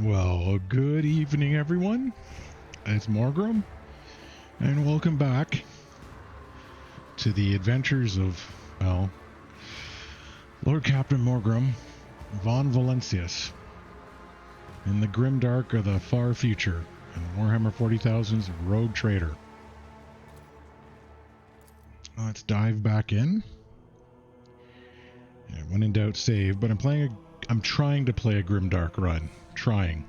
Well, good evening, everyone. It's Mhorgrimm, and welcome back to the adventures of, well, Lord Captain Mhorgrimm von Valancius in the grimdark of the far future in Warhammer 40,000's Rogue Trader. Let's dive back in. And when in doubt, save. But I'm trying to play a grimdark run. Trying.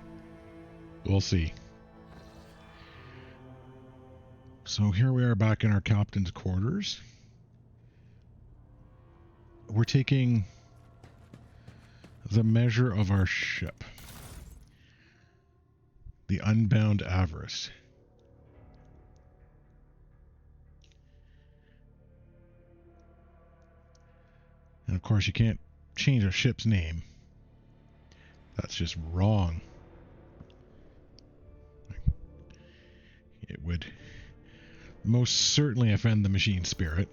We'll see. So here we are back in our captain's quarters. We're taking the measure of our ship. The Unbound Avarice. And of course you can't change a ship's name. That's just wrong. It would most certainly offend the machine spirit.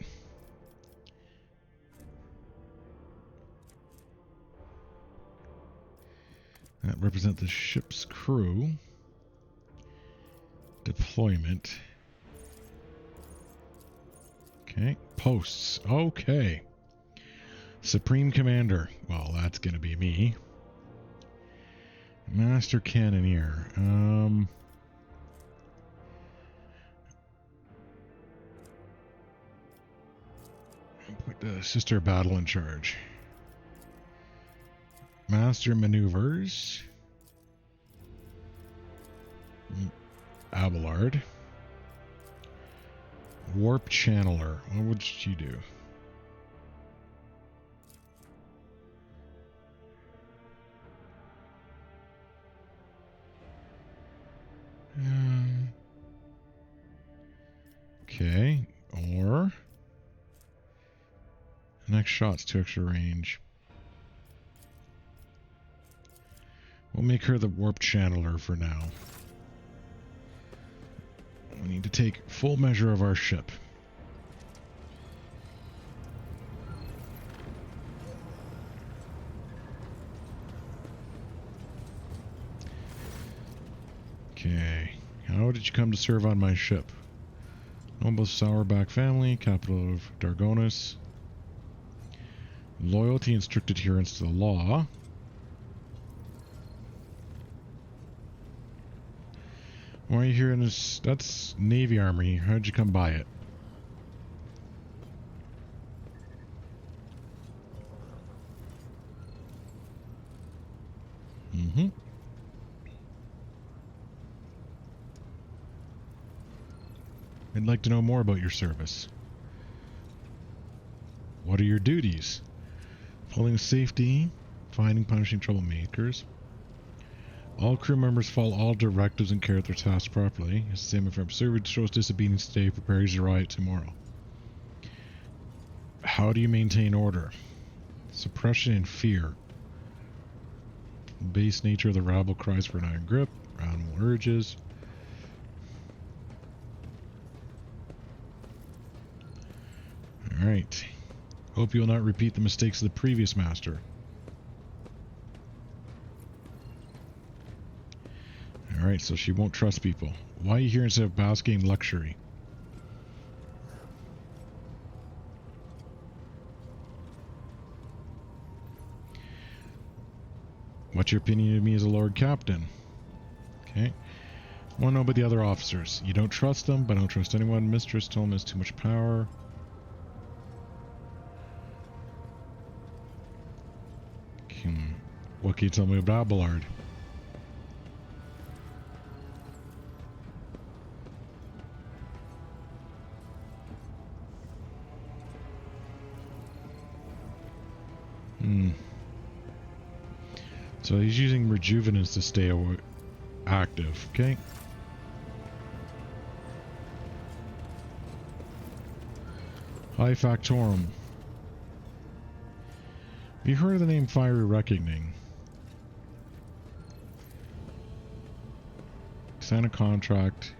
That represents the ship's crew. Deployment. Okay. Posts. Okay. Supreme Commander. Well, that's going to be me. Master Cannoneer. Put the Sister Battle in charge. Master Maneuvers. Abelard. Warp Channeler. What would she do? Okay. Or next shot's 2 extra range. We'll make her the Warp Channeler for now. We need to take full measure of our ship. Okay. How did you come to serve on my ship? Noble Sourback family, capital of Dargonis. Loyalty and strict adherence to the law. Why are you here in this? That's Navy Armory. How'd you come by it? I'd like to know more about your service. What are your duties? Upholding safety, finding, punishing troublemakers. All crew members follow all directives and carry out their tasks properly. It's the same if a servant shows disobedience today, prepares to riot tomorrow. How do you maintain order? Suppression and fear. Base nature of the rabble cries for an iron grip, animal urges. Alright. Hope you'll not repeat the mistakes of the previous master. Alright, so she won't trust people. Why are you here instead of basking in luxury? What's your opinion of me as a Lord Captain? Okay. Want to know about the other officers. You don't trust them, but I don't trust anyone. Mistress told him has too much power. What can you tell me about Abelard? So he's using rejuvenance to stay active, okay? High Factorum. Have you heard of the name Fiery Reckoning? Sign a contract.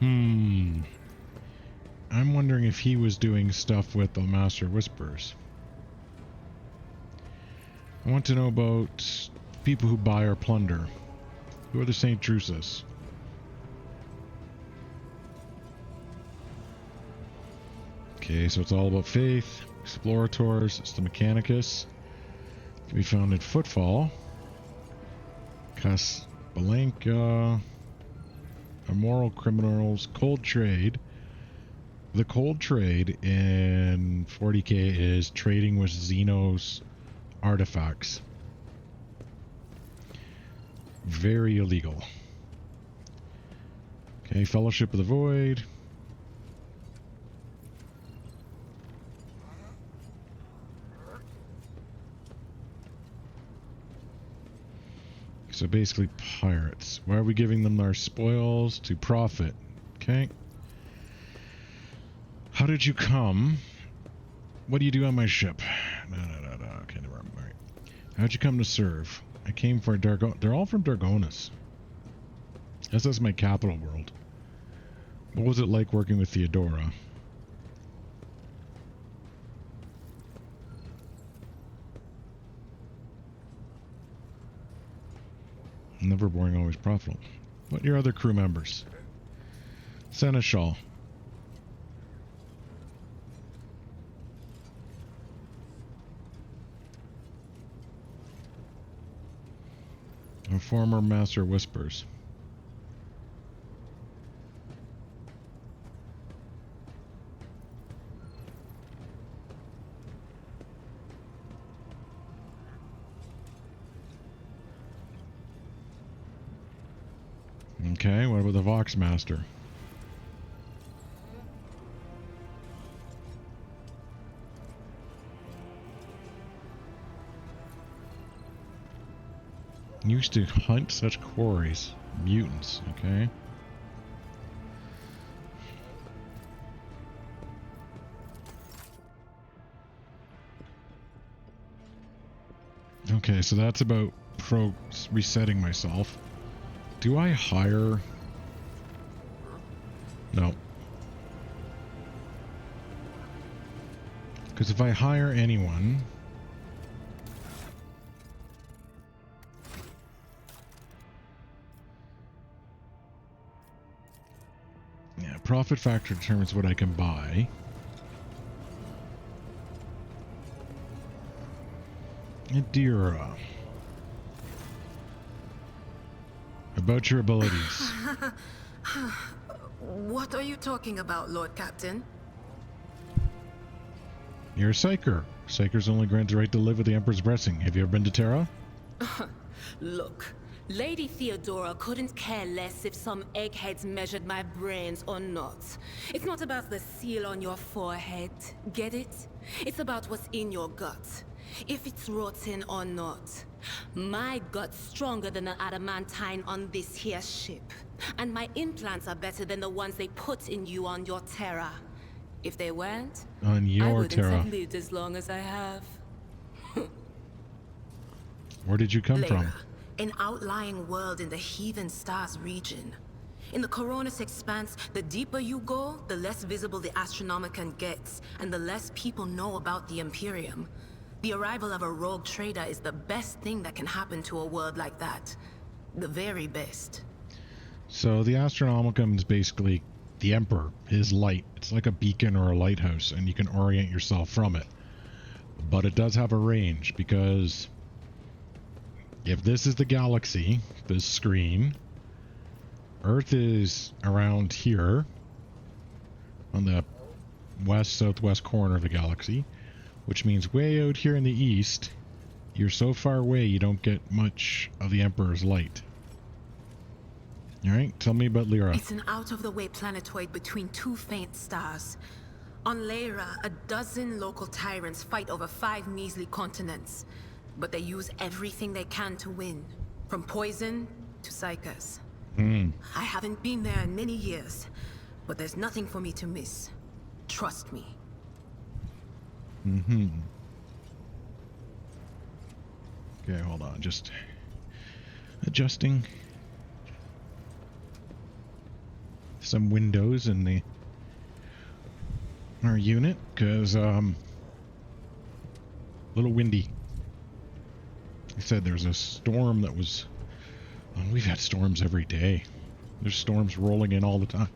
I'm wondering if he was doing stuff with the Master Whispers. I want to know about people who buy or plunder. Who are the St. Drusus? Okay, so it's all about faith, explorators, it's the Mechanicus. We founded Footfall, Casablanca, Immoral Criminals, Cold Trade. The Cold Trade in 40k is trading with Xenos artifacts. Very illegal. Okay, Fellowship of the Void. So basically pirates. Why are we giving them our spoils? To profit. Okay. How did you come? What do you do on my ship? No. Okay, never mind. All right. How'd you come to serve? I came for Dargon. They're all from Dargonis. That's my capital world. What was it like working with Theodora? Never boring, always profitable. What are your other crew members? Seneschal. A former Master Whispers. Okay, what about the Vox Master? Used to hunt such quarries. Mutants, okay. Okay, so that's about resetting myself. Do I hire? No. Because if I hire anyone... Yeah, profit factor determines what I can buy. Adira. About your abilities. What are you talking about, Lord Captain? You're a Psyker. Psykers only grant the right to live with the Emperor's blessing. Have you ever been to Terra? Look, Lady Theodora couldn't care less if some eggheads measured my brains or not. It's not about the seal on your forehead, get it? It's about what's in your gut. If it's rotten or not. My gut's stronger than the adamantine on this here ship. And my implants are better than the ones they put in you on your Terra. If they weren't, on your I wouldn't Terra. have lived as long as I have. Where did you come Layla, from? an outlying world in the Heathen Stars region. In the Coronis Expanse, the deeper you go, the less visible the Astronomicon gets, and the less people know about the Imperium. The arrival of a rogue trader is the best thing that can happen to a world like that. The very best. So the Astronomicon is basically the Emperor, his light. It's like a beacon or a lighthouse, and you can orient yourself from it. But it does have a range, because if this is the galaxy, this screen, Earth is around here on the west-southwest corner of the galaxy, which means way out here in the east, you're so far away you don't get much of the Emperor's light. Alright, tell me about Lyra. It's an out-of-the-way planetoid between two faint stars. On Lyra, a dozen local tyrants fight over 5 measly continents. But they use everything they can to win. From poison to psychers. I haven't been there in many years, but there's nothing for me to miss. Trust me. Okay, hold on, just adjusting some windows in the our unit, because, a little windy. He said there's a storm that was... we've had storms every day. There's storms rolling in all the time.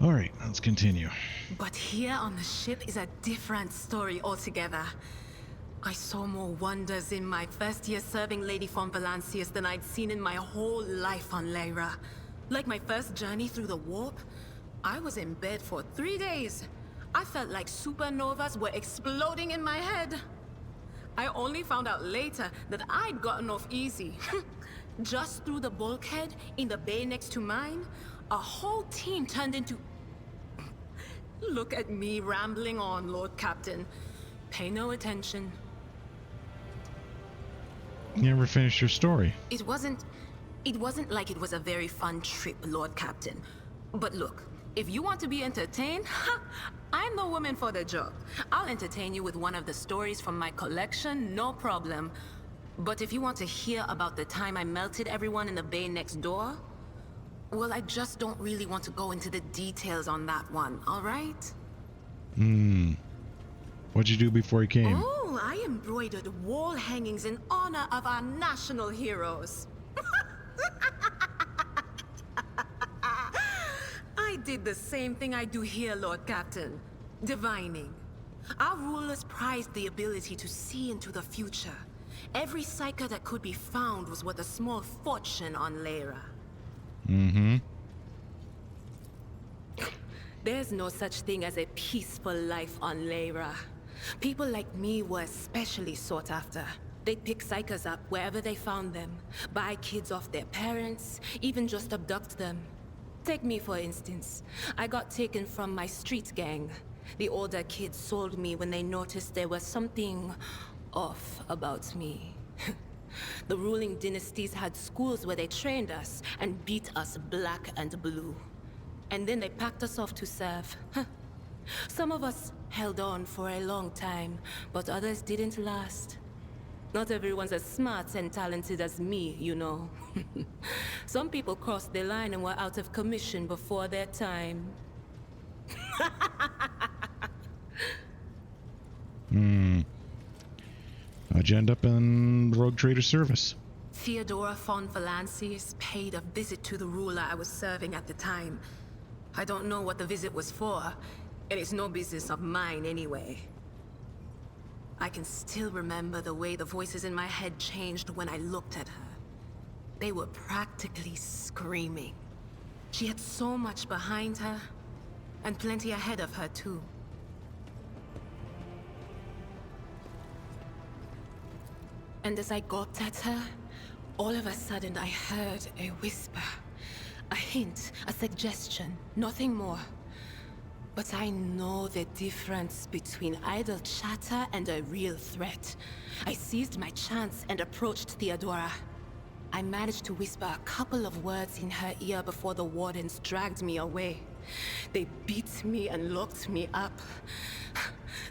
Alright, let's continue. But here on the ship is a different story altogether. I saw more wonders in my first year serving Lady von Valancius than I'd seen in my whole life on Lyra. Like my first journey through the warp, I was in bed for 3 days. I felt like supernovas were exploding in my head. I only found out later that I'd gotten off easy. Just through the bulkhead in the bay next to mine, a whole team turned into... Look at me rambling on, Lord Captain. Pay no attention. You never finished your story. It wasn't like it was a very fun trip, Lord Captain. But look, if you want to be entertained, I'm the woman for the job. I'll entertain you with one of the stories from my collection, no problem. But if you want to hear about the time I melted everyone in the bay next door, well, I just don't really want to go into the details on that one, all right? What'd you do before you came? Oh, I embroidered wall hangings in honor of our national heroes. I did the same thing I do here, Lord Captain. Divining. Our rulers prized the ability to see into the future. Every psyker that could be found was worth a small fortune on Lyra. There's no such thing as a peaceful life on Lyra. People like me were especially sought after. They'd pick psychers up wherever they found them, buy kids off their parents, even just abduct them. Take me for instance. I got taken from my street gang. The older kids sold me when they noticed there was something off about me. The ruling dynasties had schools where they trained us and beat us black and blue. And then they packed us off to serve. Some of us held on for a long time, but others didn't last. Not everyone's as smart and talented as me, you know. Some people crossed the line and were out of commission before their time. How'd you end up in Rogue Trader service? Theodora von Valancius paid a visit to the ruler I was serving at the time. I don't know what the visit was for, and it's no business of mine anyway. I can still remember the way the voices in my head changed when I looked at her. They were practically screaming. She had so much behind her, and plenty ahead of her too. And as I gawped at her, all of a sudden I heard a whisper. A hint, a suggestion, nothing more. But I know the difference between idle chatter and a real threat. I seized my chance and approached Theodora. I managed to whisper a couple of words in her ear before the wardens dragged me away. They beat me and locked me up.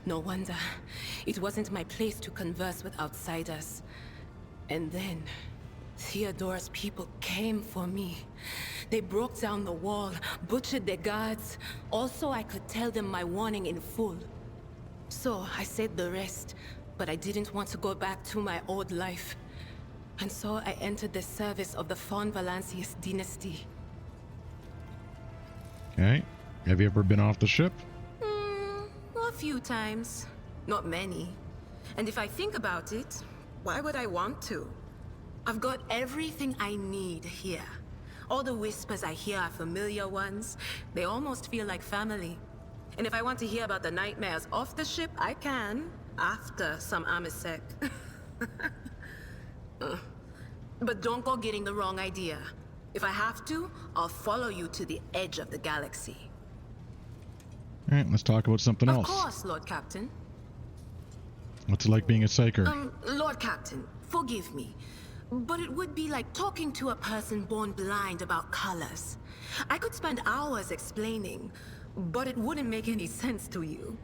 No wonder. It wasn't my place to converse with outsiders. And then, Theodora's people came for me. They broke down the wall, butchered the guards. Also, I could tell them my warning in full. So, I said the rest, but I didn't want to go back to my old life. And so, I entered the service of the von Valancius dynasty. Okay. Have you ever been off the ship? A few times. Not many. And if I think about it, why would I want to? I've got everything I need here. All the whispers I hear are familiar ones. They almost feel like family. And if I want to hear about the nightmares off the ship, I can. After some Amisec. But don't go getting the wrong idea. If I have to, I'll follow you to the edge of the galaxy. Alright, let's talk about something else. Of course, Lord Captain. What's it like being a psyker? Lord Captain, forgive me. But it would be like talking to a person born blind about colors. I could spend hours explaining, but it wouldn't make any sense to you.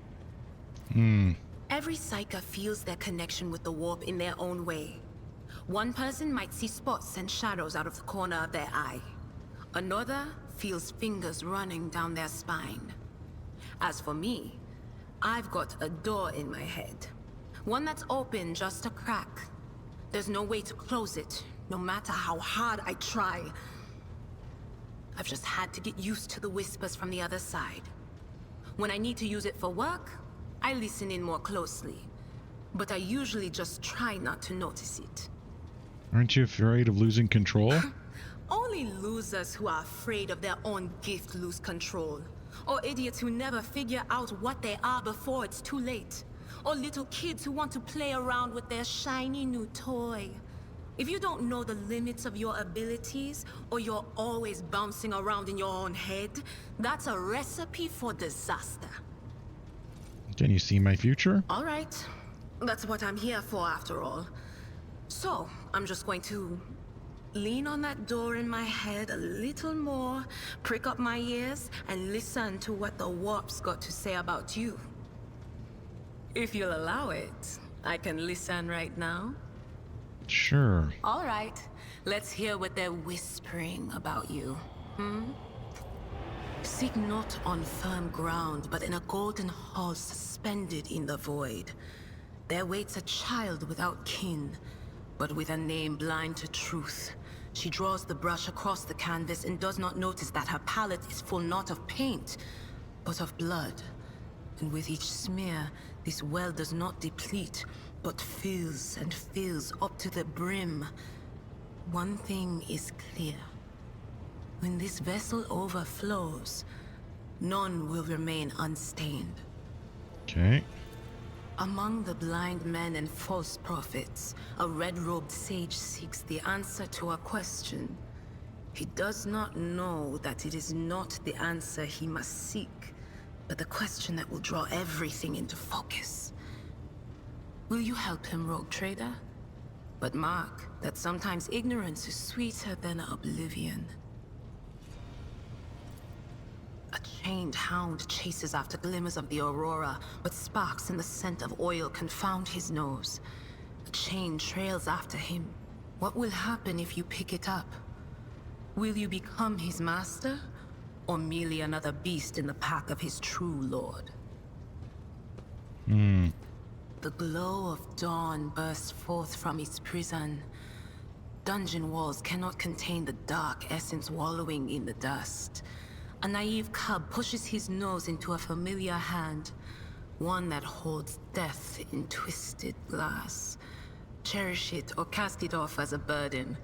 Every psyker feels their connection with the warp in their own way. One person might see spots and shadows out of the corner of their eye. Another feels fingers running down their spine. As for me, I've got a door in my head. One that's open just a crack. There's no way to close it, no matter how hard I try. I've just had to get used to the whispers from the other side. When I need to use it for work, I listen in more closely. But I usually just try not to notice it. Aren't you afraid of losing control? Only losers who are afraid of their own gift lose control. Or idiots who never figure out what they are before it's too late. Or little kids who want to play around with their shiny new toy. If you don't know the limits of your abilities, or you're always bouncing around in your own head, that's a recipe for disaster. Can you see my future? All right. That's what I'm here for, after all. So, I'm just going to lean on that door in my head a little more, prick up my ears, and listen to what the warp's got to say about you. If you'll allow it, I can listen right now. Sure. All right, let's hear what they're whispering about you. Seek not on firm ground, but in a golden hall suspended in the void. There waits a child without kin, but with a name blind to truth. She draws the brush across the canvas and does not notice that her palette is full not of paint, but of blood. And with each smear, this well does not deplete, but fills and fills up to the brim. One thing is clear. When this vessel overflows, none will remain unstained. Okay. Among the blind men and false prophets, a red-robed sage seeks the answer to a question. He does not know that it is not the answer he must seek, but the question that will draw everything into focus. Will you help him, rogue trader? But mark that sometimes ignorance is sweeter than oblivion. A chained hound chases after glimmers of the aurora, but sparks in the scent of oil confound his nose. A chain trails after him. What will happen if you pick it up? Will you become his master, or merely another beast in the pack of his true lord? The glow of dawn bursts forth from its prison. Dungeon walls cannot contain the dark essence wallowing in the dust. A naive cub pushes his nose into a familiar hand, one that holds death in twisted glass. Cherish it or cast it off as a burden.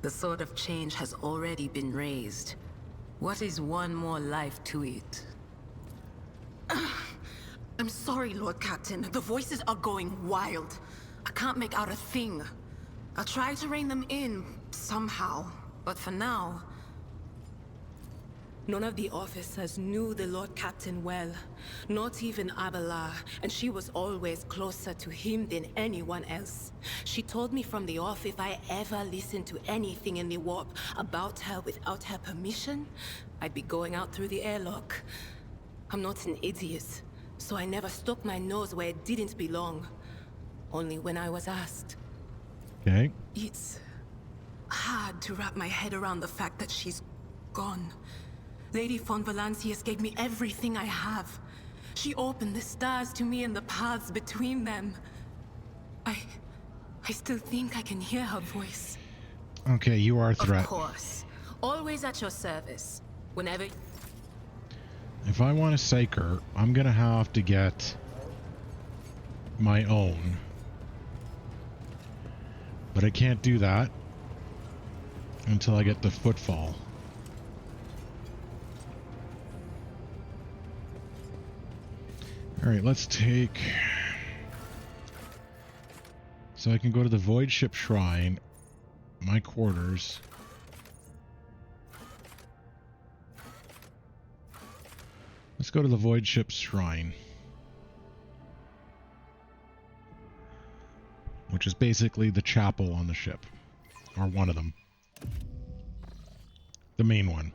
The sword of change has already been raised. What is one more life to it? I'm sorry, Lord Captain. The voices are going wild. I can't make out a thing. I'll try to rein them in, somehow. But for now... None of the officers knew the Lord Captain well. Not even Abela, and she was always closer to him than anyone else. She told me from the off if I ever listened to anything in the warp about her without her permission, I'd be going out through the airlock. I'm not an idiot, so I never stuck my nose where it didn't belong. Only when I was asked. Okay. It's hard to wrap my head around the fact that she's gone. Lady von Valancius gave me everything I have. She opened the stars to me and the paths between them. I still think I can hear her voice. Okay, you are a threat. Of course. Always at your service. Whenever... If I want to psych her, I'm gonna have to get my own. But I can't do that until I get the footfall. Alright, let's take... So I can go to the Void Ship Shrine, my quarters. Let's go to the Void Ship's Shrine. Which is basically the chapel on the ship. Or one of them. The main one.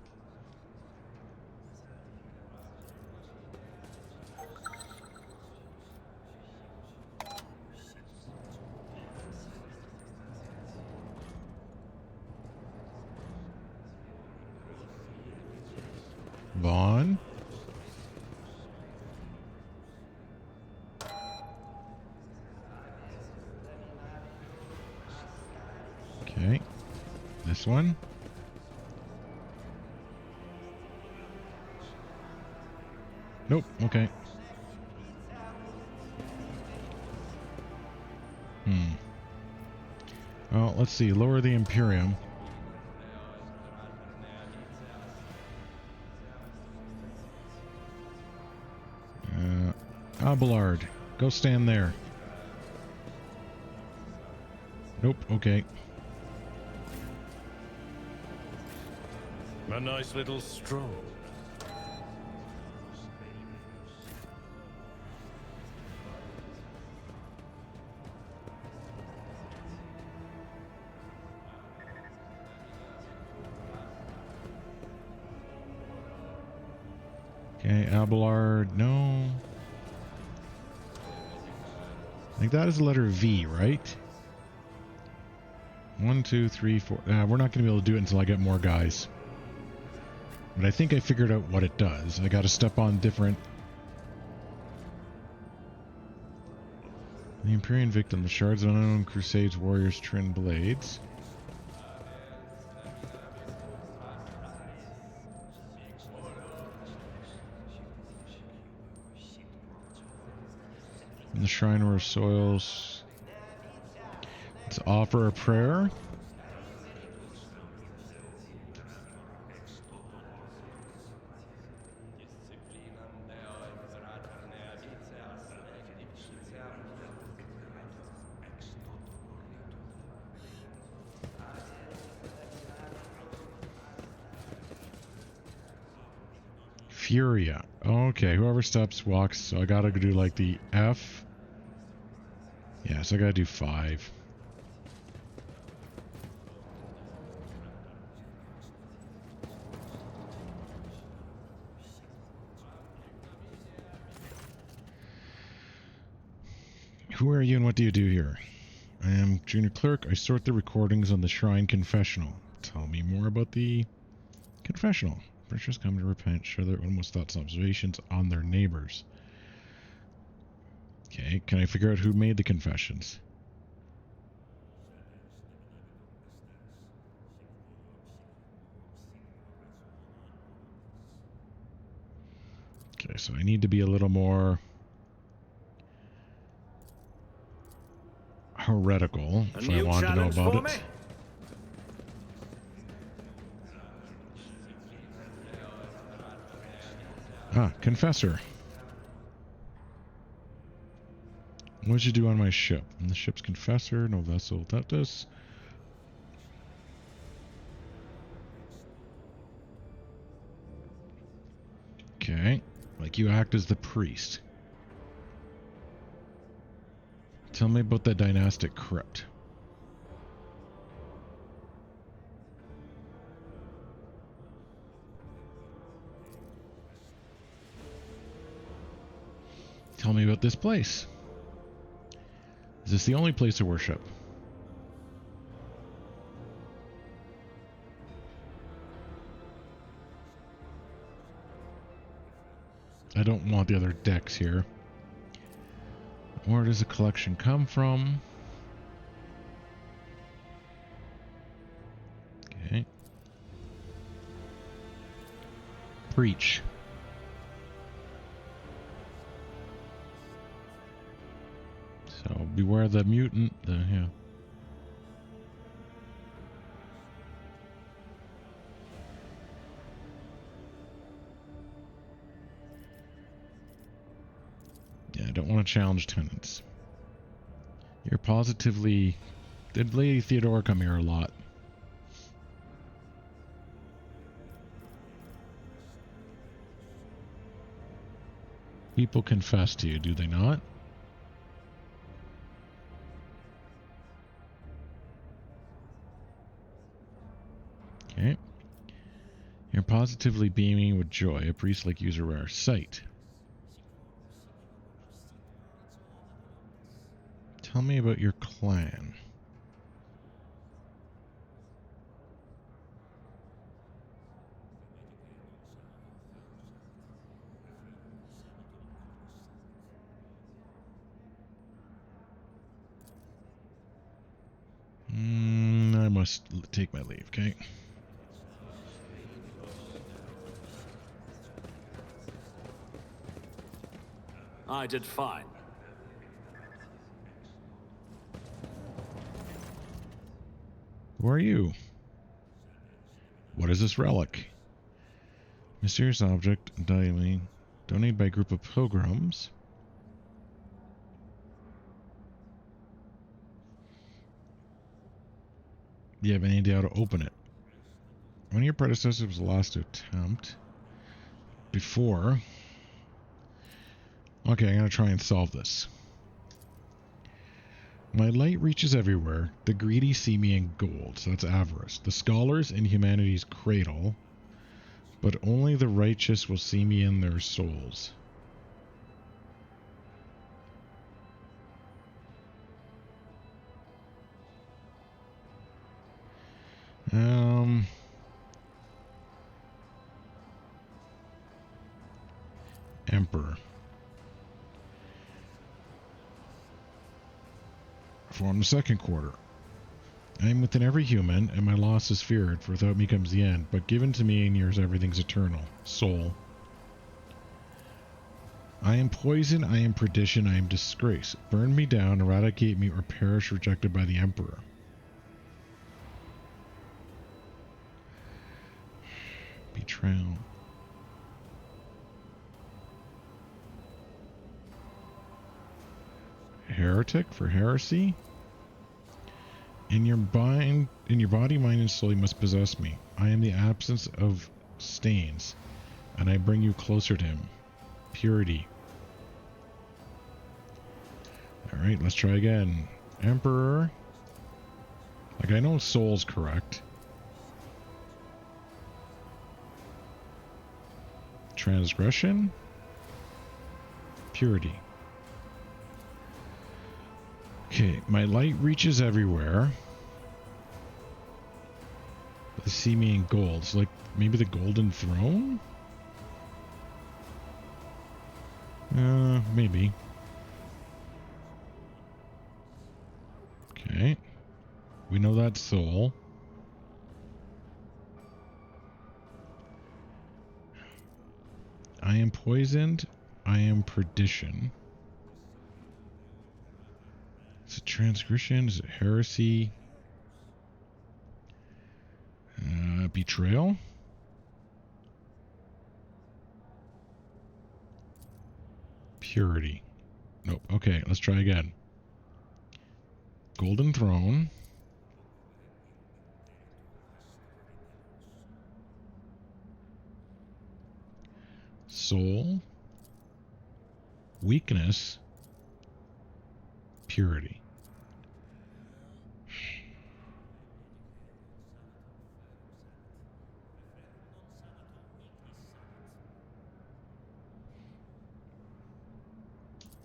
Vaughn? Okay. This one. Nope. Okay. Well, let's see. Lower the Imperium. Abelard, go stand there. Nope. Okay. A nice little stroll. Okay, Abelard, no. I think that is the letter V, right? 1, 2, 3, 4. We're not going to be able to do it until I get more guys. But I think I figured out what it does. I got to step on different... The Empyrean victim, the shards of unknown crusades, warriors, trin blades. In the shrine or soils. Let's offer a prayer. Furia. Okay, whoever steps walks. So I gotta do like the F. Yeah, so I gotta do 5. Who are you and what do you do here? I am junior clerk. I sort the recordings on the shrine confessional. Tell me more about the confessional. Parishioners come to repent, share their almost thoughts and observations on their neighbors. Okay, can I figure out who made the confessions? Okay, so I need to be a little more heretical if I want to know about it. Ah, confessor. What did you do on my ship? On the ship's confessor, no vessel. That does. Okay. Like you act as the priest. Tell me about the dynastic crypt. Tell me about this place. Is this the only place of worship? I don't want the other decks here. Where does the collection come from? Okay. Preach. So beware the mutant. Yeah. Yeah, I don't want to challenge tenants. You're positively... Did Lady Theodora come here a lot? People confess to you, do they not? Okay. You're positively beaming with joy. A priest like you is a rare sight. Tell me about your clan. I must take my leave, okay? I did fine. Who are you? What is this relic? Mysterious object, untimely. Donated by a group of pilgrims. Do you have any idea how to open it? One of your predecessors was the last to attempt. Before. Okay, I'm going to try and solve this. My light reaches everywhere. The greedy see me in gold, so that's avarice. The scholars in humanity's cradle, but only the righteous will see me in their souls. Emperor. Form the second quarter. I am within every human, and my loss is feared, for without me comes the end. But given to me in yours everything's eternal. Soul. I am poison, I am perdition, I am disgrace. Burn me down, eradicate me, or perish rejected by the Emperor. Betrayal. Heretic for heresy? In your body, mind, and soul, you must possess me. I am the absence of stains, and I bring you closer to him. Purity. Alright, let's try again. Emperor. Like, I know soul's correct. Transgression. Purity. Okay, my light reaches everywhere. They see me in gold. So, like, maybe the Golden Throne? Maybe. Okay. We know that's soul. I am poisoned. I am perdition. Is it transgression? Is it heresy? Betrayal? Purity. Nope. Okay, let's try again. Golden Throne. Soul. Weakness. Purity.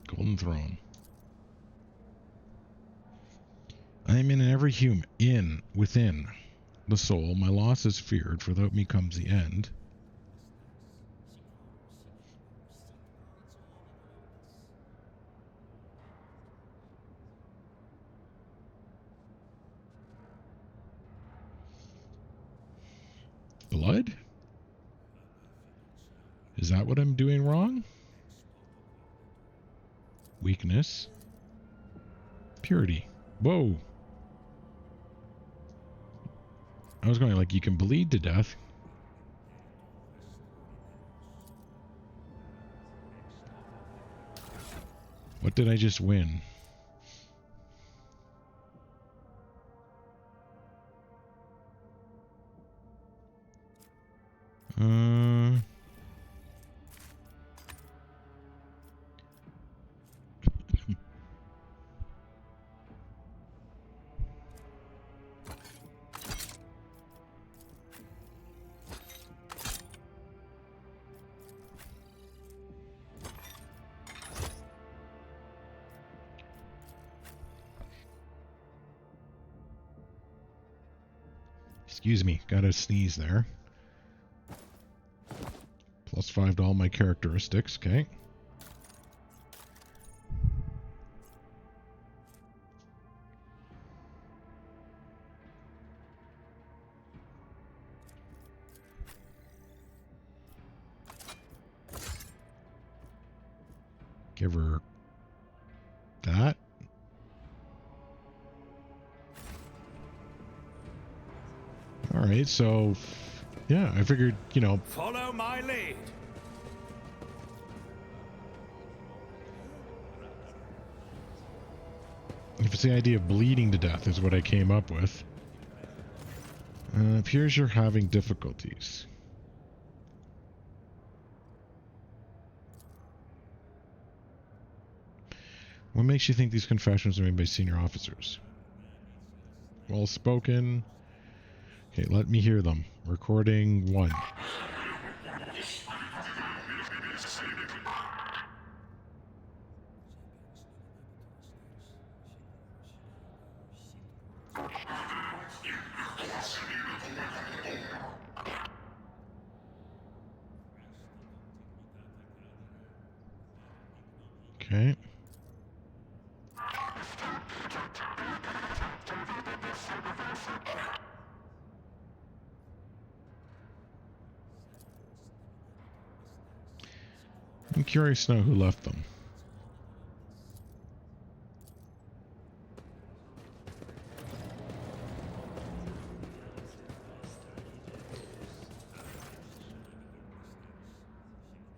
Golden Throne. I am in every human, within the soul. My loss is feared, for without me comes the end. Blood? Is that what I'm doing wrong? Weakness. Purity. Whoa. I was going like, you can bleed to death. What did I just win? Excuse me, gotta sneeze there. +5 to all my characteristics, okay. Give her that. All right, so yeah, I figured, you know, Follow my lead. if it's the idea of bleeding to death is what I came up with. Appears you're having difficulties. What makes you think these confessions are made by senior officers? Well spoken. Okay, let me hear them. Recording 1. Okay. I'm curious to know who left them.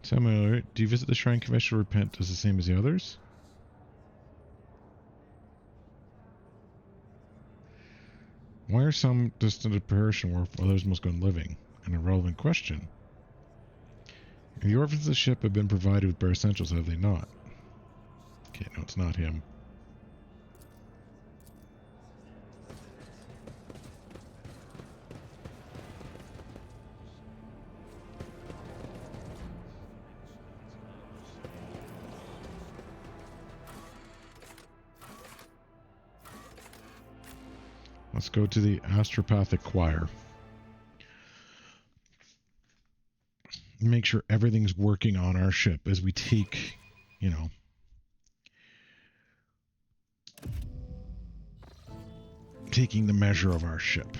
Samuel, do you visit the shrine confession to repent as the same as the others? Why are some destined to perish and while others must go on living? An irrelevant question. The orphans of the ship have been provided with bare essentials, have they not? Okay, no, it's not him. Let's go to the astropathic choir. Make sure everything's working on our ship as we take, you know, taking the measure of our ship.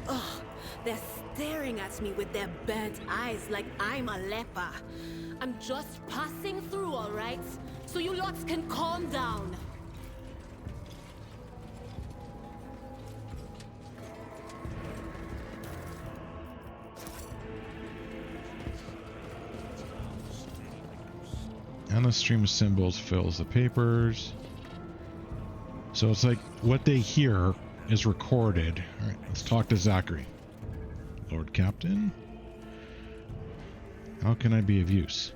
Oh, they're staring at me with their burnt eyes like I'm a leper. I'm just passing through, all right? So you lots can calm down. And a stream of symbols fills the papers. So it's like what they hear is recorded. All right, let's talk to Zachary. Lord Captain, how can I be of use?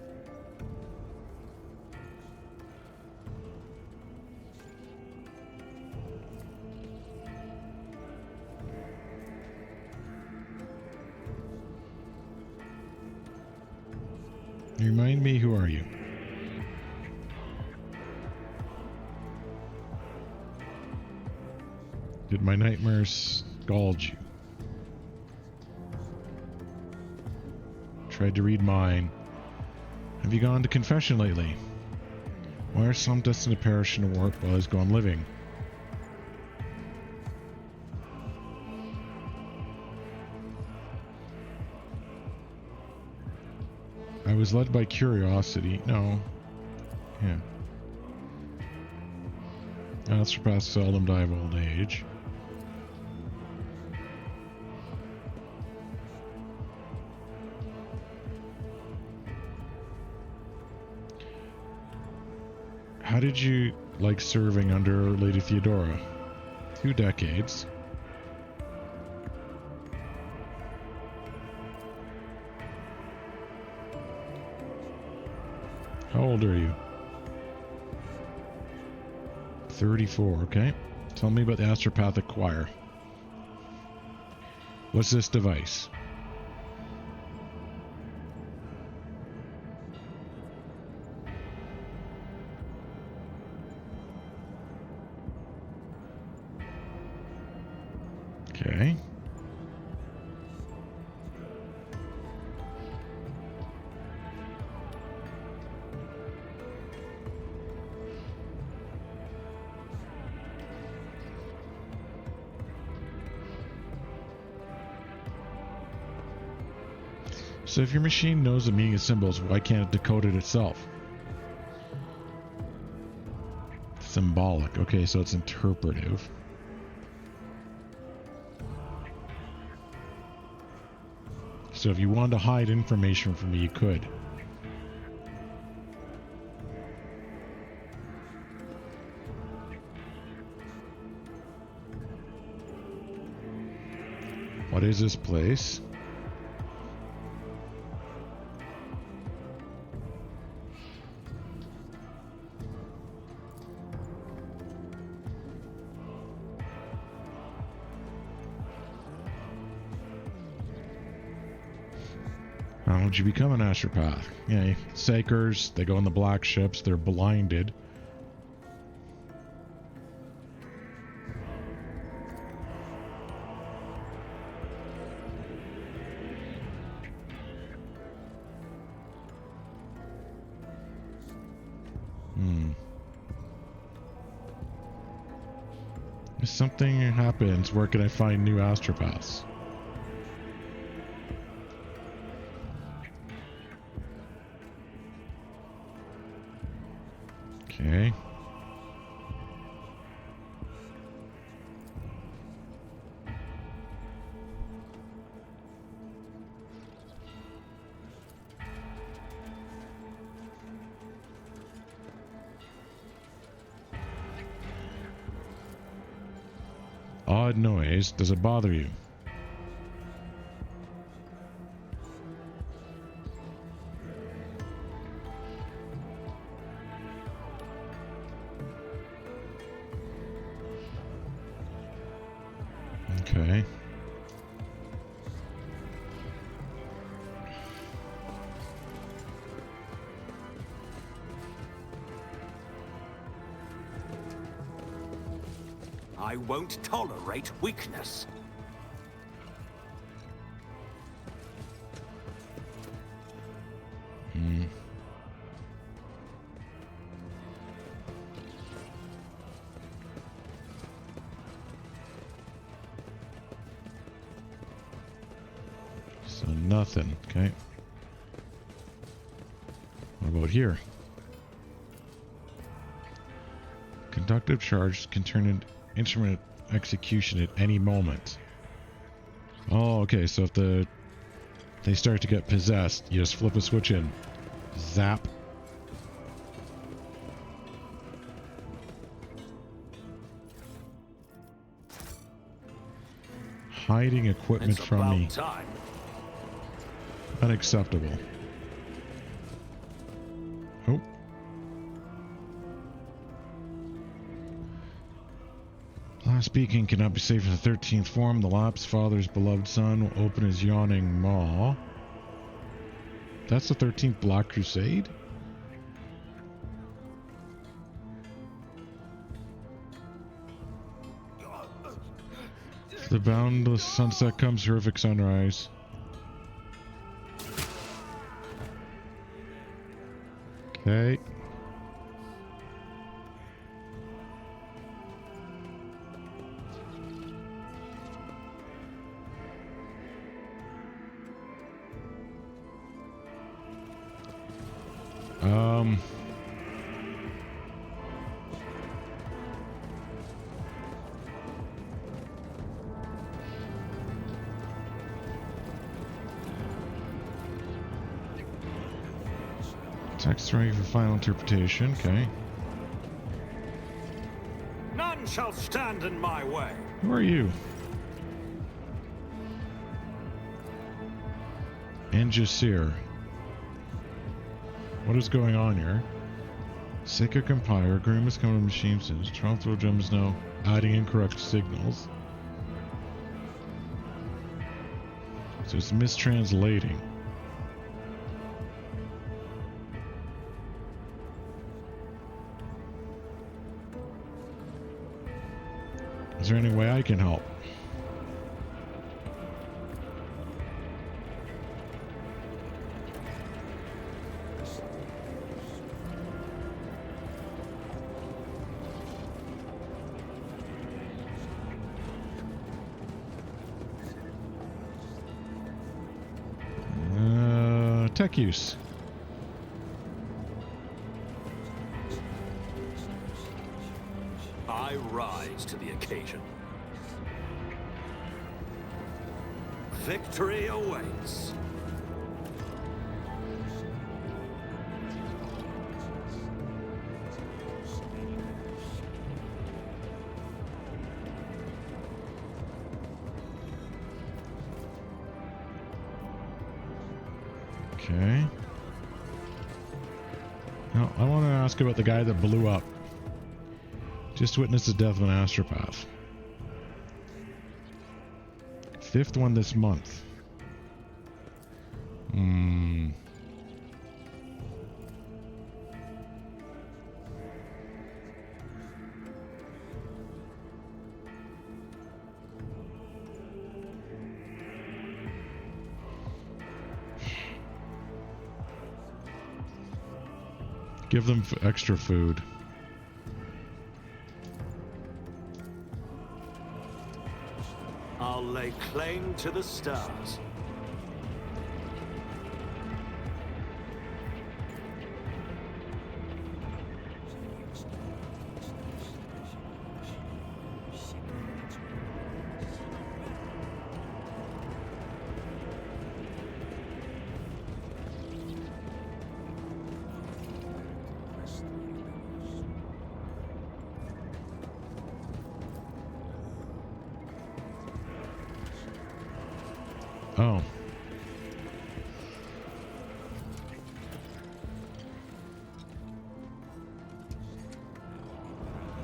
Remind me, who are you? Did my nightmares scald you? Tried to read mine. Have you gone to confession lately? Why are some destined to perish in a warp while others go on living? I was led by curiosity. No. Yeah. Astropaths seldom die of old age. How did you like serving under Lady Theodora? 2 decades. How old are you? 34, okay. Tell me about the astropathic choir. What's this device? Okay. So if your machine knows the meaning of symbols, why can't it decode it itself? Symbolic. Okay, so it's interpretive. So if you wanted to hide information from me, you could. What is this place? How would you become an astropath? Yeah, Sakers, they go on the black ships, they're blinded. If something happens, where can I find new astropaths? Okay. Odd noise. Does it bother you? Okay. I won't tolerate weakness. So nothing. Okay. What about here? Conductive charge can turn into instrument execution at any moment. Oh, okay. So if they start to get possessed, you just flip a switch in. Zap. Hiding equipment It's from me. about time. Unacceptable. Oh. Last speaking cannot be safe in the 13th form. The lapsed father's beloved son will open his yawning maw. That's the 13th Black Crusade? The boundless sunset comes, horrific sunrise. Okay. Text ready for final interpretation. Okay. None shall stand in my way. Who are you? Angisir. What is going on here? Sacred Compire. Grimm has come to the machine since. Trothro Gem is now adding incorrect signals. So it's mistranslating. Is there any way I can help? tech use. I rise to the occasion. Victory awaits. Okay. Now, I want to ask about the guy that blew up. Just witnessed the death of an astropath. 5th one this month. Give them extra food. I'll lay claim to the stars. Oh.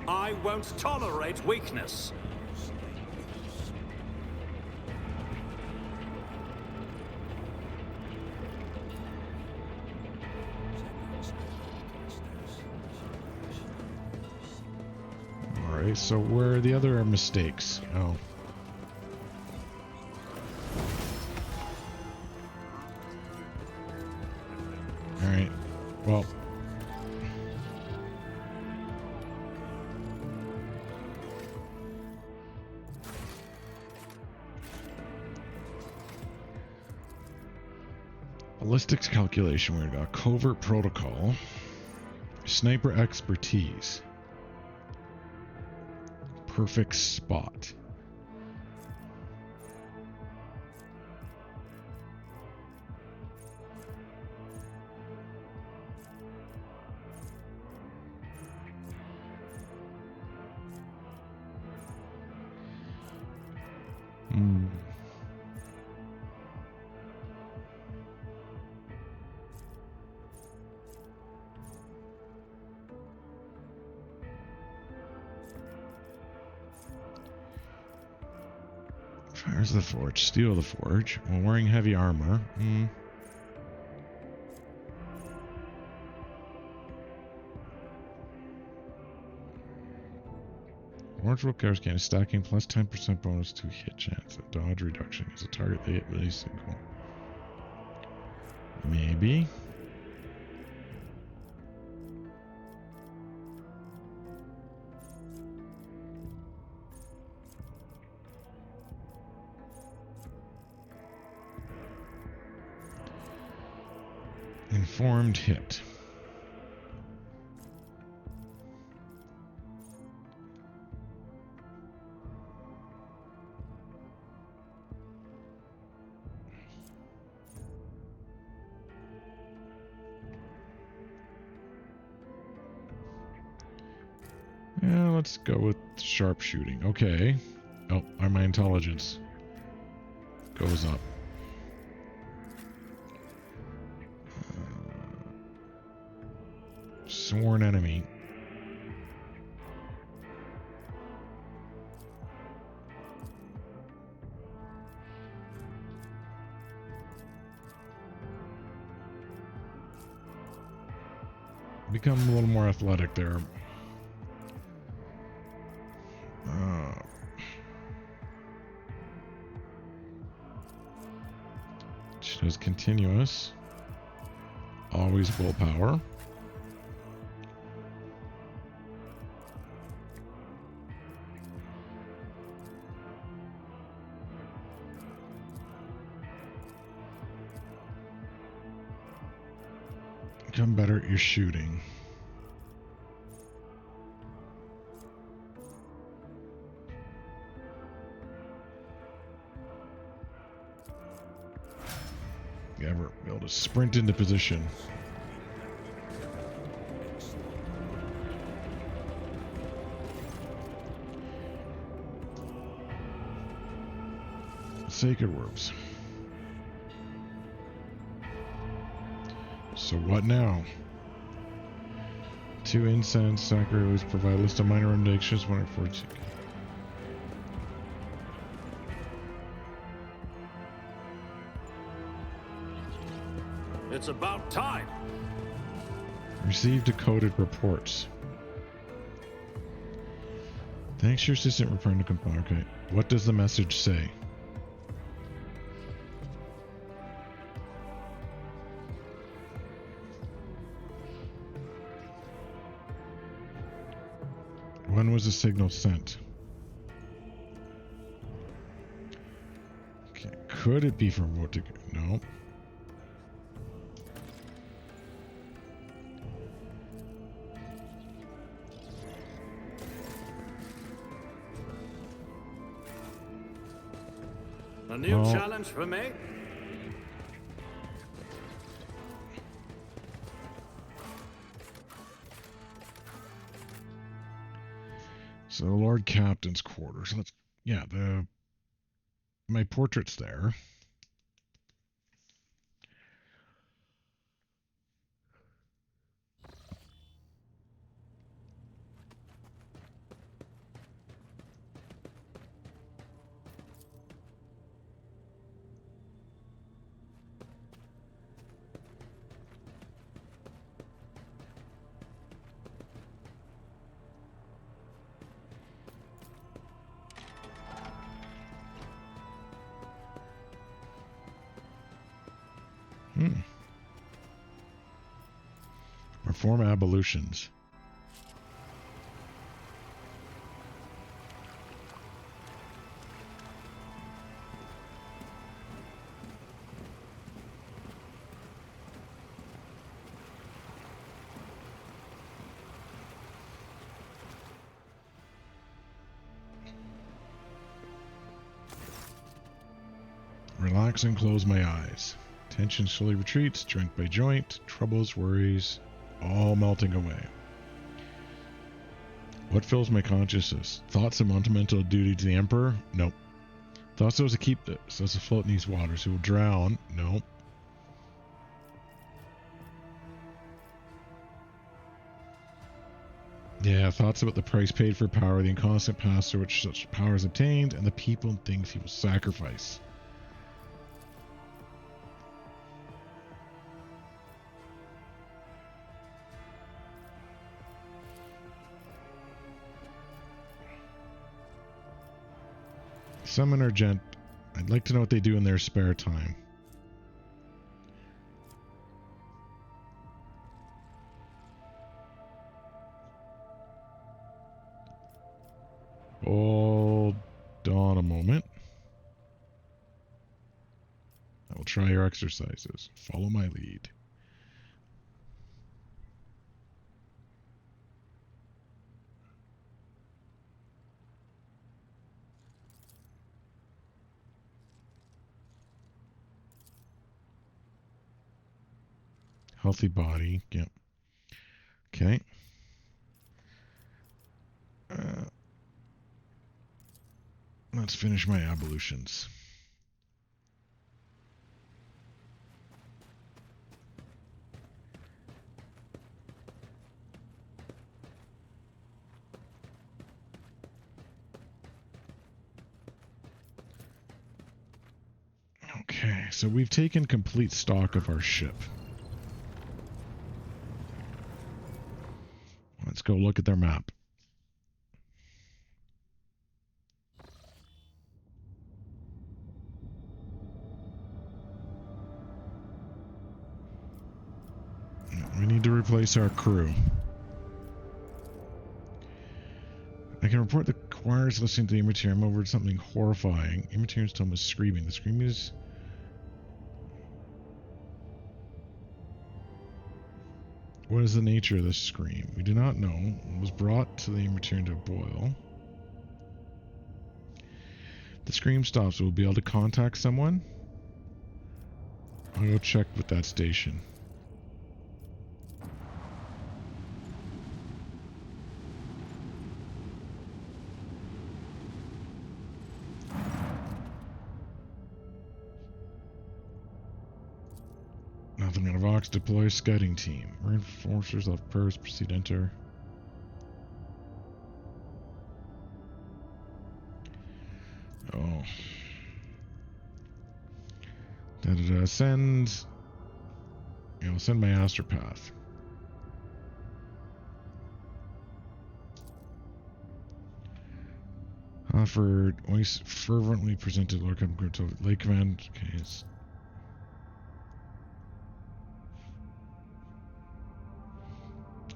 I won't tolerate weakness. Alright, so where are the other mistakes? Oh. Alright. Well. Ballistics calculation. We got covert protocol. Sniper expertise. Perfect spot. Fires the forge. Steal the forge. While wearing heavy armor. Forge roll carries gain stacking plus 10% bonus to hit chance. A dodge reduction is a target they hit with a single. Maybe. Informed hit. Yeah, let's go with sharpshooting. Okay. Oh, my intelligence goes up. Sworn enemy. Become a little more athletic there. She does continuous. Always willpower. Become better at your shooting. You ever be able to sprint into position. Sacred Worms. So what now? 2 incense, sacrifice, provide a list of minor recommendations, 142. It's about time. Receive decoded reports. Thanks your assistant return to comply. Okay. What does the message say? When was the signal sent? Okay. Could it be from what to no. A new challenge for me? So Lord Captain's quarters. Let's yeah, my portrait's there. Perform ablutions. Relax and close my eyes. Tension slowly retreats, joint by joint, troubles, worries, all melting away. What fills my consciousness? Thoughts of monumental duty to the Emperor? Nope. Thoughts those to keep this, as afloat in these waters, who will drown? Nope. Yeah, thoughts about the price paid for power, the inconstant path through which such power is obtained, and the people and things he will sacrifice. Summoner Gent. I'd like to know what they do in their spare time. Hold on a moment. I will try your exercises. Follow my lead. Healthy body. Yep. Okay. Let's finish my ablutions. Okay, so we've taken complete stock of our ship. Let's go look at their map. We need to replace our crew. I can report the choirs listening to the Immaterium over something horrifying. Immaterium's tone was screaming. The scream is... What is the nature of this scream? We do not know. It was brought to the return to a boil. The scream stops. We'll be able to contact someone. I'll go check with that station. Nothing out of Ox. Deploy scouting team. Reinforcers of Purse. Proceed enter. Oh. Send. Yeah, I'll send my astropath. Offered. Always fervently presented Lord Command to Lake Command. Okay.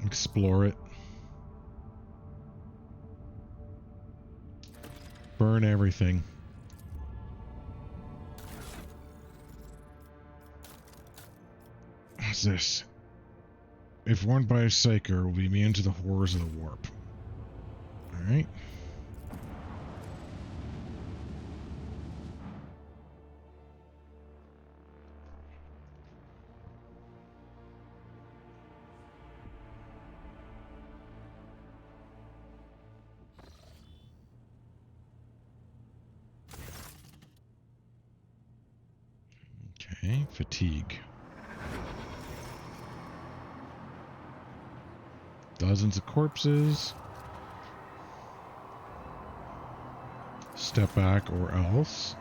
Explore it. Burn everything. What's this? If worn by a psyker, will be immune to the horrors of the warp. Alright. Okay, fatigue. Dozens of corpses. Step back or else.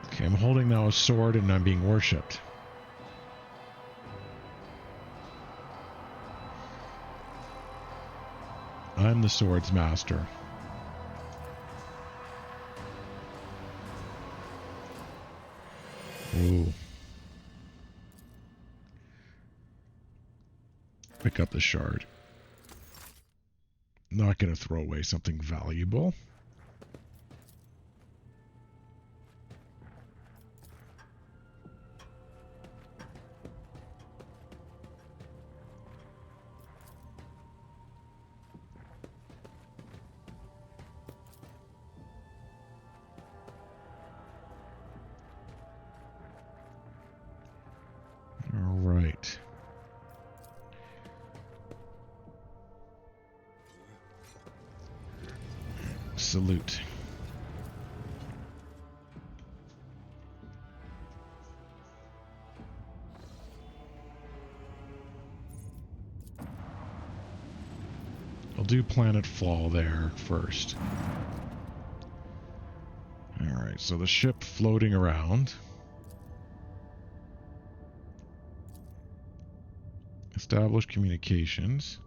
Okay, I'm holding now a sword and I'm being worshipped. I'm the sword's master. Ooh. Pick up the shard. Not going to throw away something valuable. All right. Salute. I'll do Planet Fall there first. Alright, so the ship floating around. Establish communications.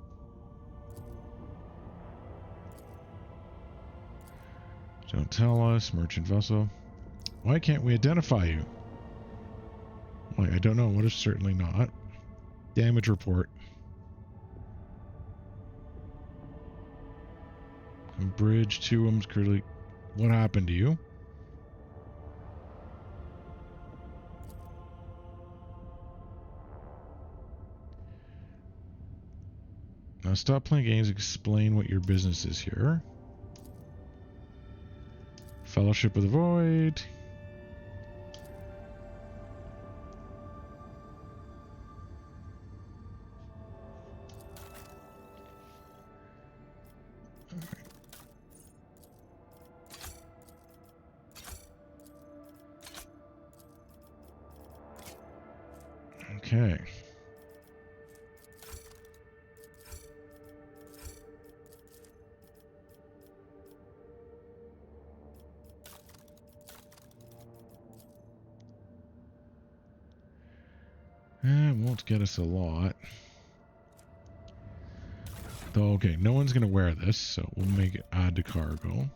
Don't tell us. Merchant vessel. Why can't we identify you? Why, I don't know. What is certainly not? Damage report. Bridge to him. Curly. What happened to you? Now stop playing games. Explain what your business is here. Fellowship of the Void. Okay. It won't get us a lot. Though, okay, no one's going to wear this, so we'll make it add to cargo.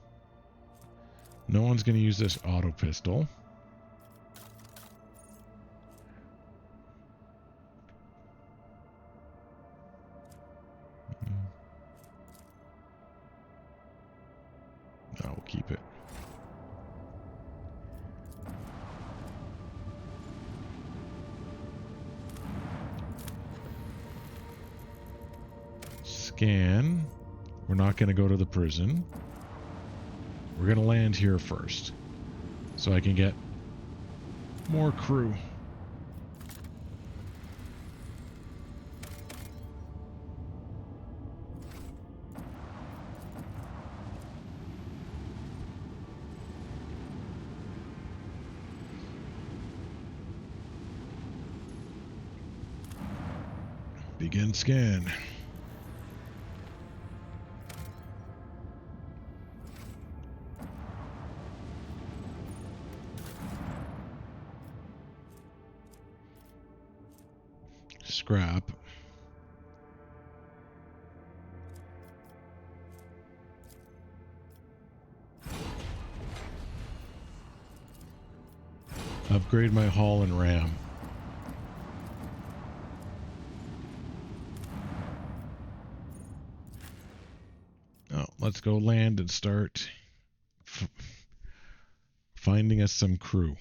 No one's going to use this auto pistol. No, we'll keep it. Scan. We're not going to go to the prison. We're going to land here first, so I can get more crew. Begin scan. Scrap. Upgrade my hull and ram. Oh, let's go land and start finding us some crew.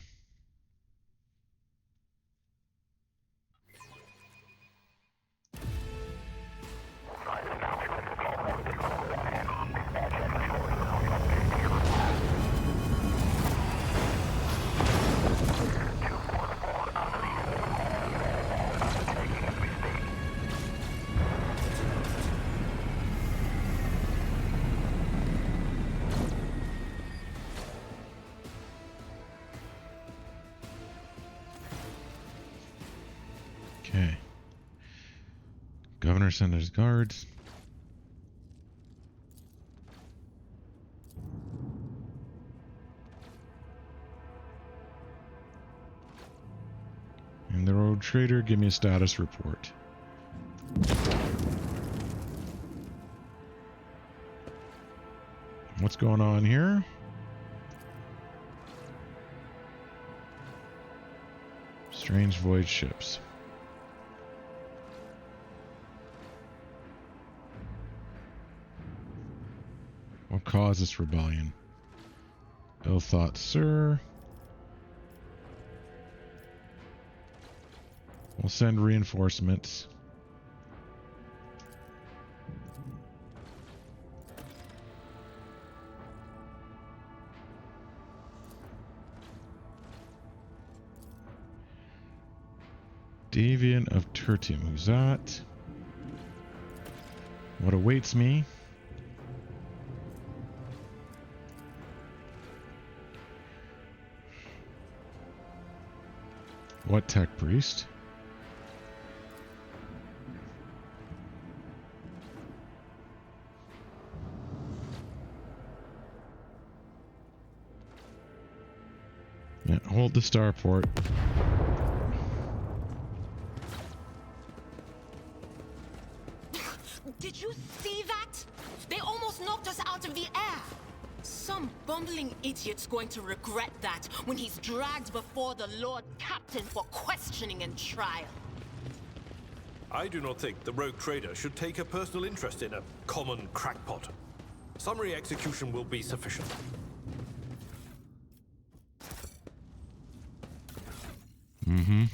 Okay. Governor sent his guards. And the road trader, give me a status report. What's going on here? Strange void ships. What caused this rebellion? Ill thought, sir. We'll send reinforcements. Deviant of Tertium. Who's that? What awaits me? What tech priest? Yeah, hold the starport. Did you see that? They almost knocked us out of the air. Some bumbling idiot's going to regret that when he's dragged before the Lord Captain for questioning and trial. I do not think the rogue trader should take a personal interest in a common crackpot. Summary execution will be sufficient. Mm-hmm.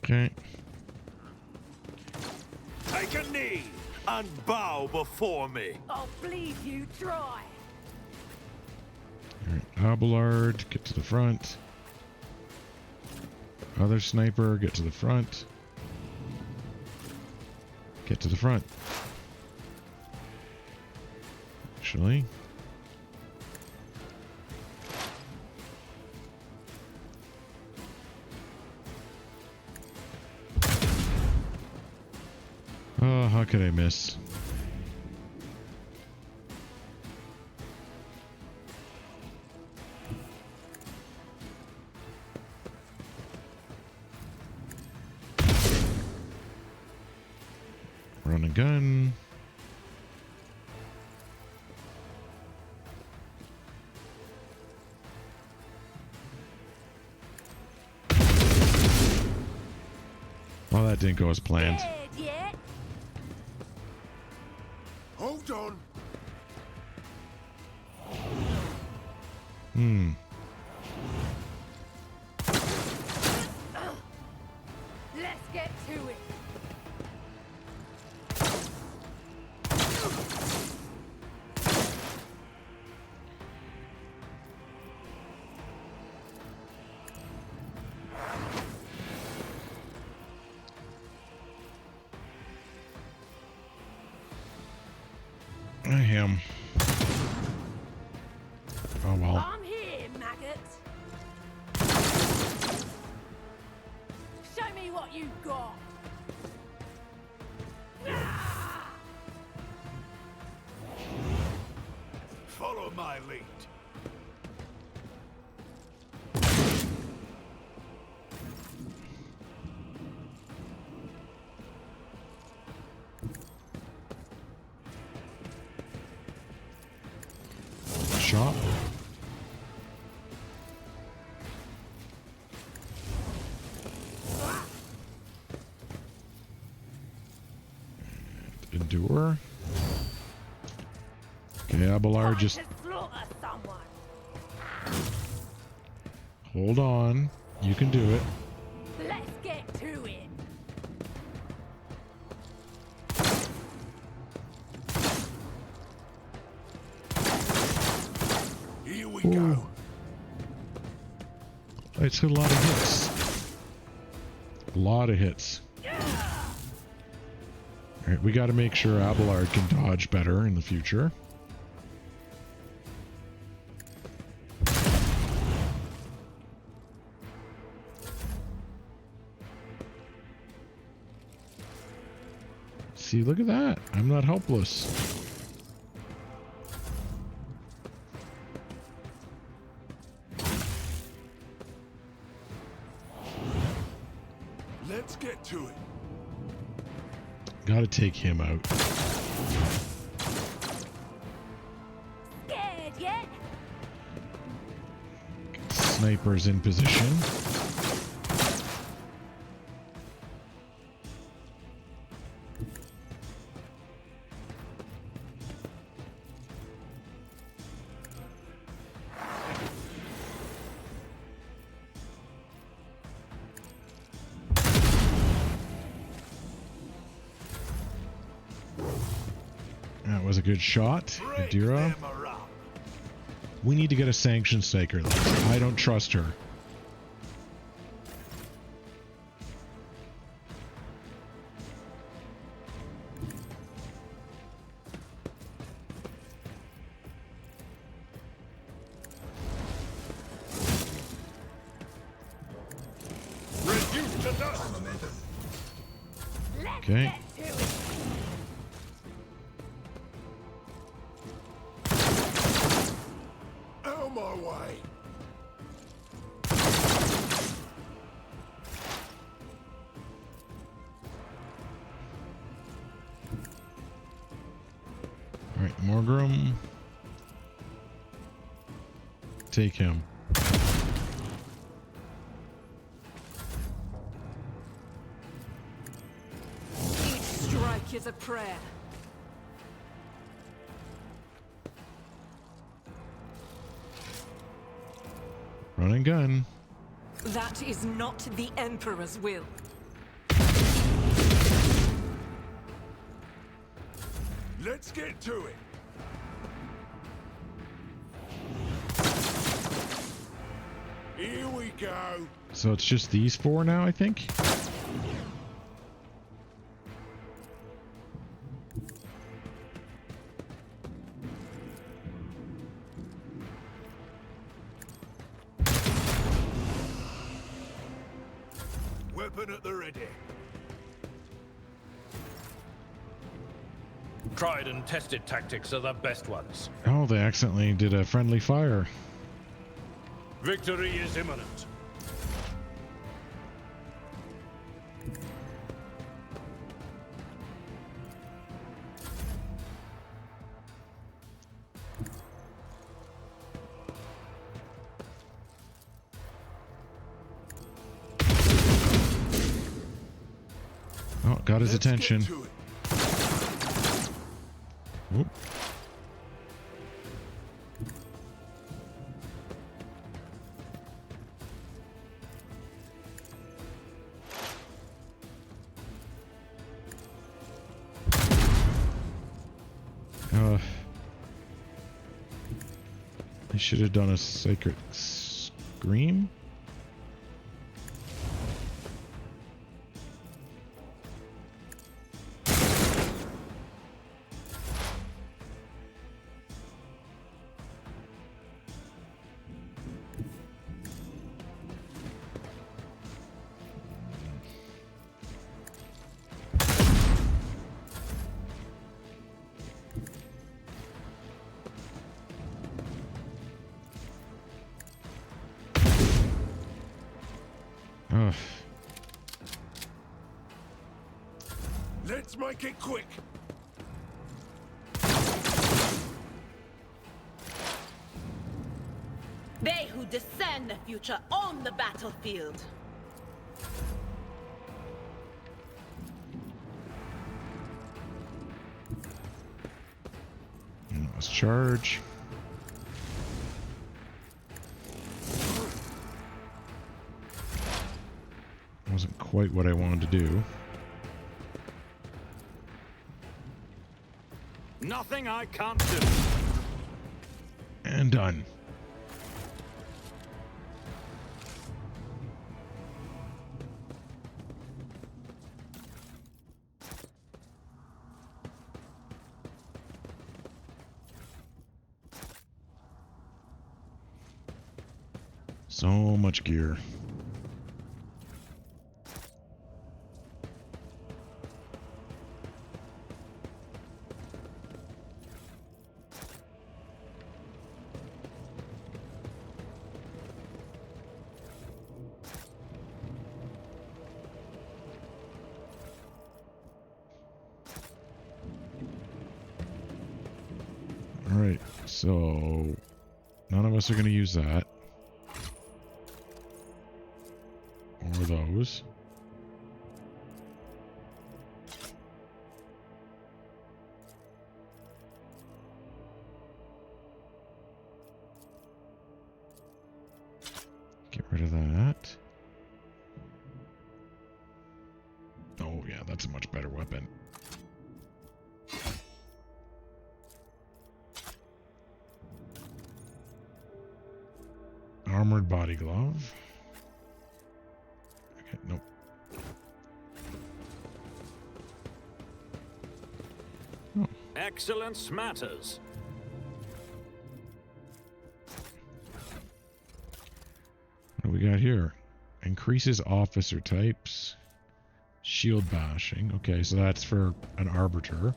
Okay. Take a knee and bow before me. I'll believe you try. Alright, Abelard, get to the front. Other sniper, get to the front. Get to the front. Actually. Oh, how could I miss? Run a gun. didn't go as planned. Scared yet? Hold on. Let's get to it. I am. Oh well. I'm here, maggot. Show me what you got. Follow my lead. Shot. Endure. Okay, Abelard, just Time to slaughter someone. hold on. You can do it. Let's get to it. Here we Ooh. go. It's got a lot of hits. A lot of hits. Alright, we got to make sure Abelard can dodge better in the future. See, look at that. I'm not helpless. Let's get to it. Gotta take him out. Scared yet? Sniper's in position. That was a good shot, Break Adira. them around. We need to get a sanction staker. I don't trust her. Reduce to dust. Let's Okay. get to it. Out my way. Alright, Mhorgrimm. Take him. Each strike is a prayer. Run and gun. That is not the Emperor's will. Let's get to it. Here we go. So it's just these four now, I think? Weapon at the ready. Tried and tested tactics are the best ones. Oh, they accidentally did a friendly fire. Victory is imminent. got his Let's attention. Get to it. Oop. I should have done a sacred scream. Ugh. Let's make it quick. They who discern the future own the battlefield. Let's charge. Wasn't quite what I wanted to do. Nothing I can't do. And done. So much gear. Alright, so none of us are going to use that. Or those. Get rid of that. Oh yeah, that's a much better weapon. Armored body glove. Okay, nope. Oh. Excellence matters. What do we got here? Increases officer types. Shield bashing. Okay, so that's for an arbiter.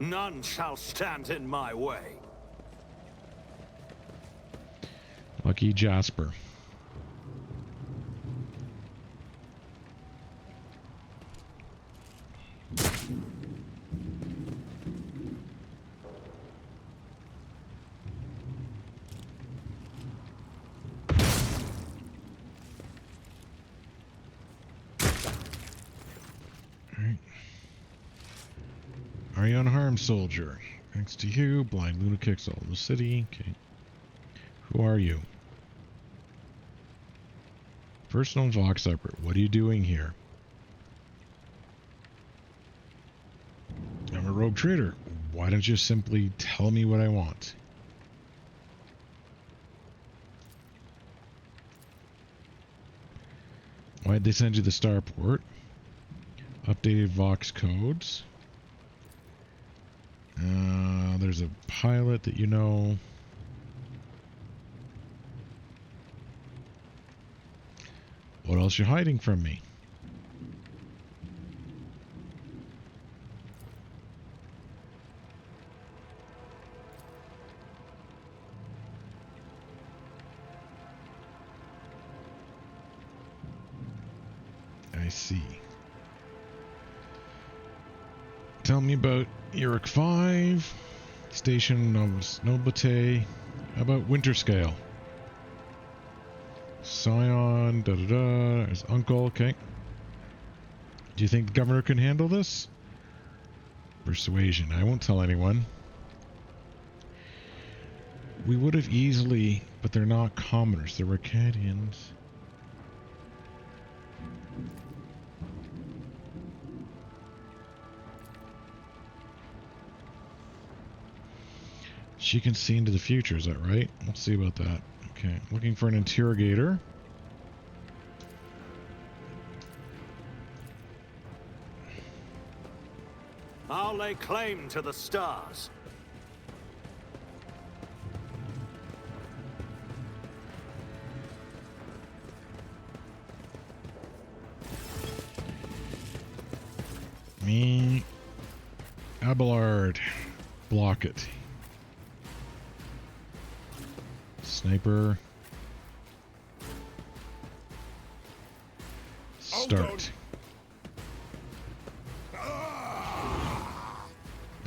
None shall stand in my way. Lucky Jasper. Are you unharmed, soldier? Thanks to you, blind lunatics all in the city. Okay. Who are you? Personal Vox Expert. What are you doing here? I'm a rogue trader. Why don't you simply tell me what I want? Why'd they send you the starport? Updated Vox codes. There's a pilot that you know. What else are you hiding from me? I see. Tell me about Eurac 5, Station Novus Nobilite, about Winter Scale. Scion, da-da-da. There's Uncle, okay. Do you think the governor can handle this? Persuasion. I won't tell anyone. We would have easily, but they're not commoners. They're Rikadians. She can see into the future, is that right? We'll see about that. Okay, looking for an interrogator. I'll lay claim to the stars. Me. Abelard. Block it. Sniper. Start.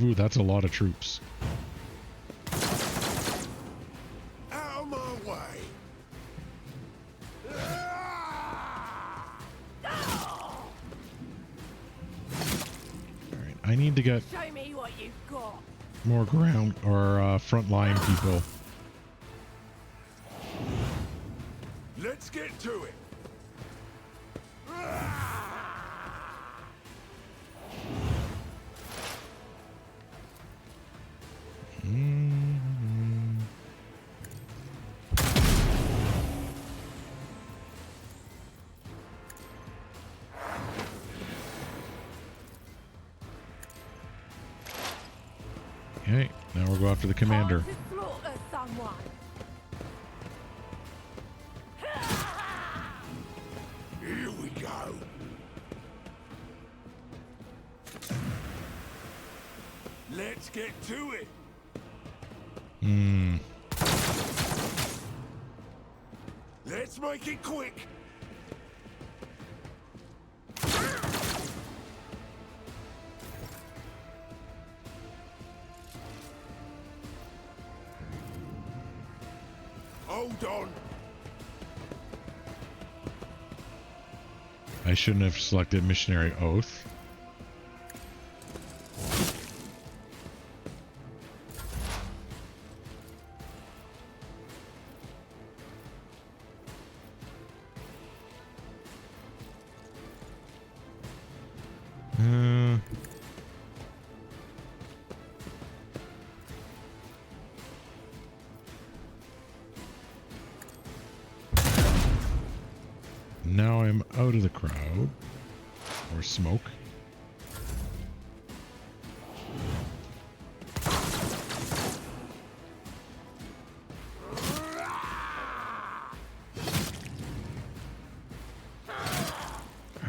Ooh, that's a lot of troops. Out of my way. Alright, I need to get Show me what you've got. more ground or frontline people. Let's get to it. Okay, now we'll go after the commander. Time to slaughter someone. Here we go. Let's get to it. Let's make it quick. Hold on. I shouldn't have selected missionary oath. Now I'm out of the crowd. Or smoke.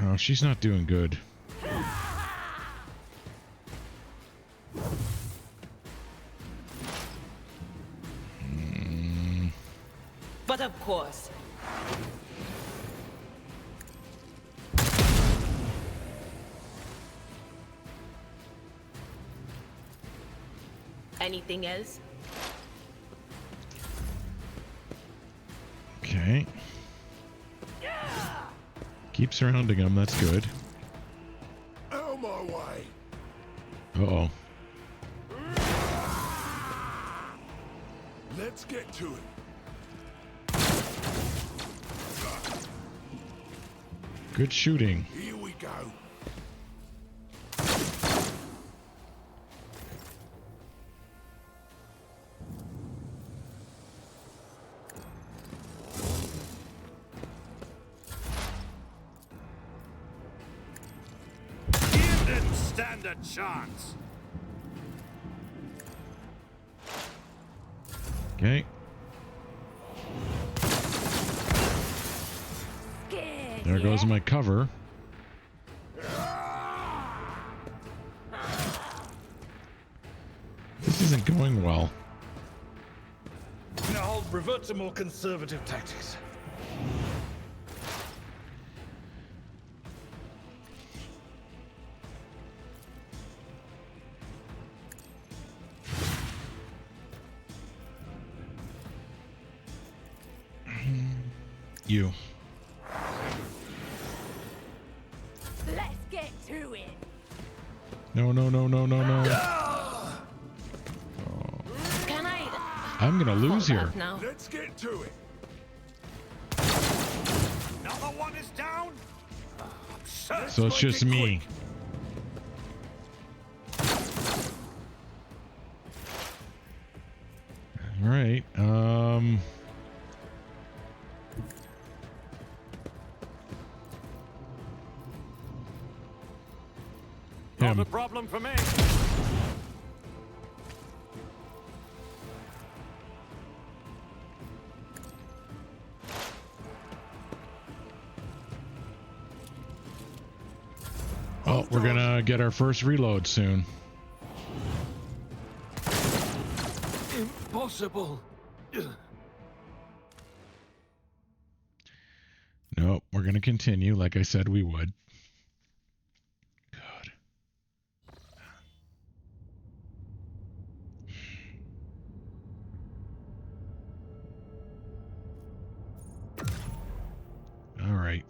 Oh, she's not doing good. But of course. Anything else? Okay. Keep surrounding him, that's good. Out of my way. Uh-oh. Let's get to it. Good shooting. Here we go. You didn't stand a chance. Okay. Scared, There goes my cover. This isn't going well. Now I'll revert to more conservative tactics. You. Let's get to it. No, no, no, no, no, no. Can I? I'm gonna lose fall here. back now. Let's get to it. Another one is down. Absurd. So it's just me. All right. Not a Him. problem for me. Oh, we're gonna get our first reload soon. Impossible. Nope, we're gonna continue like I said we would. God. All right.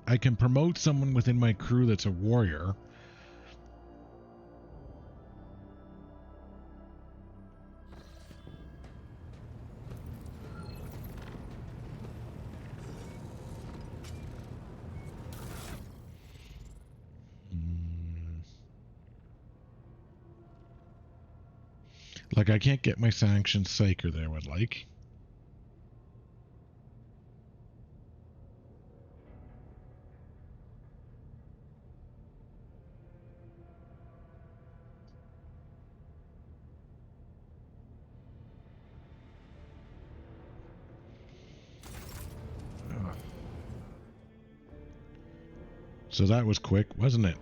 I can promote someone within my crew that's a warrior. Like, I can't get my sanctioned psyker that I would like. So that was quick, wasn't it?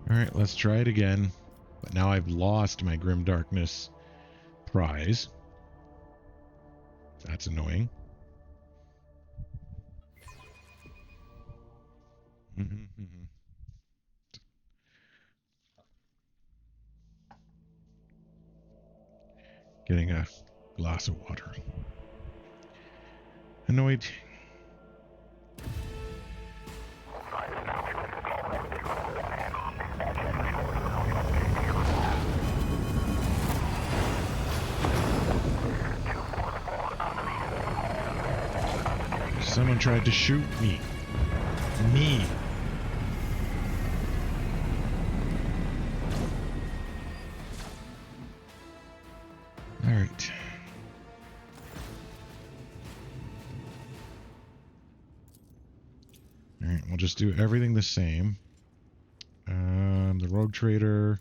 Alright, let's try it again. But now I've lost my Grim Darkness prize. That's annoying. Getting a glass of water. Annoyed. Someone tried to shoot me. Me. All right. All right, we'll just do everything the same. The rogue trader.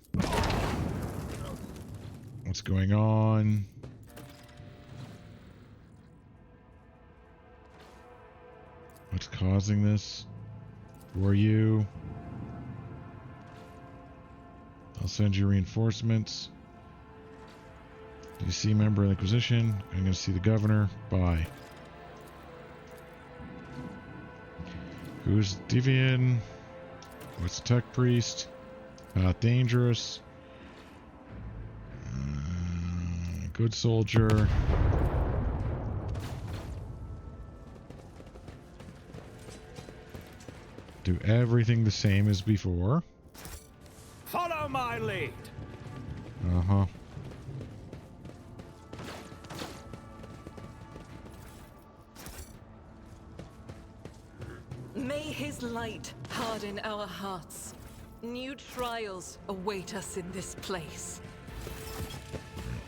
What's going on? What's causing this? Who are you? I'll send you reinforcements. Do you see member of the Inquisition? I'm going to see the governor. Bye. Who's Devian? What's the tech priest? Dangerous. Good soldier. Do everything the same as before. Follow my lead. Uh-huh. May his light harden our hearts. New trials await us in this place.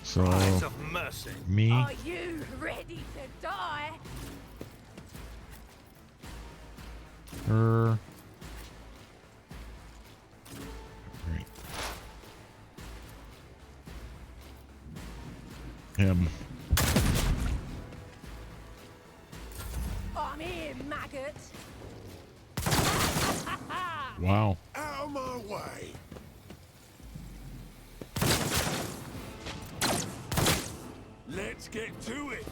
So, Eyes of mercy. me. Are you ready to die? Her. Right. Him. I'm here, maggot. Wow. Out of my way. Let's get to it.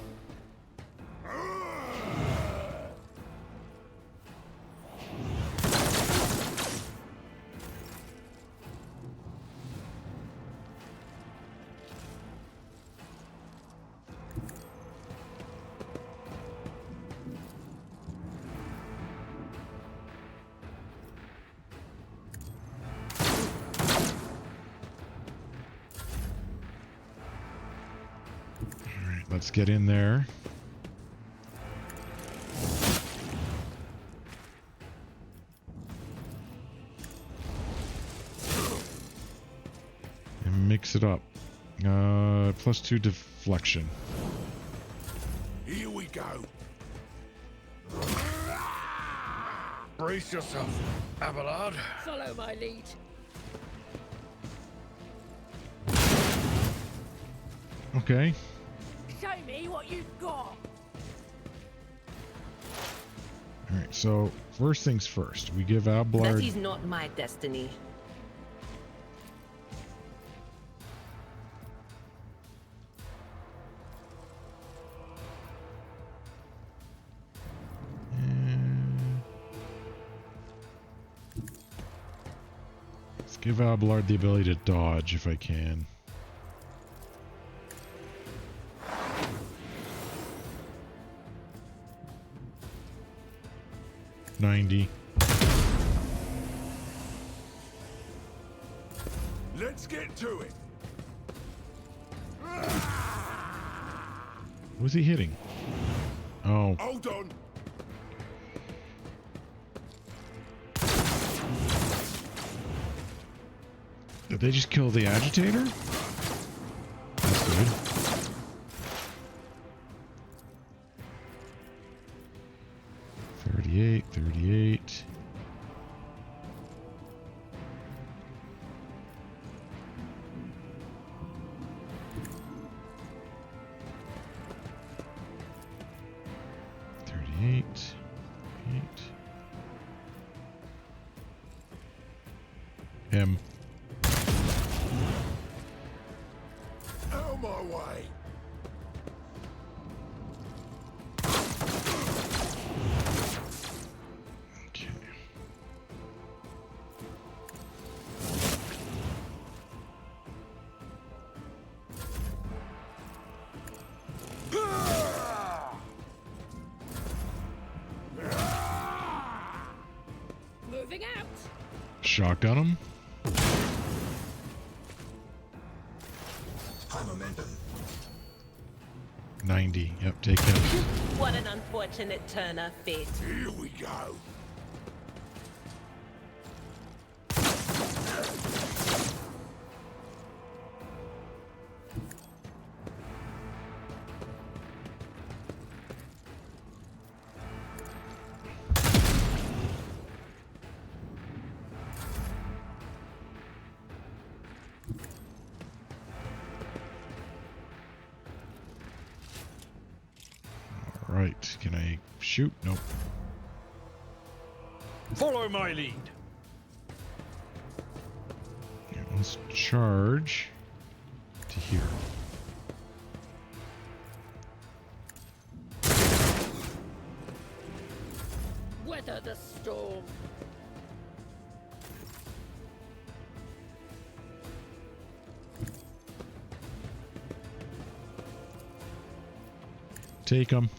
Alright, let's get in there. And mix it up. +2 deflection. Here we go. Brace yourself, Abelard. Follow my lead. Okay. Show me what you've got. Alright, so first things first. We give That Abelard. is not my destiny. Let's give Abelard the ability to dodge if I can. $90. Let's get to it. Was he hitting? Oh, Hold on. did they just kill the agitator? That's good. $38. Him. Out of my way. Okay. Moving out. Shotgun him. High momentum. 90. Yep, take him. What an unfortunate turn of fate. Here we go. Right. Can I shoot? Nope. Follow my lead. Yeah, let's charge to here. Weather the storm. Take him.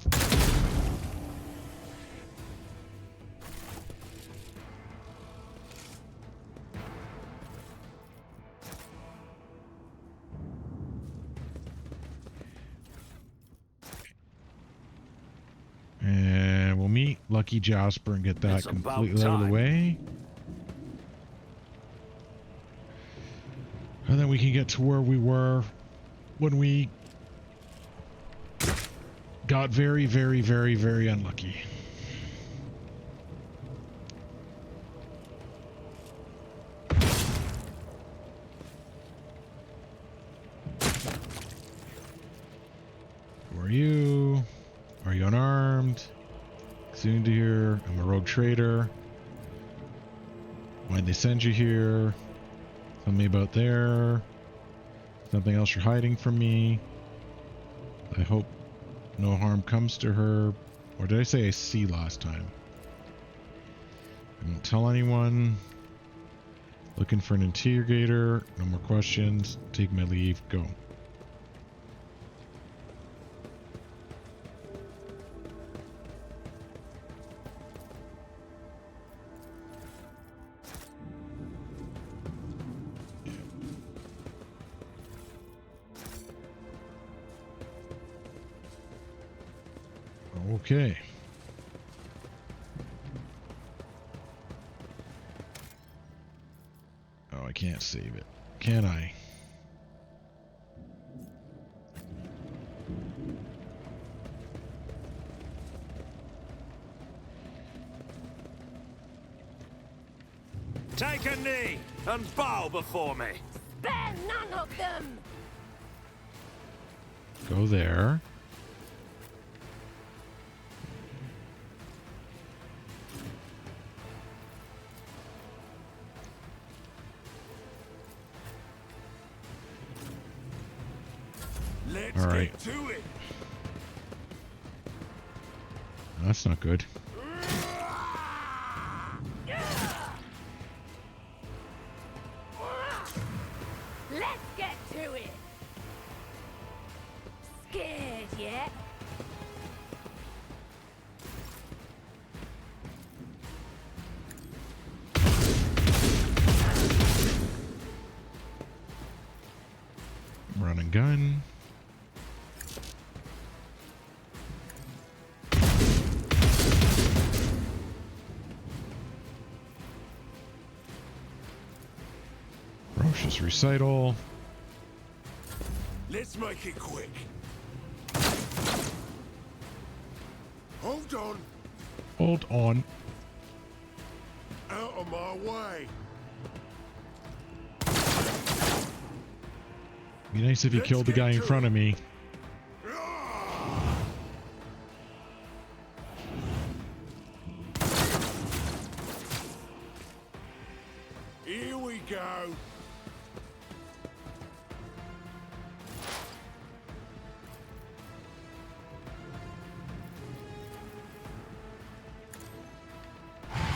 And we'll meet Lucky Jasper and get that It's about completely out of the time. way. And then we can get to where we were when we got very, very, very, very unlucky. Who are you? Are you unarmed? Soon to hear. I'm a rogue trader. Why'd they send you here? Tell me about there. Something else you're hiding from me. I hope no harm comes to her. Or did I say I see last time? I won't tell anyone. Looking for an interrogator. No more questions. Take my leave. Go. Okay. Oh, I can't save it. Can I? Take a knee and bow before me. Spare none of them! Go there. Let's All right. get to it. That's not good. Let's get to it! Scared yet? Run and gun. Ferocious recital. Let's make it quick. Hold on. Hold on. Out of my way. Be nice if you Let's killed the get guy in to front it. of me. Here we go.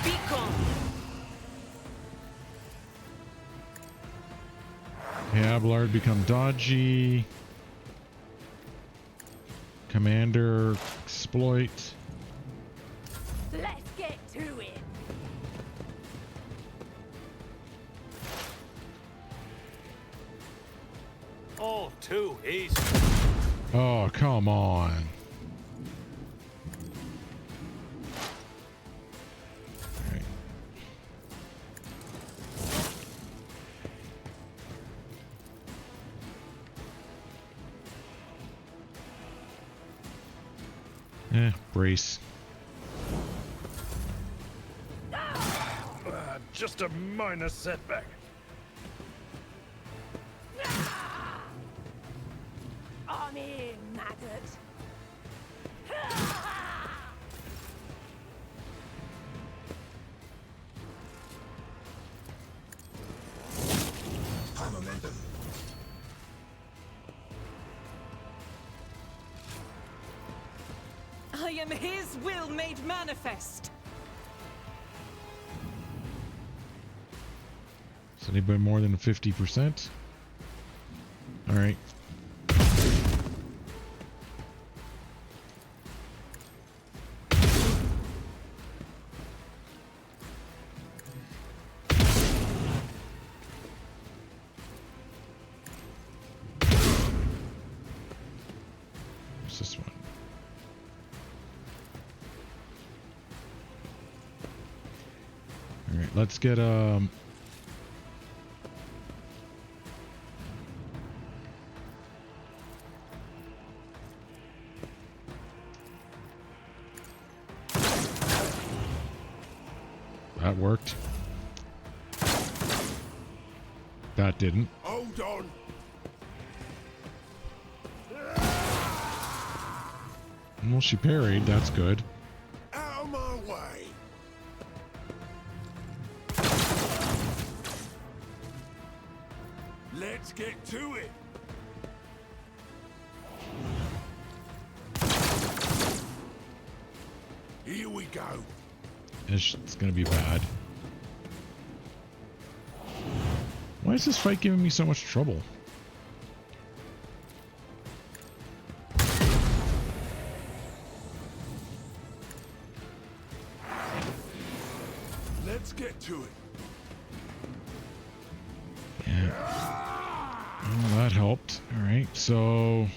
Be gone. Abelard become dodgy. Commander exploit. Let's get to it! All too easy. Oh, come on. Alright. Brace. Just a minor setback. I'm in, maggot! I am his will made manifest. Is anybody more than 50%? Alright. What's this one? Alright, let's get That worked. That didn't. Hold on. Well, she parried. That's good. Out of my way. Let's get to it. Here we go. It's gonna be bad. Why is this fight giving me so much trouble? Let's get to it. Yeah. Well, that helped. All right, so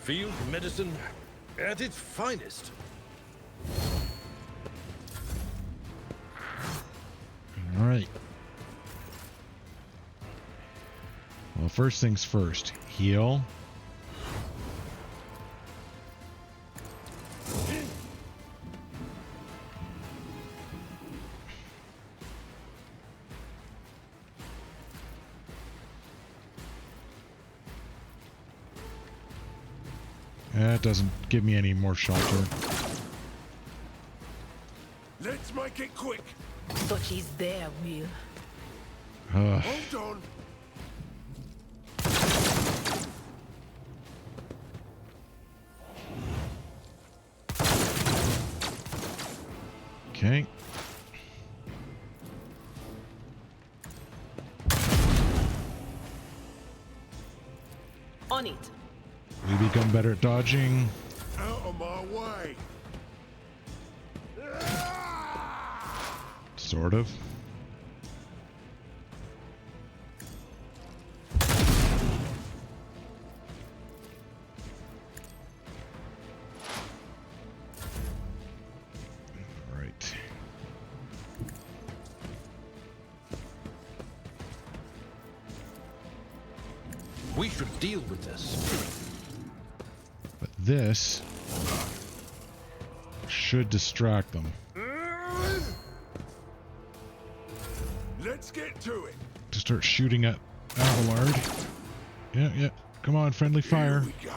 Field medicine at its finest. all right. Well, first things first. Heal. That doesn't give me any more shelter. Let's make it quick. But she's there, Will. Hold on. Okay. On it. We become better at dodging. Out of my way. Sort of. All right. We should deal with this. But this should distract them. Let's get to it. To start shooting at Abelard. Yeah, yeah. Come on, friendly fire. Here we go.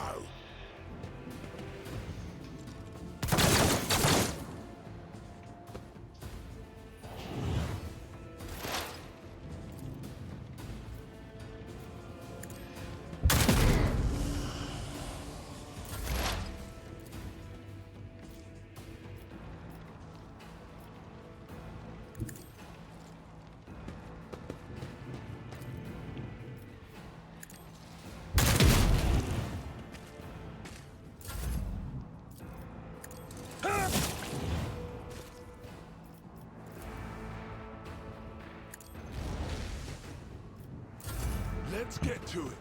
Let's get to it.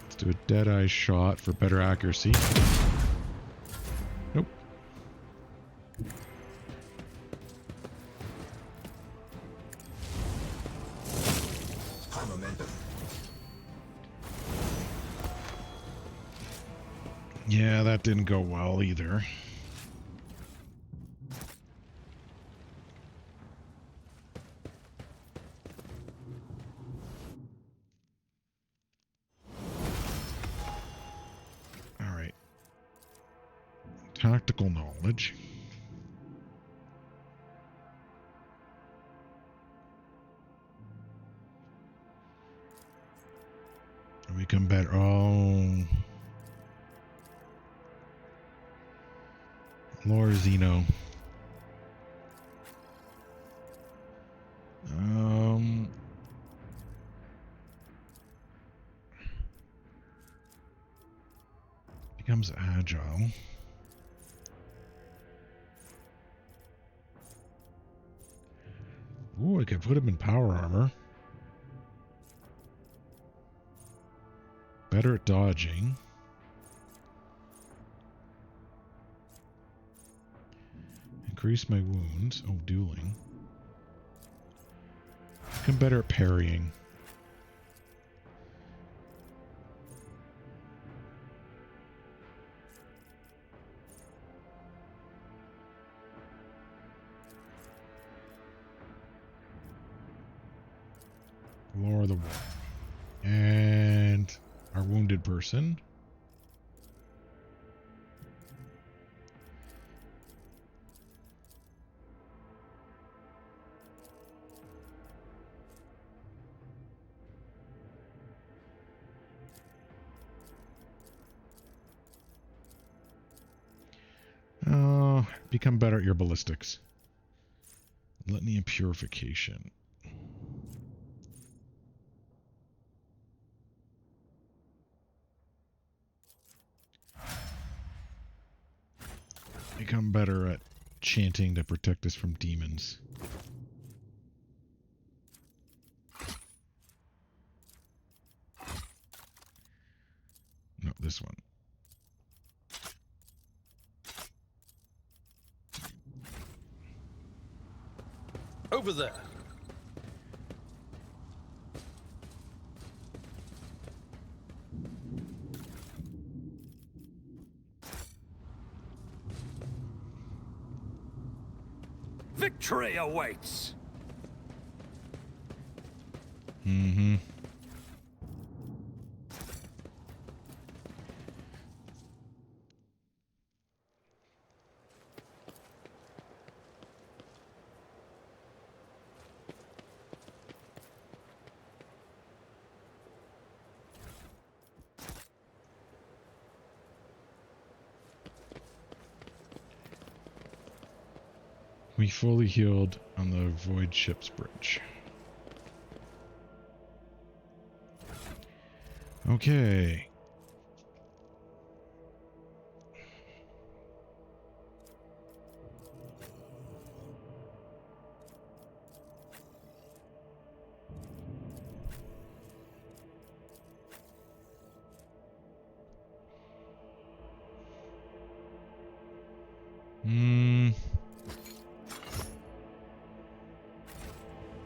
Let's do a dead-eye shot for better accuracy. Nope. Yeah, that didn't go well either. All right. Tactical knowledge. We come better. Oh. Lore Zeno. becomes agile. Ooh, I could put him in power armor. Better at dodging. Increase my wounds. Oh, dueling. Become better at parrying. Lower the wall. And our wounded person. Become better at your ballistics. Litany and purification. Become better at chanting to protect us from demons. No, this one. Over there. Victory awaits. Mm-hmm. We fully healed on the Void Ship's Bridge. Okay.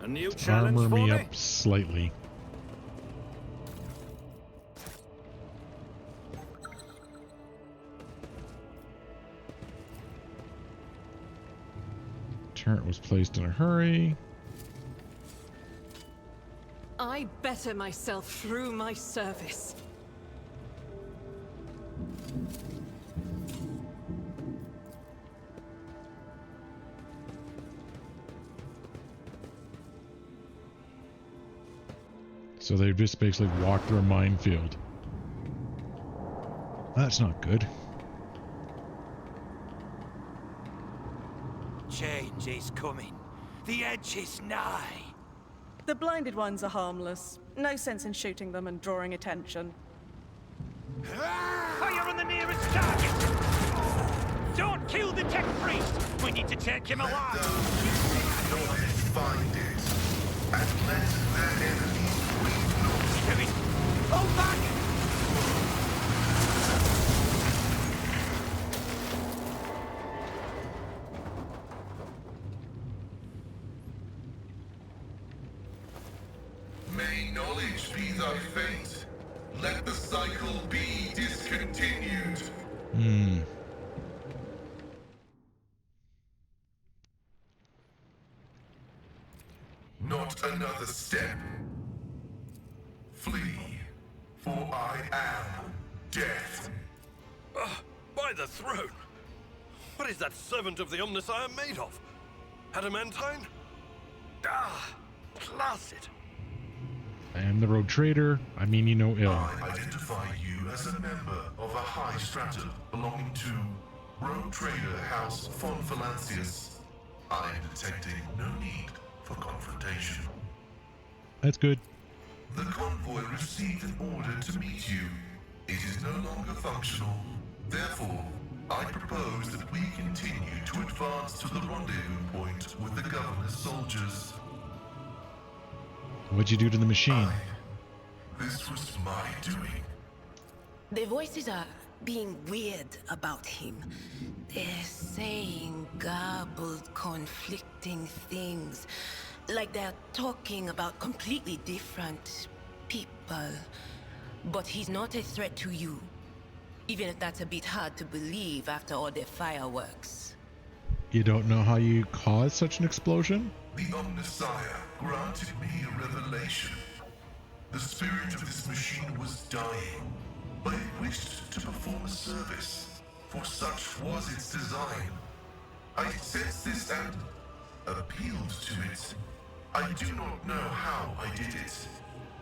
A new challenge Armor for me me? up slightly. Turret was placed in a hurry. I better myself through my service. So they just basically walked through a minefield. That's not good. Change is coming. The edge is nigh. The blinded ones are harmless. No sense in shooting them and drawing attention. Fire on the nearest target! Don't kill the tech priest! We need to take him alive! Knowledge find it, and let their enemies Kevin! Hold back! May knowledge be thy fate. Let the cycle be discontinued. Not another step. Flee, for I am death. By the throne! What is that servant of the Omnissiah made of? Adamantine? Ah, placid. I am the Road Trader. I mean you no ill. I identify you as a member of a high strata belonging to Road Trader House von Valancius. I am detecting no need for confrontation. That's good. The convoy received an order to meet you. It is no longer functional. Therefore, I propose that we continue to advance to the rendezvous point with the governor's soldiers. What'd you do to the machine? This was my doing. The voices are being weird about him. They're saying garbled, conflicting things. Like they're talking about completely different people. But he's not a threat to you. Even if that's a bit hard to believe after all the fireworks. You don't know how you caused such an explosion? The Omnissiah granted me a revelation. The spirit of this machine was dying, but it wished to perform a service, for such was its design. I sensed this and appealed to it. I do not know how I did it.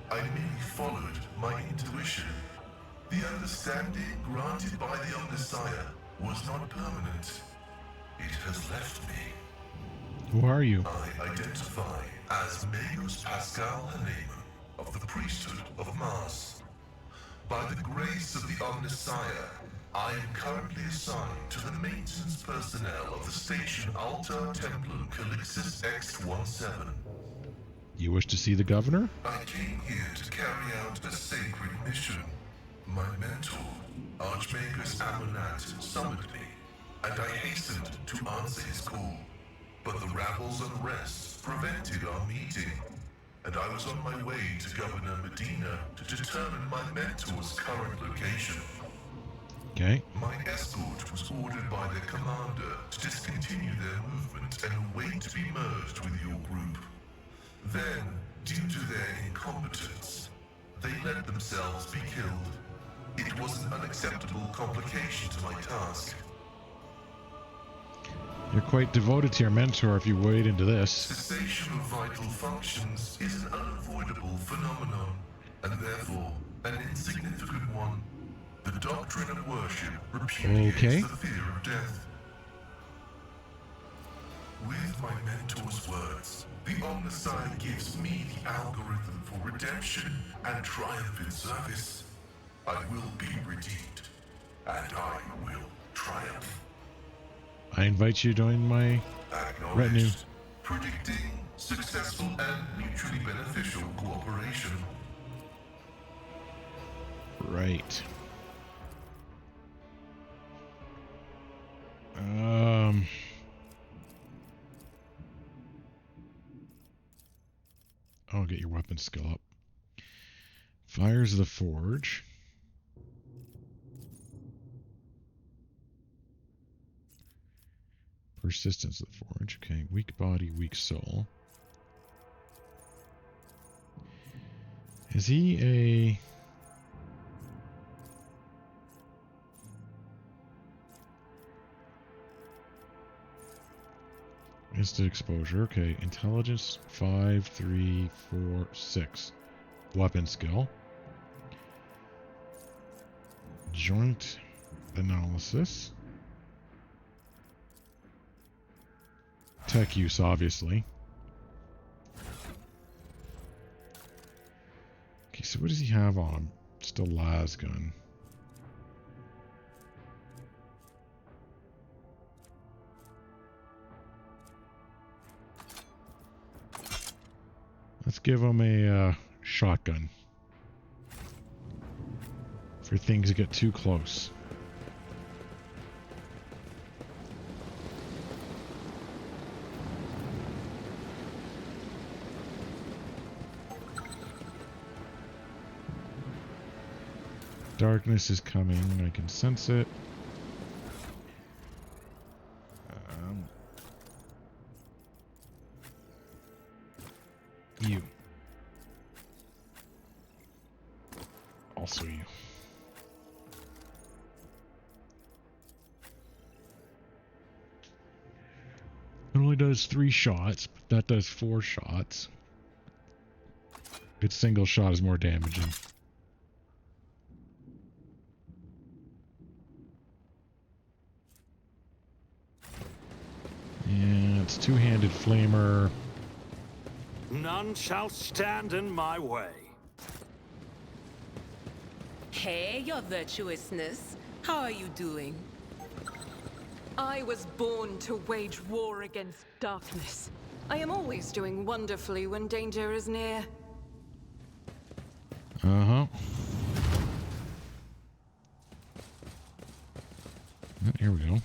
I merely followed my intuition. The understanding granted by the Omnissiah was not permanent. It has left me. Who are you? I identify as Magus Pascal Haneman of the priesthood of Mars. By the grace of the Omnissiah, I am currently assigned to the maintenance personnel of the station Altar Templum Calixis X-17. You wish to see the governor? I came here to carry out a sacred mission. My mentor, Archmagus Amonat, summoned me, and I hastened to answer his call. But the rabble's unrest prevented our meeting, and I was on my way to Governor Medina to determine my mentor's current location. Okay. My escort was ordered by their commander to discontinue their movement and await to be merged with your group. Then, due to their incompetence, they let themselves be killed. It was an unacceptable complication to my task. You're quite devoted to your mentor if you wade into this. Cessation of vital functions is an unavoidable phenomenon, and therefore an insignificant one. The doctrine of worship repudiates the fear of death. With my mentor's words, the Omnissiah gives me the algorithm for redemption and triumphant service. I will be redeemed, and I will triumph. I invite you to join my retinue. Predicting successful and mutually beneficial cooperation. Right. I'll get your weapon skill up. Fires of the Forge. Persistence of the Forge. Okay, weak body, weak soul. Is he a... Instant exposure. Okay, intelligence 5, 3, 4, 6. Weapon skill. Joint analysis. Tech use, obviously. Okay, so what does he have on him? Just a las gun. Let's give him a shotgun. For things that get too close. Darkness is coming. I can sense it. You. Also you. It only does 3 shots, but that does 4 shots. Its single shot is more damaging. Yeah, it's two-handed flamer. None shall stand in my way. Hey, your virtuousness. How are you doing? I was born to wage war against darkness. I am always doing wonderfully when danger is near. Uh-huh. Here we go.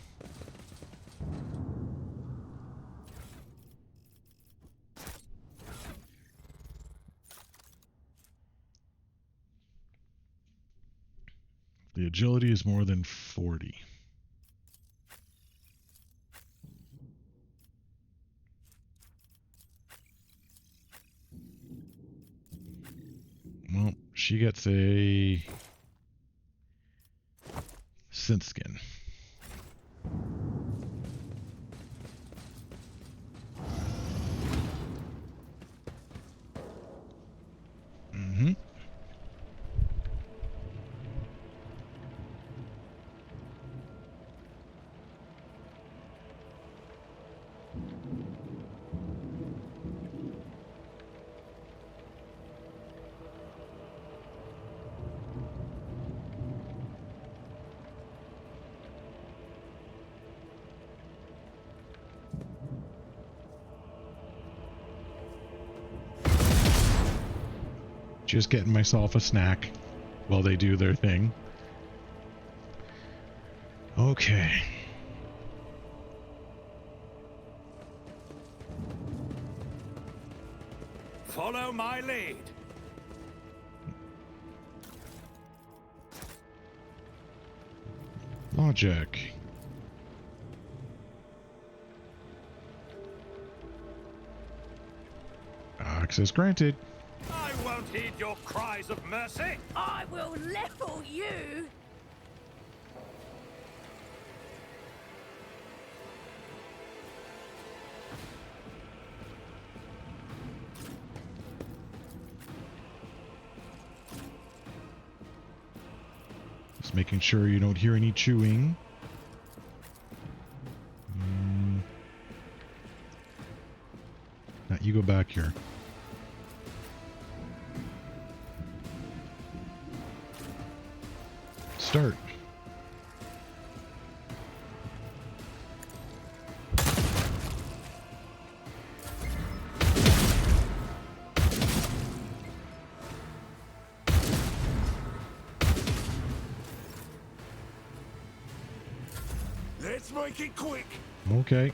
The agility is more than 40. Well, she gets a synth skin. Mm-hmm. Just getting myself a snack while they do their thing. Okay. Follow my lead. Logic. Access granted. I won't heed your cries of mercy. I will level you. Just making sure you don't hear any chewing. Now you go back here. Start. Let's make it quick. Okay.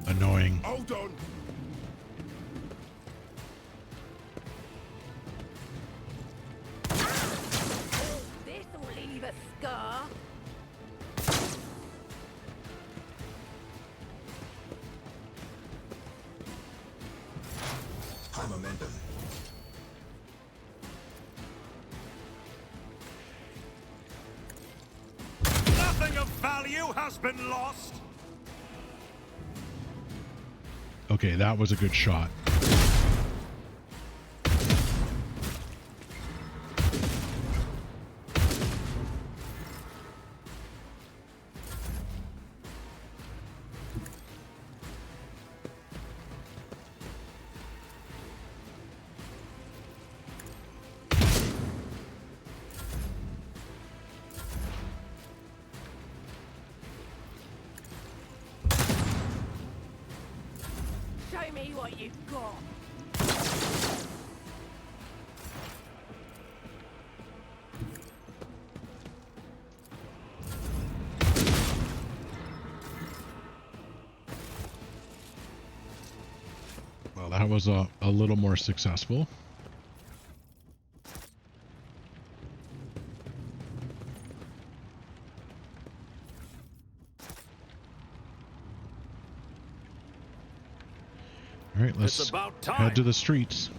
Annoying. Hold on. This'll leave a scar. High momentum. Nothing of value has been lost. Okay, that was a good shot. Show me what you've got. Well, that was a little more successful. All right, let's It's about time. head to the streets.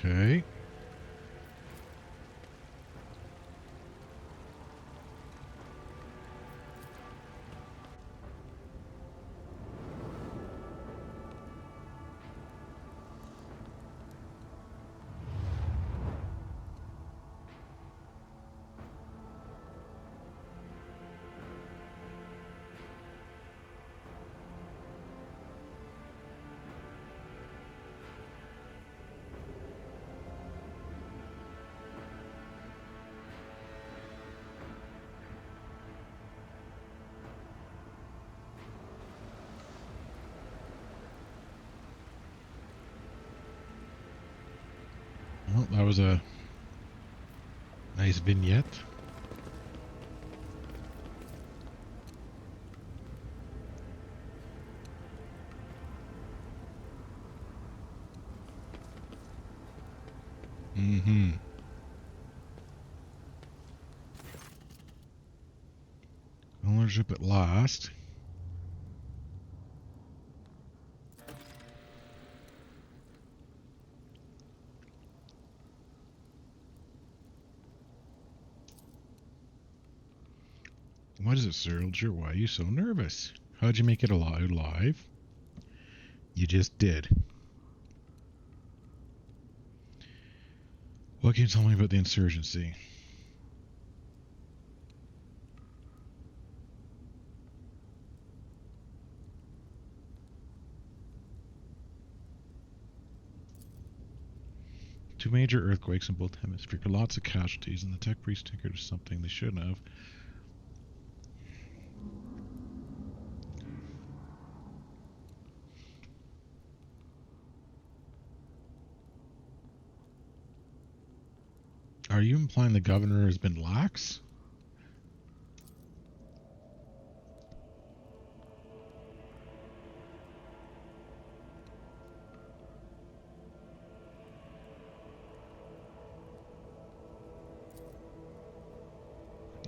Okay. Well, that was a nice vignette. Mm-hmm. Ownership at last. What is it, soldier? Why are you so nervous? How'd you make it alive? You just did. What can you tell me about the insurgency? Two major earthquakes in both hemispheres. Lots of casualties, and the tech priest tinkered something they shouldn't have. Are you implying the governor has been lax?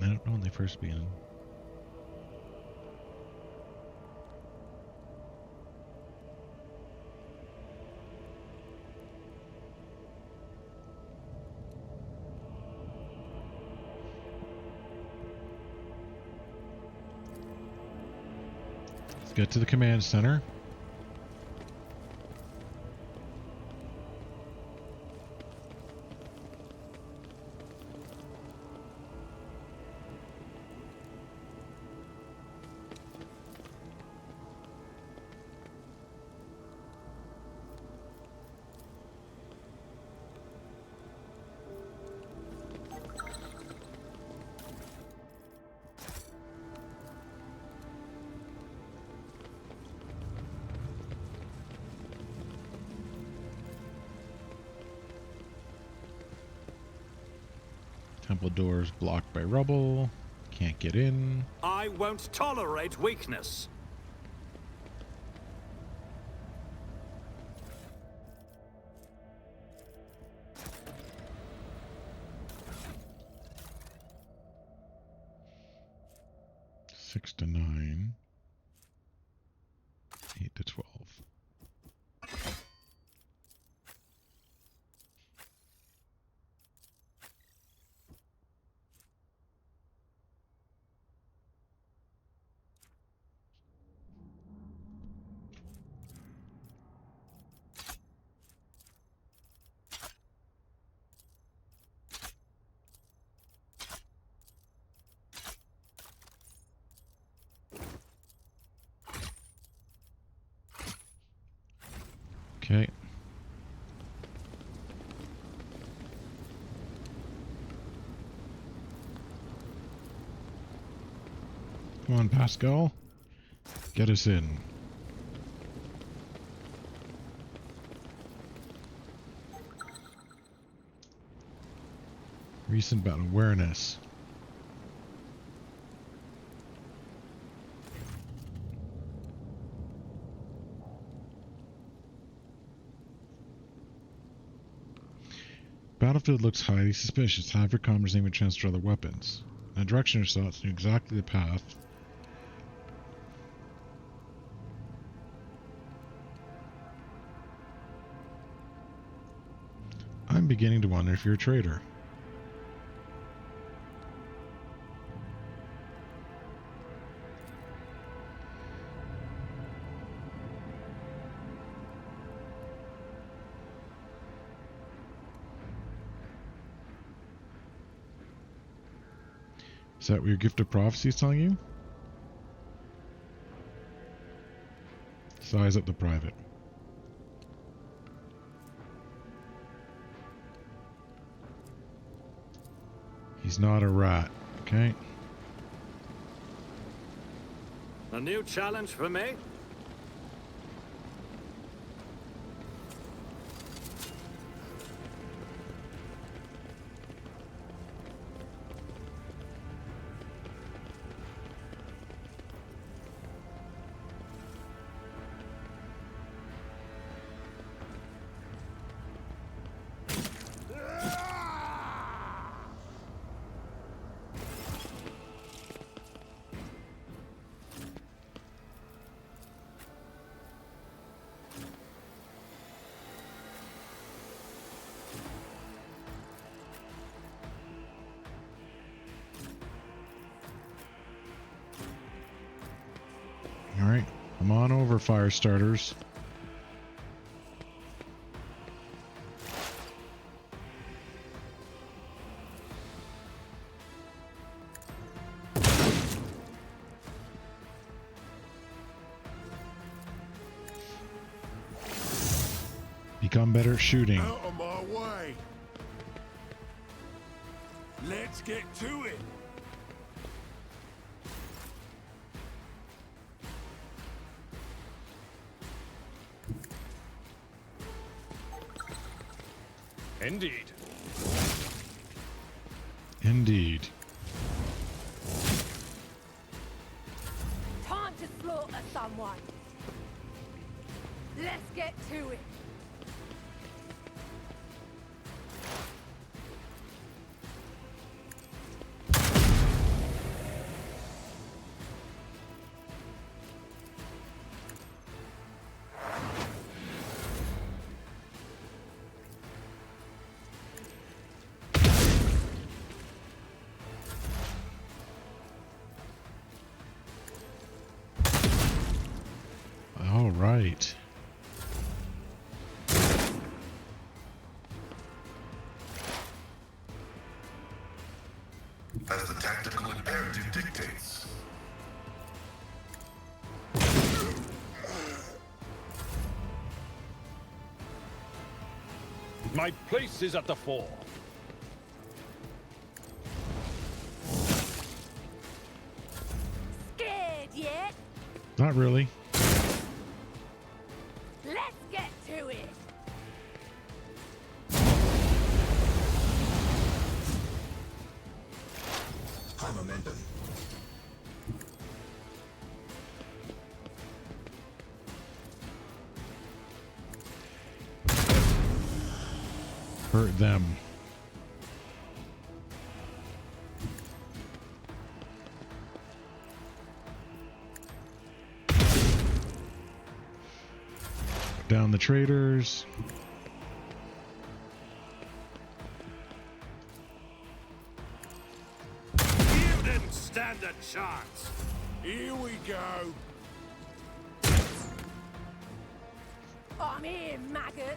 I don't know when they first began. Let's get to the command center. Temple doors blocked by rubble. Can't get in. I won't tolerate weakness. Six to 9. 8 to 12. Okay. Come on, Pascal. Get us in. Recent battle awareness. Battlefield looks highly suspicious. Have your commanders aim and transfer other weapons. Now direction your shots knew exactly the path. beginning to wonder if you're a traitor. Is that what your gift of prophecy is telling you? Size up the private. He's not a rat, okay? A new challenge for me? Alright, come on over, fire starters. Become better at shooting. Out of my way. Let's get to it. Indeed. Indeed. Time to slaughter someone. Let's get to it. All right. As the tactical imperative dictates. My place is at the fore. Scared yet? Not really. Let's get to it. High momentum. Hurt them. Down the traders. You didn't stand a chance. Here we go. I'm here, maggot.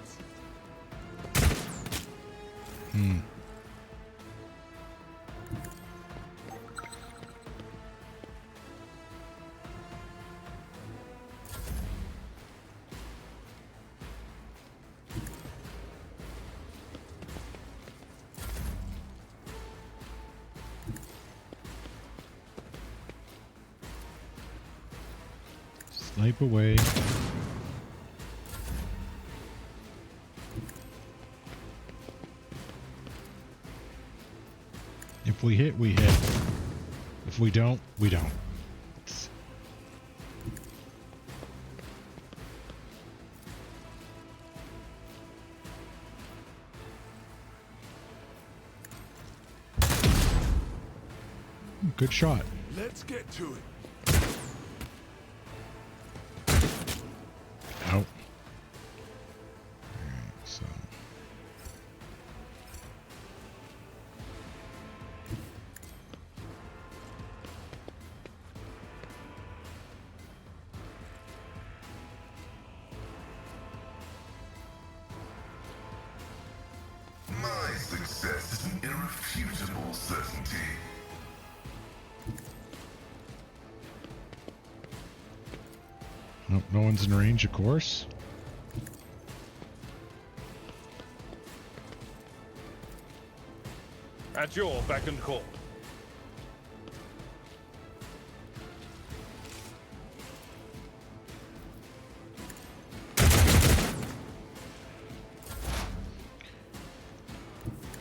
Snipe away. If we hit, we hit. If we don't, we don't. Good shot. Let's get to it. Out. Alright, so certainty. Nope, no one's in range, of course. At your beck and call.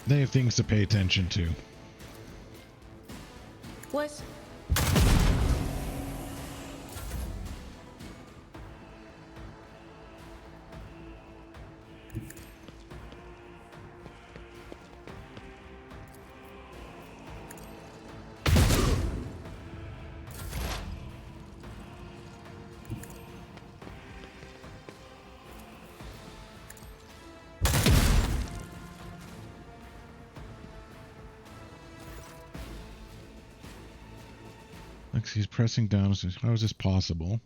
They have things to pay attention to. What? Like he's pressing down. How is this possible?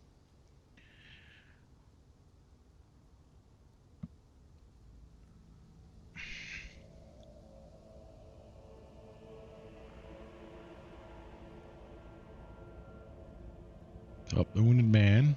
Up the wounded man.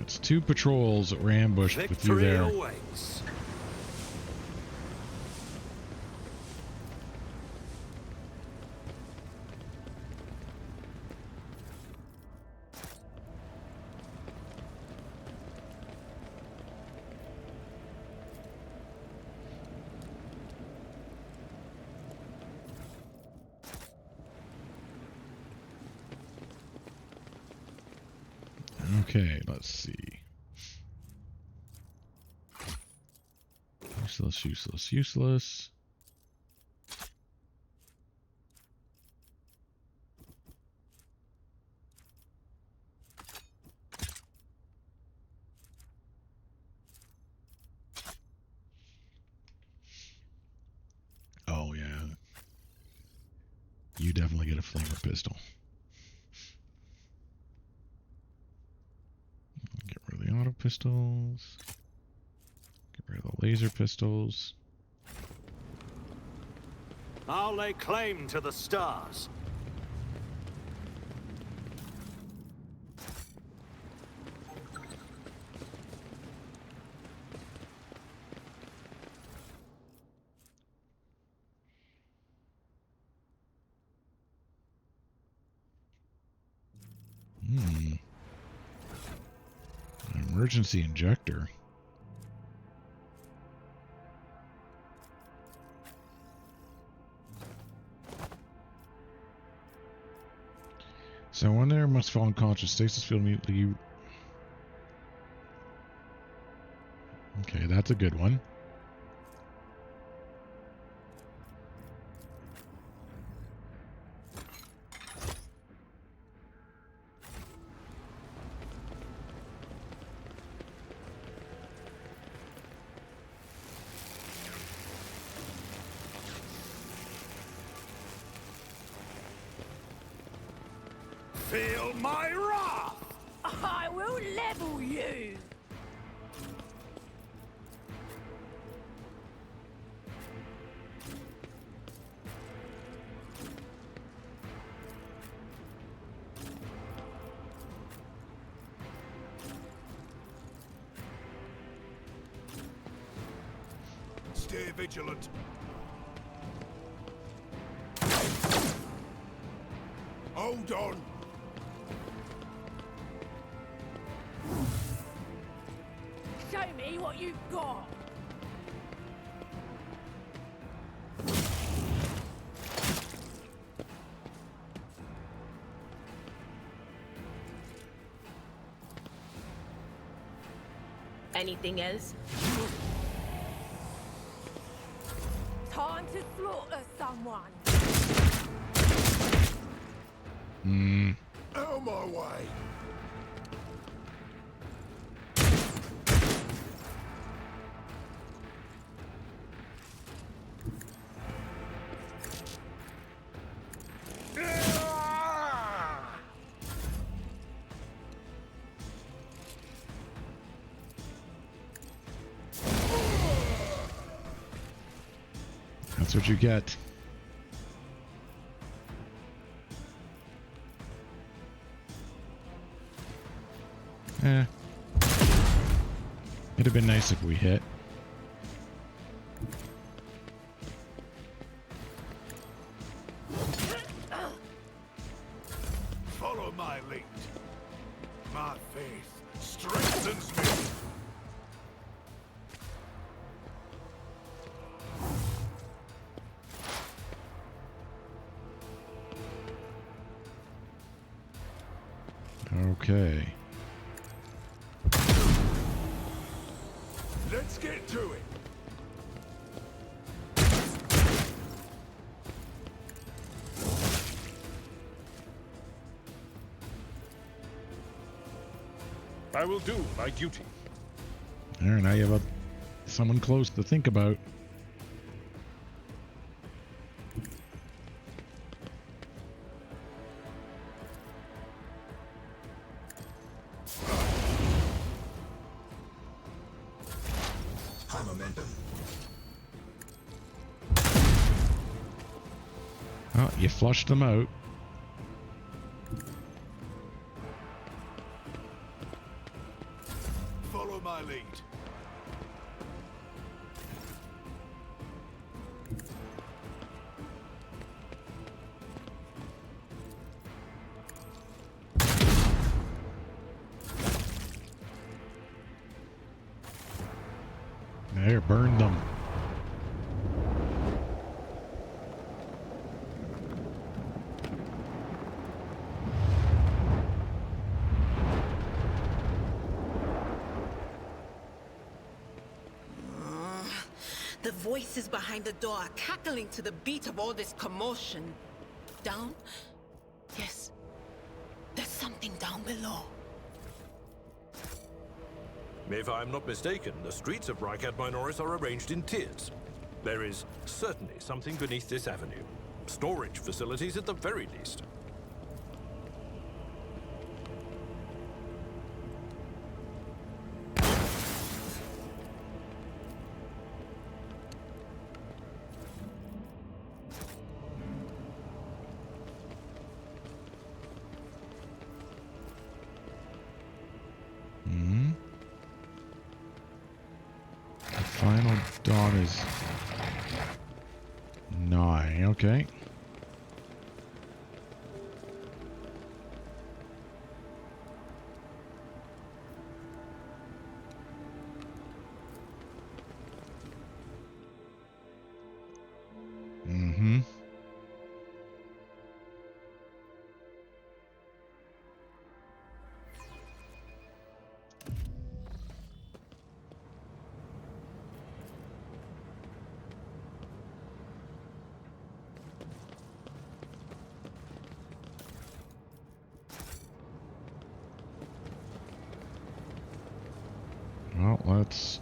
It's 2 patrols that were ambushed with you there. Awaits. Okay, let's see. Useless, useless, useless. Oh, yeah. You definitely get a flamer pistol. Get rid of the auto pistols. Get rid of the laser pistols. I'll lay claim to the stars. An emergency injector. So one there must fall unconscious. Stasis field immediately. Okay, that's a good one. Feel my wrath! I will level you! Stay vigilant. Hold on. me what you've got. Anything else? Time to slaughter someone. Out of my way. That's what you get. It'd have been nice if we hit. Follow my lead. My faith strengthens me. Okay. Let's get to it. I will do my duty. There, now you have someone close to think about. Oh, you flushed them out. Follow my lead. There, burn them. The voices behind the door are cackling to the beat of all this commotion. Down? Yes. There's something down below. If I'm not mistaken, the streets of Rikad Minoris are arranged in tiers. There is certainly something beneath this avenue. Storage facilities at the very least. Final dot is 9. Okay. Mm-hmm. Well, let's...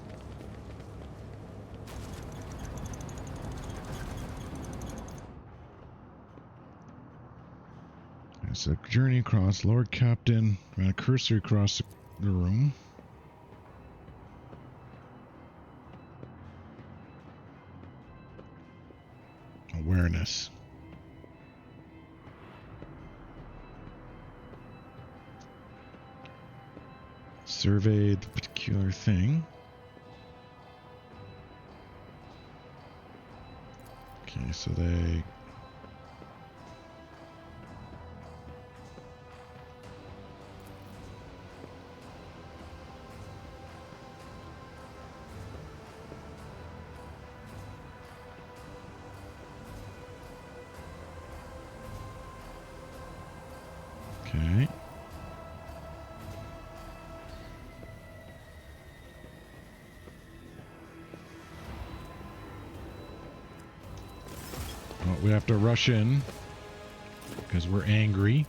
It's a journey across. Lord Captain ran a cursor across the room. Awareness. Surveyed the particular thing. Okay, so they... Okay. Well, we have to rush in because we're angry.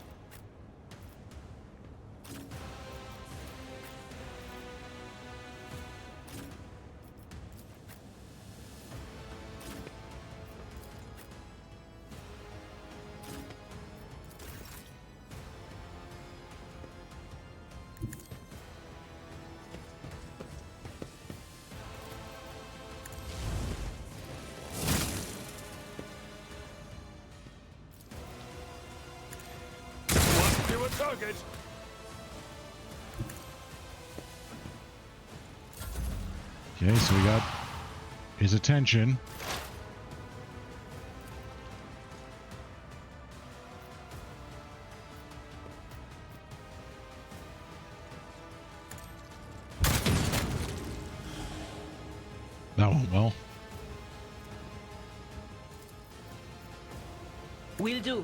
Target. Okay, so we got his attention. That went well. Will do.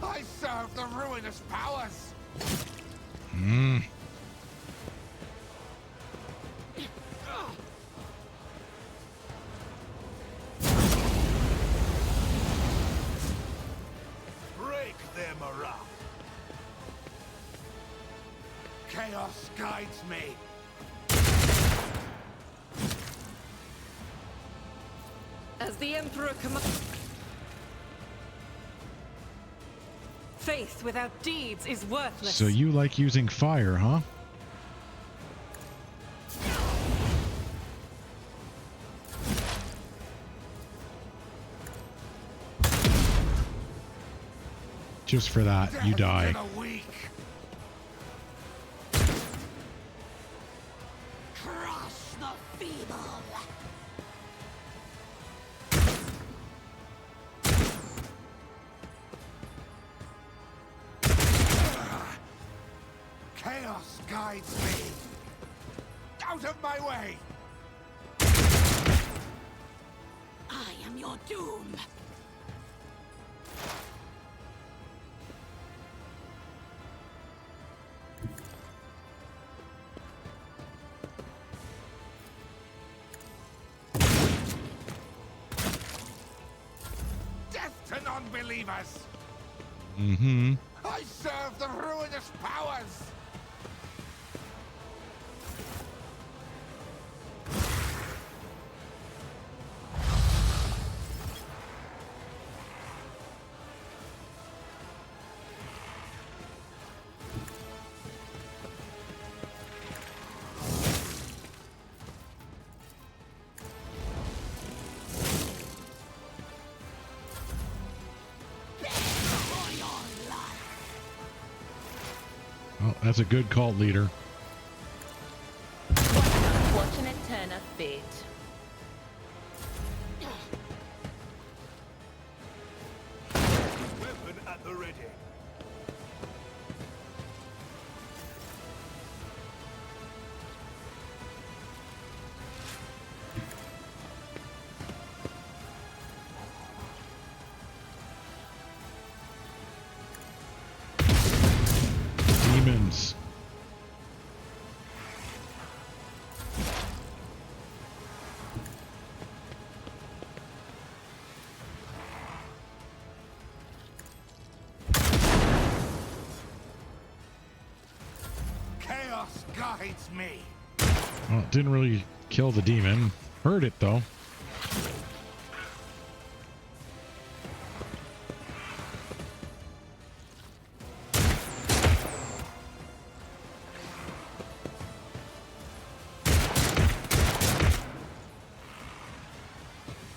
I serve the ruinous powers. Break their morale. Chaos guides me. As the Emperor commands. Faith without deeds is worthless. So you like using fire, huh? Just for that, you die. Crush the feeble. Chaos guides me. Out of my way. I am your doom. Death to non-believers. Mm-hmm. I serve the ruinous powers. Well, that's a good cult leader. Fortunate turn of fate. Weapon at the ready. Demons. Chaos guides me. Well, it didn't really kill the demon. Hurt it, though.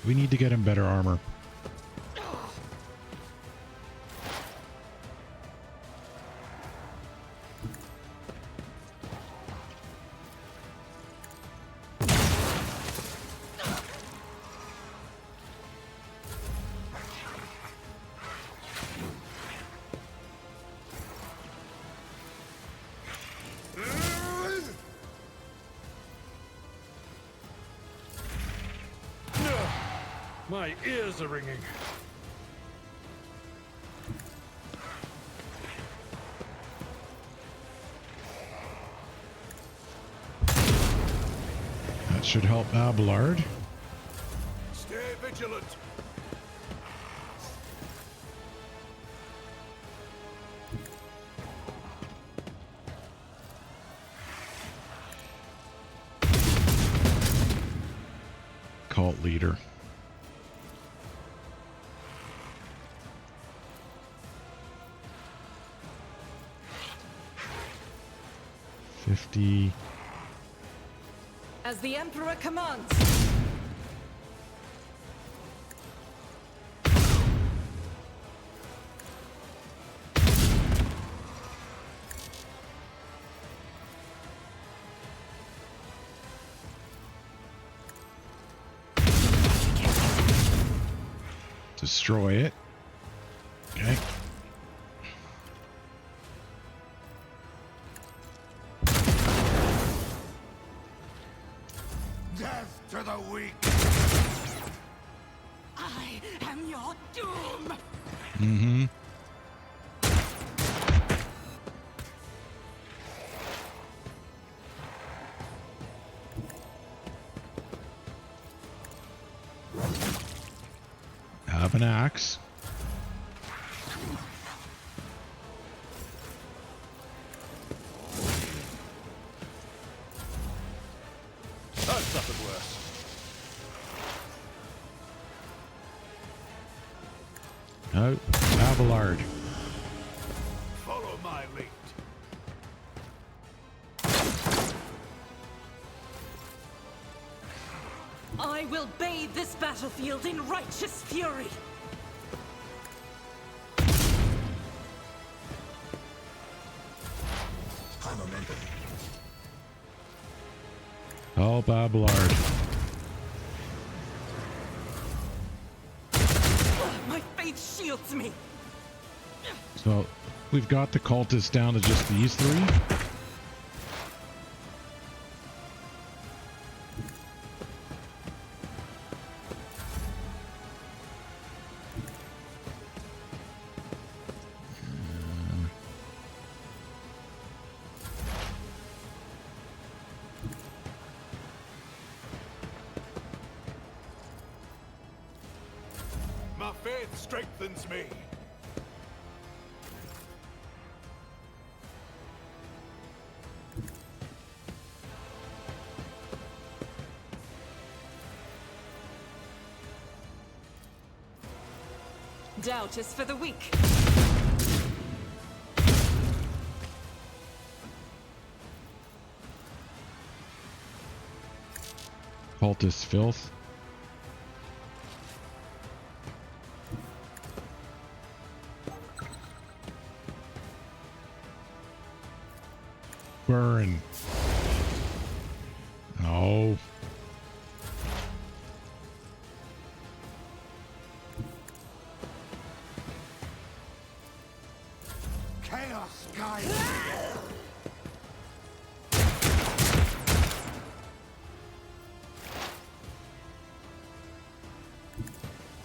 We need to get him better armor. My ears are ringing. That should help Abelard. Stay vigilant. Cult leader. $50. As the Emperor commands. Destroy it. Okay. Death to the weak. I am your doom. Mm-hmm. Have an axe. I've suffered worse. No, Abelard. Follow my lead. I will bathe this battlefield in righteous fury. Help Abelard. My faith shields me. So we've got the cultists down to just these three. My faith strengthens me. Doubt is for the weak. Cultist filth. Burn. Oh. Chaos guides.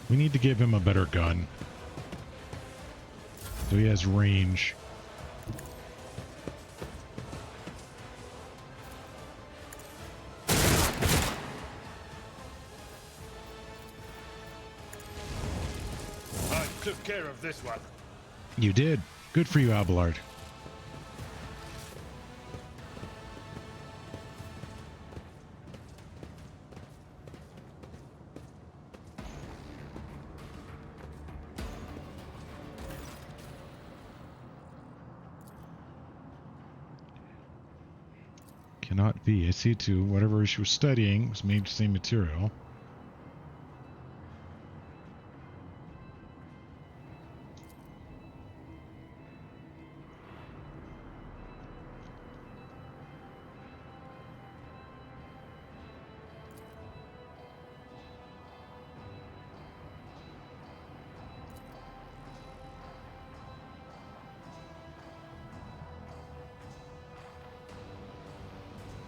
We need to give him a better gun. So he has range. I took care of this one. You did. Good for you, Abelard. Cannot be. I see too. Whatever she was studying was made of the same material.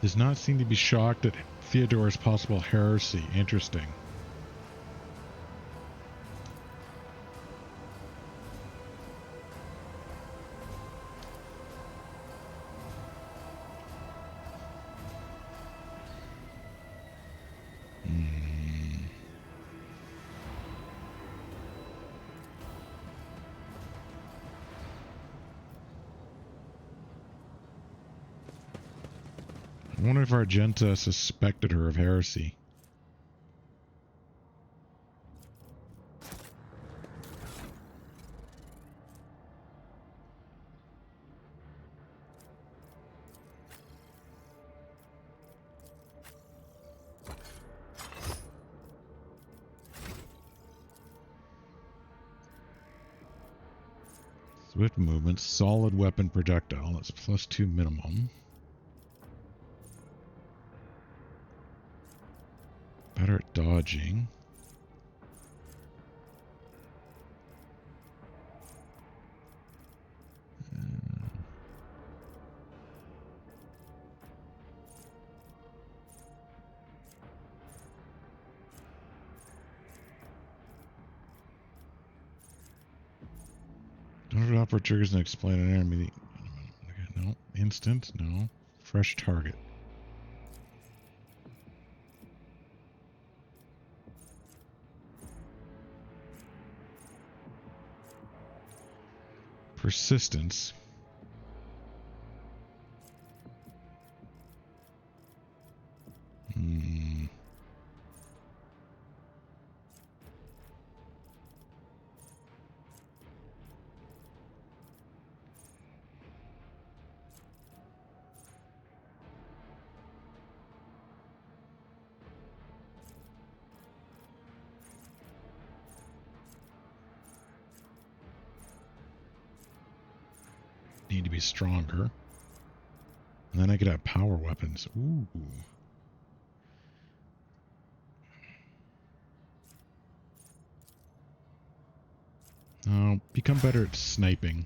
Does not seem to be shocked at Theodore's possible heresy. Interesting. I wonder if Argenta suspected her of heresy. Swift movement, solid weapon projectile. That's +2 minimum. Better at dodging. Don't offer triggers and explain an enemy. Okay, no. Instant, no. Fresh target. Persistence. Need to be stronger. And then I could have power weapons. Ooh. Become better at sniping.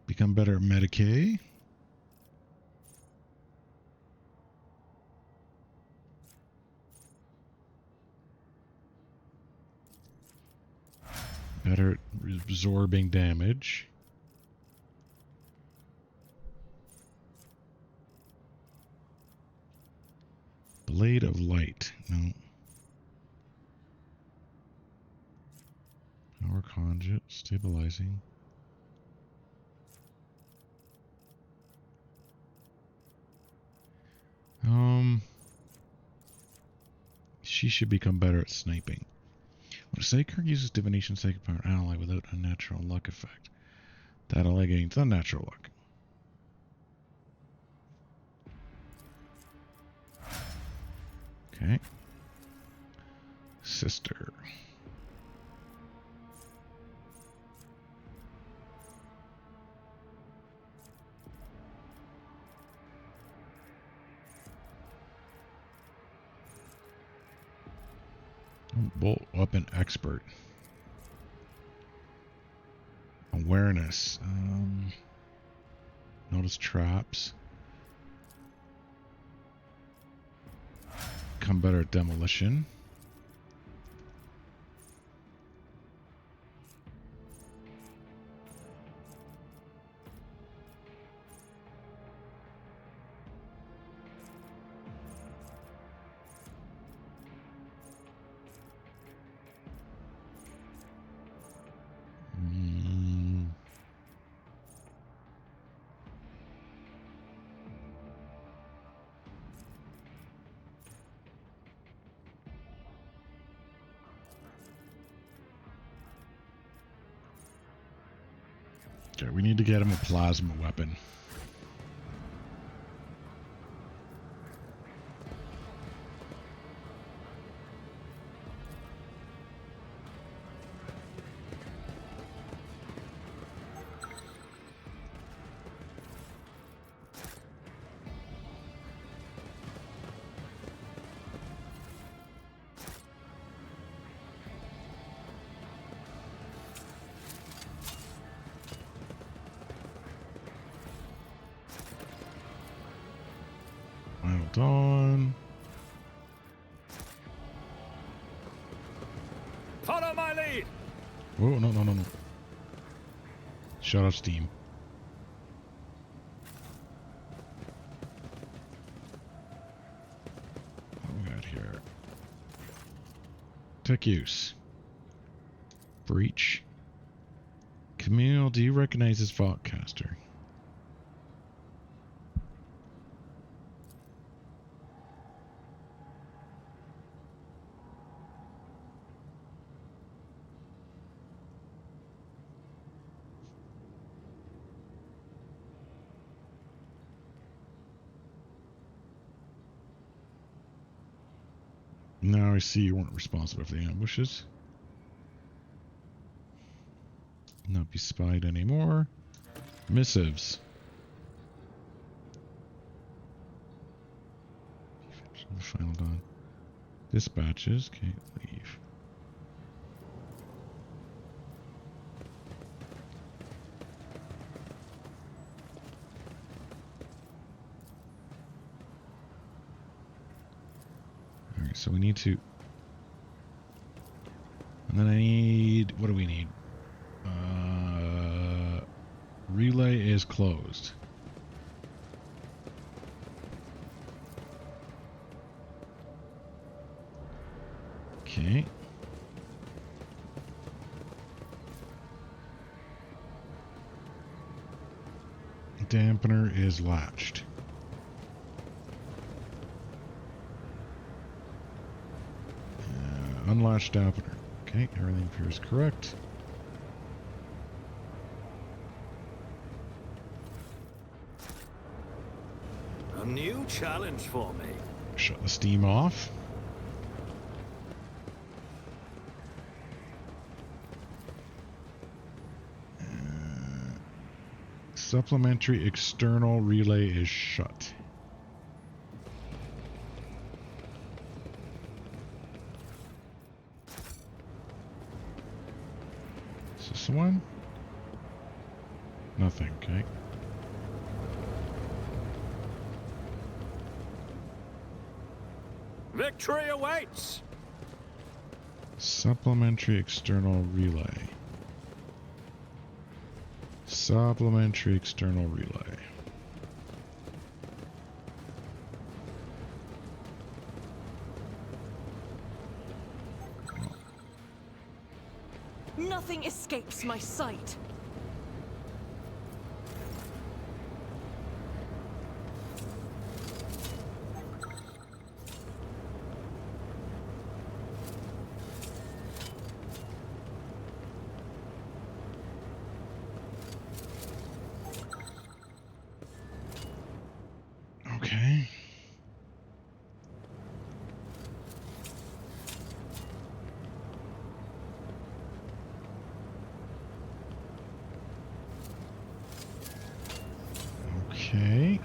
Become better at Medicaid. Better at absorbing damage. Blade of Light. No. Power Conduit. Stabilizing. She should become better at sniping. When a Psychic uses Divination Psychic Power ally without unnatural luck effect, that ally gains unnatural luck. Okay. Sister. Bolt weapon expert. Awareness. Notice traps. Become better at demolition. Okay, we need to get him a plasma weapon. Dawn. Follow my lead. Oh, no. Shut off steam. Specific use. Breach. Camille, do you recognize this Vaultcaster? Now I see you weren't responsible for the ambushes. Not be spied anymore. Missives. Final dawn. Dispatches. Okay, leave. Alright, so we need to... And then I need... What do we need? Relay is closed. Okay. Dampener is latched. Unlatched dampener. Okay, everything appears correct. A new challenge for me. Shut the steam off. Supplementary external relay is shut. Is this the one? Nothing, okay. Victory awaits! Supplementary external relay. Supplementary external relay. Nothing escapes my sight. Okay. Okay.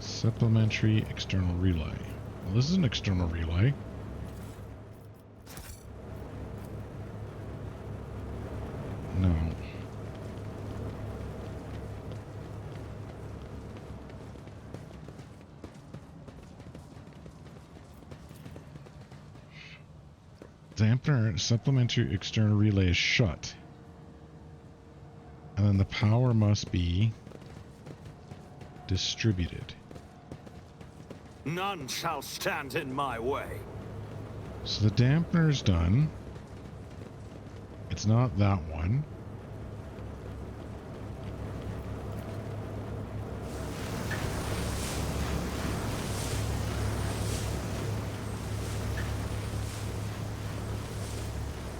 Supplementary external relay. Well, this is an external relay. No. Dampener supplementary external relay is shut. And then the power must be distributed. None shall stand in my way. So the dampener's done. It's not that one.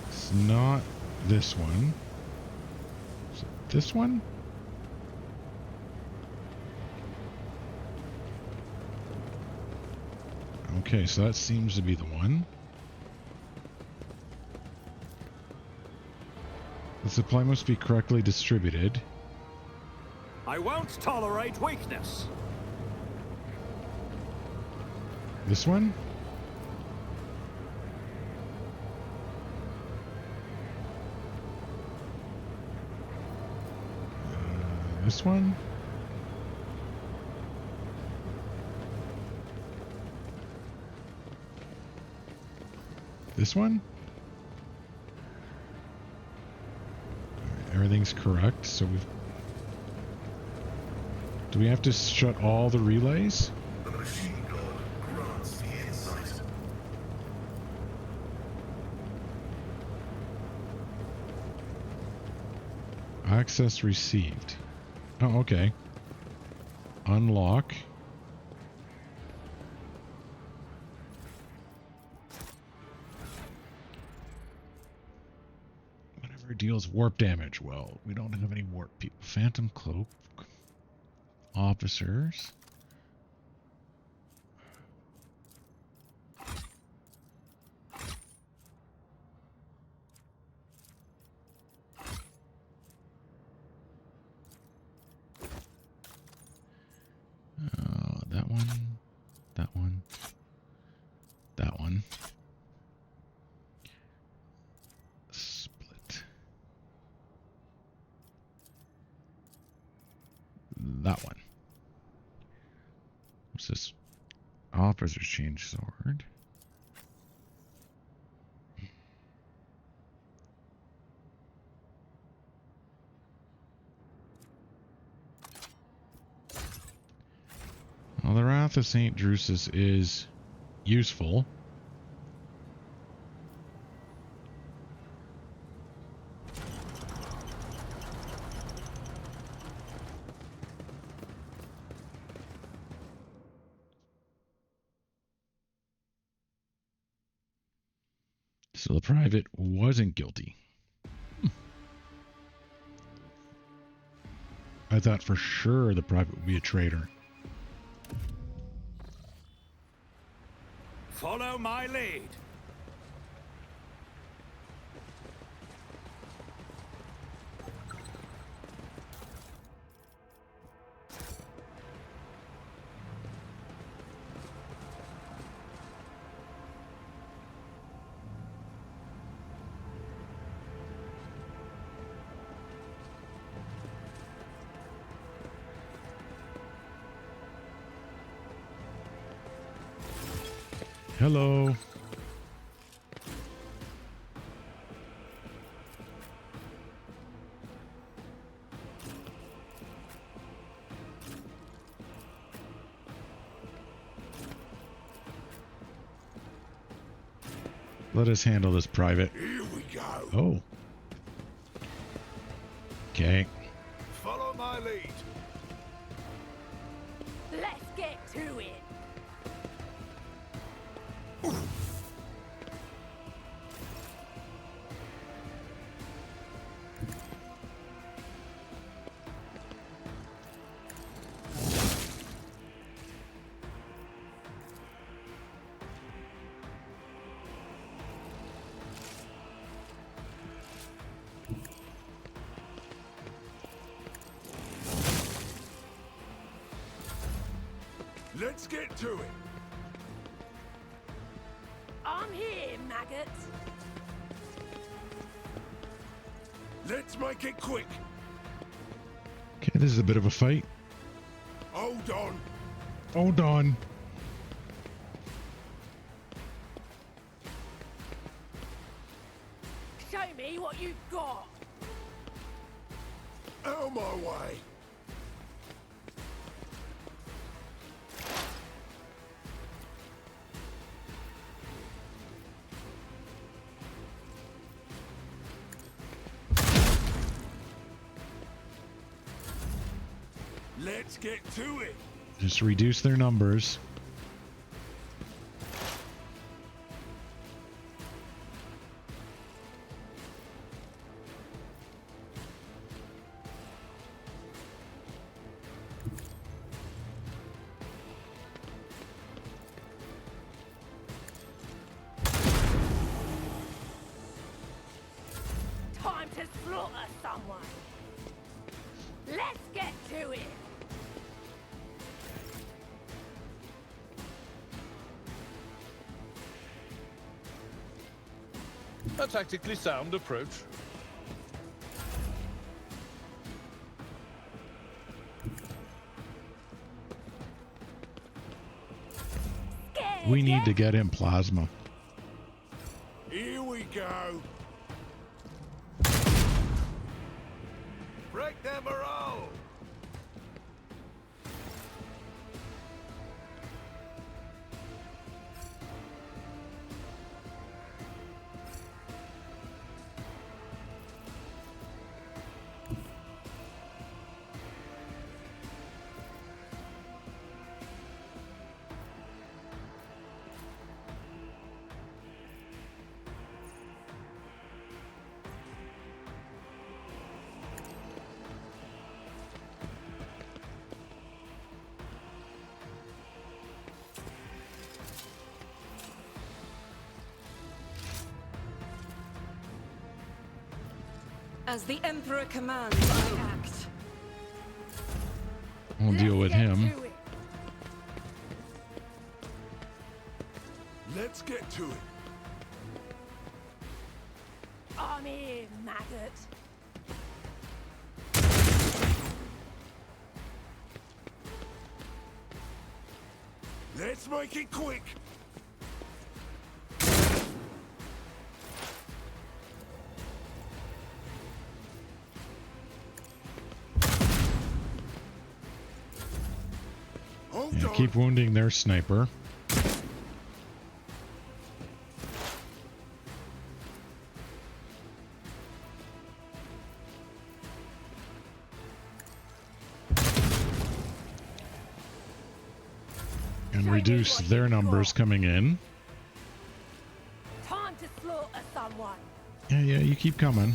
It's not this one. Is it this one? Okay, so that seems to be the one. The supply must be correctly distributed. I won't tolerate weakness. This one? This one? This one? Alright, everything's correct, so we've... Do we have to shut all the relays? The machine god grants the insight. Access received. Oh, okay. Unlock. Whatever deals warp damage. Well, we don't have any warp people. Phantom cloak. Officers. That one, that one, that one. Split. That one. What's this? Officer's change sword. Well, the Wrath of St. Drusus is useful. So the private wasn't guilty. I thought for sure the private would be a traitor. Follow my lead. Hello. Let us handle this private. Here we go. Oh. Okay. Follow my lead. Let's get to it. Let's get to it. I'm here, maggot. Let's make it quick. Okay, this is a bit of a fight. Hold on. Hold on. Show me what you've got. Out of my way. Let's get to it. Just reduce their numbers. Time to slaughter someone. Let's get to it. A tactically sound approach. We need to get in plasma. Here we go. Break their morale. As the Emperor commands, I act. We'll deal with him. Let's get to it. I'm here, maggot. Let's make it quick. Yeah, keep wounding their sniper. And reduce their numbers coming in. Time to slaughter someone. Yeah, you keep coming.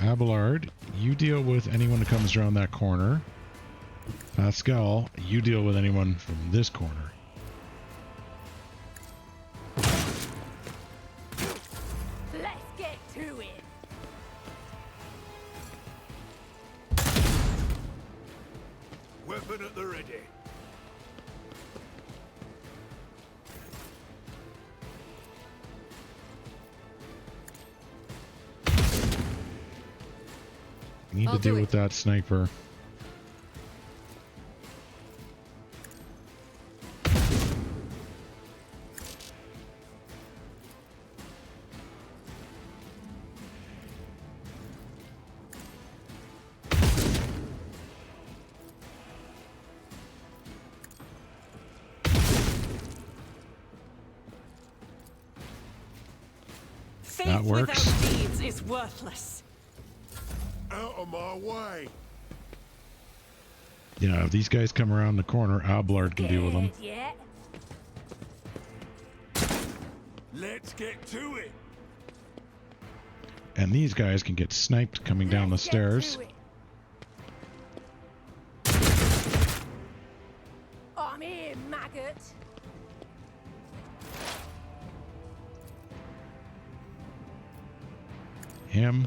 Abelard, you deal with anyone that comes around that corner. Pascal, you deal with anyone from this corner. Let's get to it. Weapon at the ready. Need to deal with that sniper. Faith works. without deeds is worthless. Out of my way. Yeah, if these guys come around the corner, Abelard can deal with them. Yeah. Let's get to it. And these guys can get sniped coming down the stairs. I'm here, maggot. Him.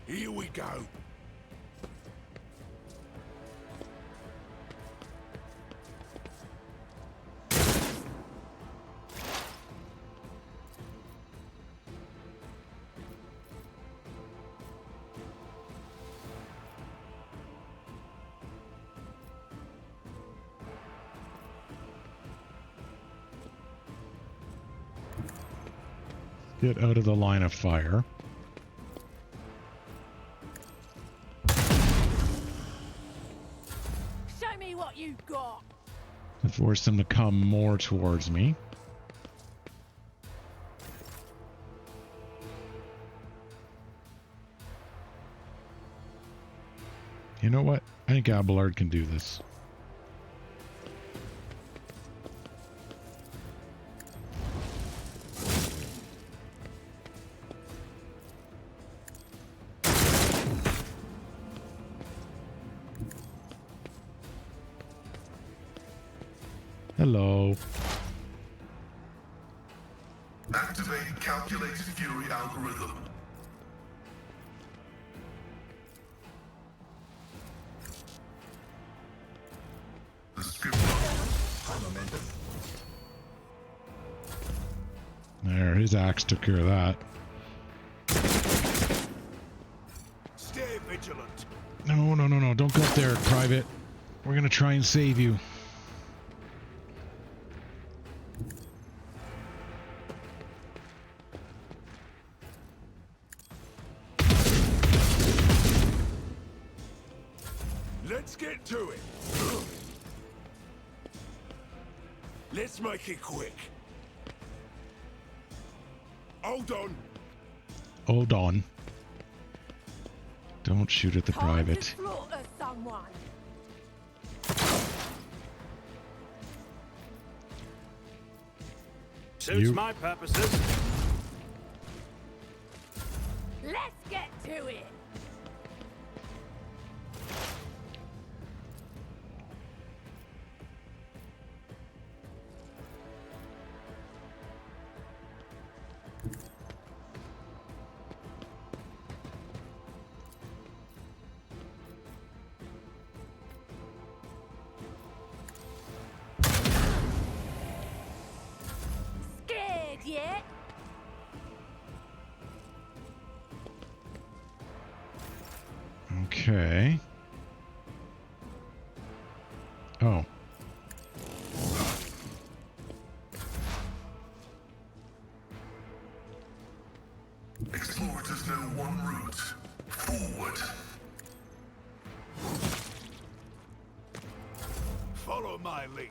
Here we go. Get out of the line of fire. Show me what you got. To force them to come more towards me. You know what? I think Abelard can do this. Hello. Activate calculated fury algorithm. The script momentum. There, his axe took care of that. Stay vigilant. No, don't go up there, Private. We're gonna try and save you. Let's get to it. Let's make it quick. Hold on. Hold on. Don't shoot at the private. Time to slaughter someone. Suits my purposes. Let's Okay. Oh. Explorers know one route. Forward. Follow my lead.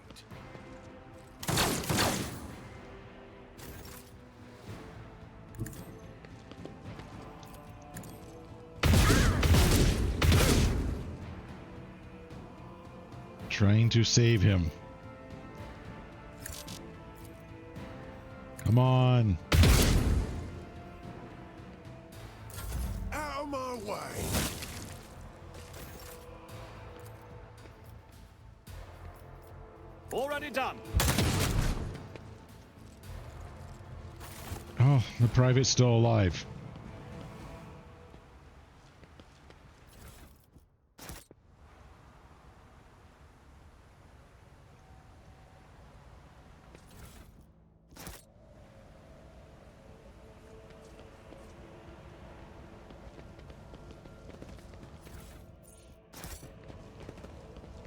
Trying to save him. Come on. Out of my way. Already done. Oh, the private's still alive.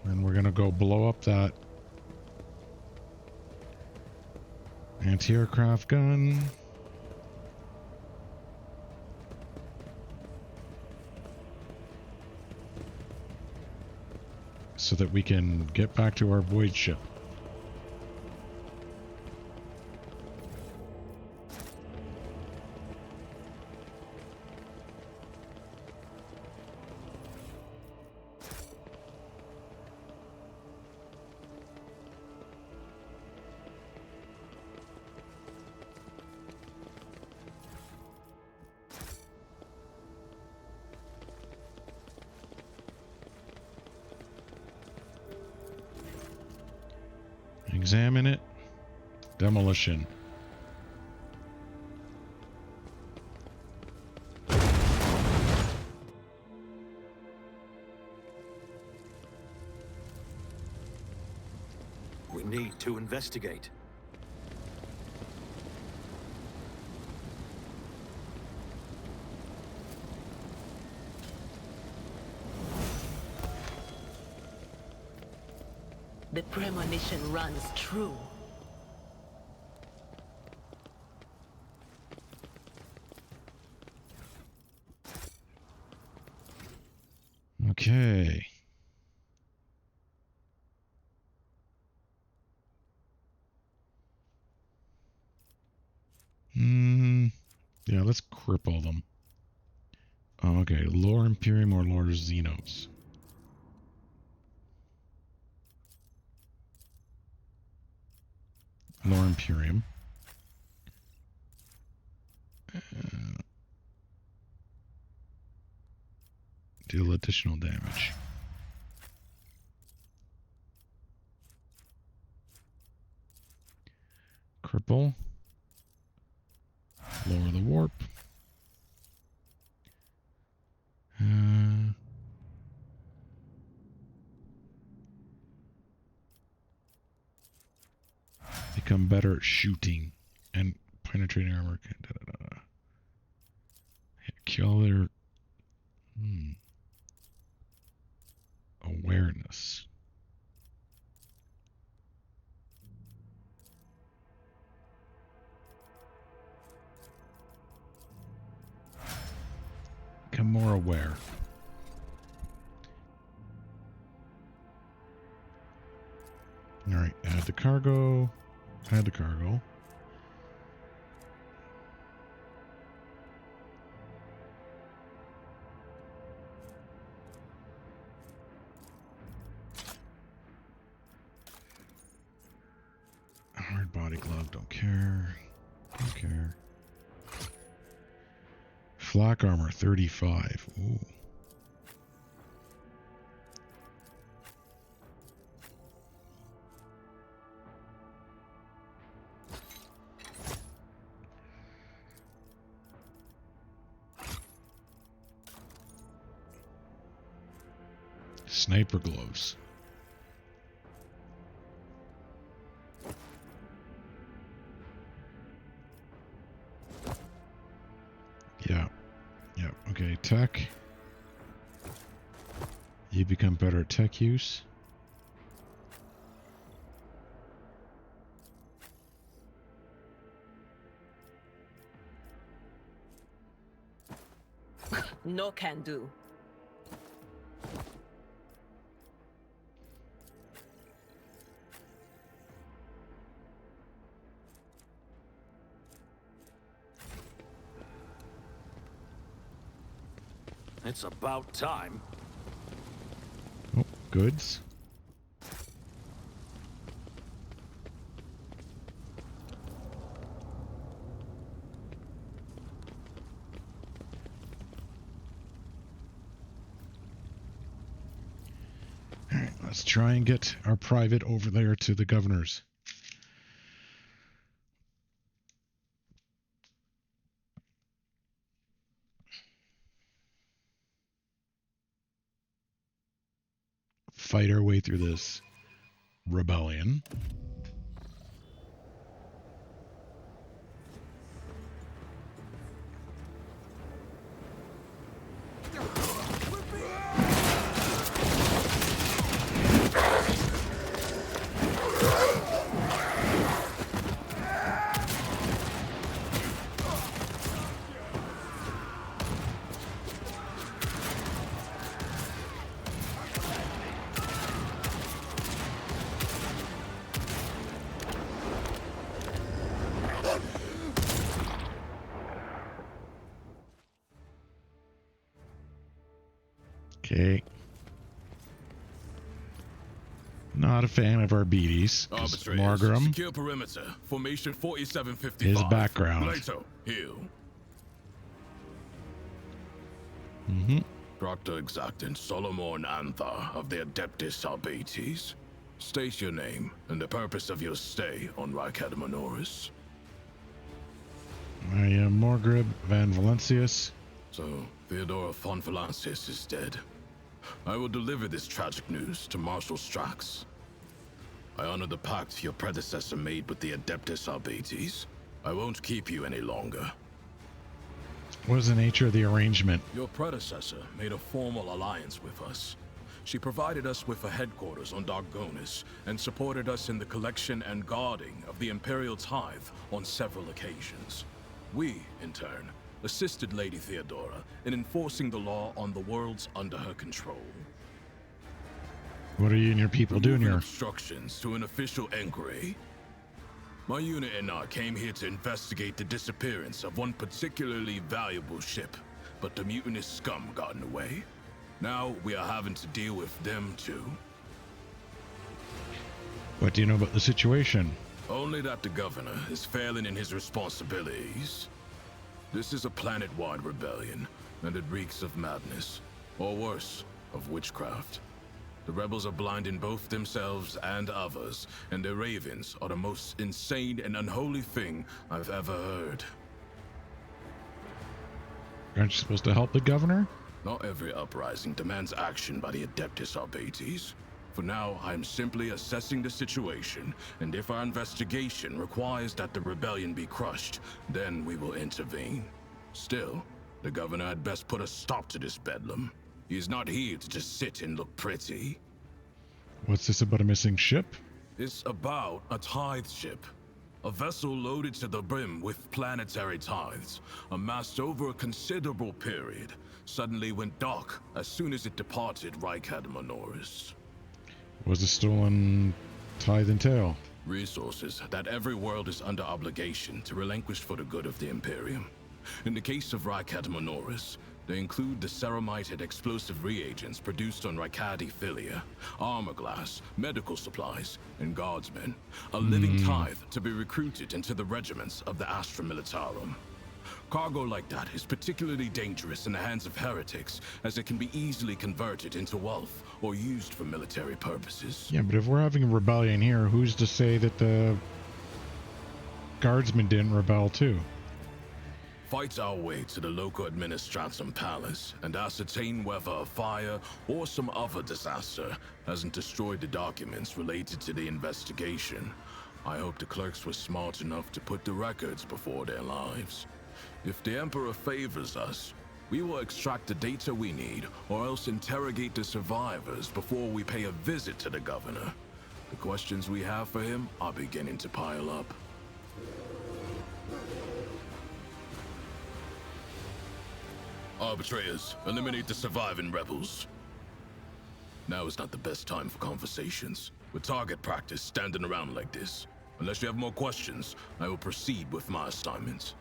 And we're gonna go blow up that anti-aircraft gun. So that we can get back to our void ship. Examine it. Demolition. We need to investigate. The premonition runs true. Okay. Yeah, let's cripple them. Okay, Lore Imperium or Lore Xenos. Lore Imperium. Deal additional damage. Cripple. Lower the warp. Become better at shooting and penetrating armor. Kill their awareness. Become more aware. All right, add the cargo. Add the cargo. Hard body glove, don't care. Don't care. Flak armor, 35. Ooh. Sniper gloves. Yeah. Yeah. Okay. Tech. You become better at tech use. No can do. It's about time. Oh, goods. All right, let's try and get our private over there to the governor's. Fight our way through this rebellion. Okay. Not a fan of our beaties. Mhorgrimm. Secure perimeter. Formation 4755. His background. Plato, heal. Proctor Exactant Solomon Anthar of the Adeptus Arbates. State your name and the purpose of your stay on Rikadi Minoris. I am Mhorgrimm van Valancius. So, Theodora von Valancius is dead. I will deliver this tragic news to Marshal Strax. I honor the pact your predecessor made with the Adeptus Arbates. I won't keep you any longer. What is the nature of the arrangement? Your predecessor made a formal alliance with us. She provided us with a headquarters on Dargonis and supported us in the collection and guarding of the Imperial Tithe on several occasions. We, in turn, assisted Lady Theodora in enforcing the law on the worlds under her control. What are you and your people doing here? Obstructions to an official inquiry. My unit and I came here to investigate the disappearance of one particularly valuable ship, but the mutinous scum got in the way. Now we are having to deal with them too. What do you know about the situation? Only that the governor is failing in his responsibilities. This is a planet-wide rebellion, and it reeks of madness, or worse, of witchcraft. The rebels are blinding both themselves and others, and their ravens are the most insane and unholy thing I've ever heard. Aren't you supposed to help the governor? Not every uprising demands action by the Adeptus Arbates. For now, I'm simply assessing the situation, and if our investigation requires that the rebellion be crushed, then we will intervene. Still, the governor had best put a stop to this bedlam. He's not here to just sit and look pretty. What's this about a missing ship? It's about a tithe ship. A vessel loaded to the brim with planetary tithes, amassed over a considerable period, suddenly went dark as soon as it departed Rikadi Minoris. Was the stolen tithe entail? Resources that every world is under obligation to relinquish for the good of the Imperium. In the case of Rikadi Minoris, they include the ceramite and explosive reagents produced on Rikadi Philia, armor glass, medical supplies, and guardsmen. A living tithe to be recruited into the regiments of the Astra Militarum. Cargo like that is particularly dangerous in the hands of heretics, as it can be easily converted into wealth or used for military purposes. Yeah, but if we're having a rebellion here, who's to say that the guardsmen didn't rebel too? Fight our way to the local administratum palace and ascertain whether a fire or some other disaster hasn't destroyed the documents related to the investigation. I hope the clerks were smart enough to put the records before their lives. If the Emperor favors us, We will extract the data we need, or else interrogate the survivors before we pay a visit to the governor. The questions we have for him are beginning to pile up. Arbitrators, eliminate the surviving rebels. Now is not the best time for conversations. With target practice standing around like this. Unless you have more questions, I will proceed with my assignments.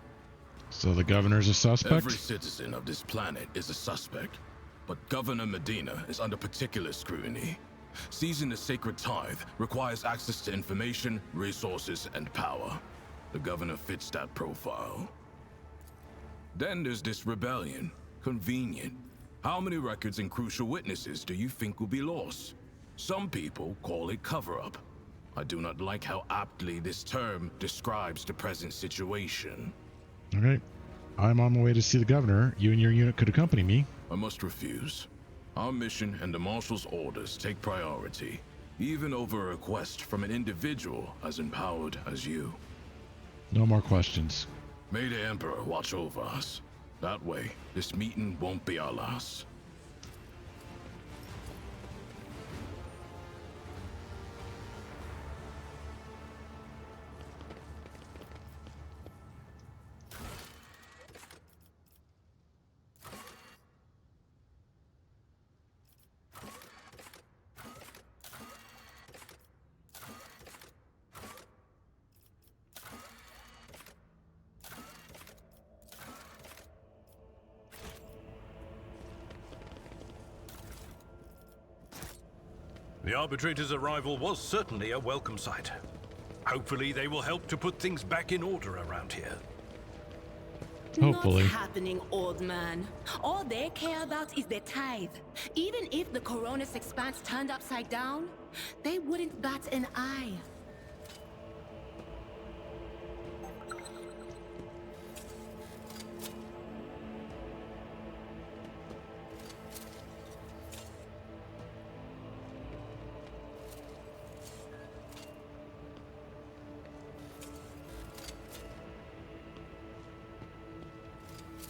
So the governor's a suspect? Every citizen of this planet is a suspect. But Governor Medina is under particular scrutiny. Seizing the sacred tithe requires access to information, resources, and power. The governor fits that profile. Then there's this rebellion. Convenient. How many records and crucial witnesses do you think will be lost? Some people call it cover-up. I do not like how aptly this term describes the present situation. Okay. I'm on my way to see the governor. You and your unit could accompany me. I must refuse. Our mission and the Marshal's orders take priority, even over a request from an individual as empowered as you. No more questions. May the Emperor watch over us. That way, this meeting won't be our last. The Arbitrator's arrival was certainly a welcome sight. Hopefully they will help to put things back in order around here. Hopefully. Not happening, old man. All they care about is their tithe. Even if the Coronis expanse turned upside down, they wouldn't bat an eye.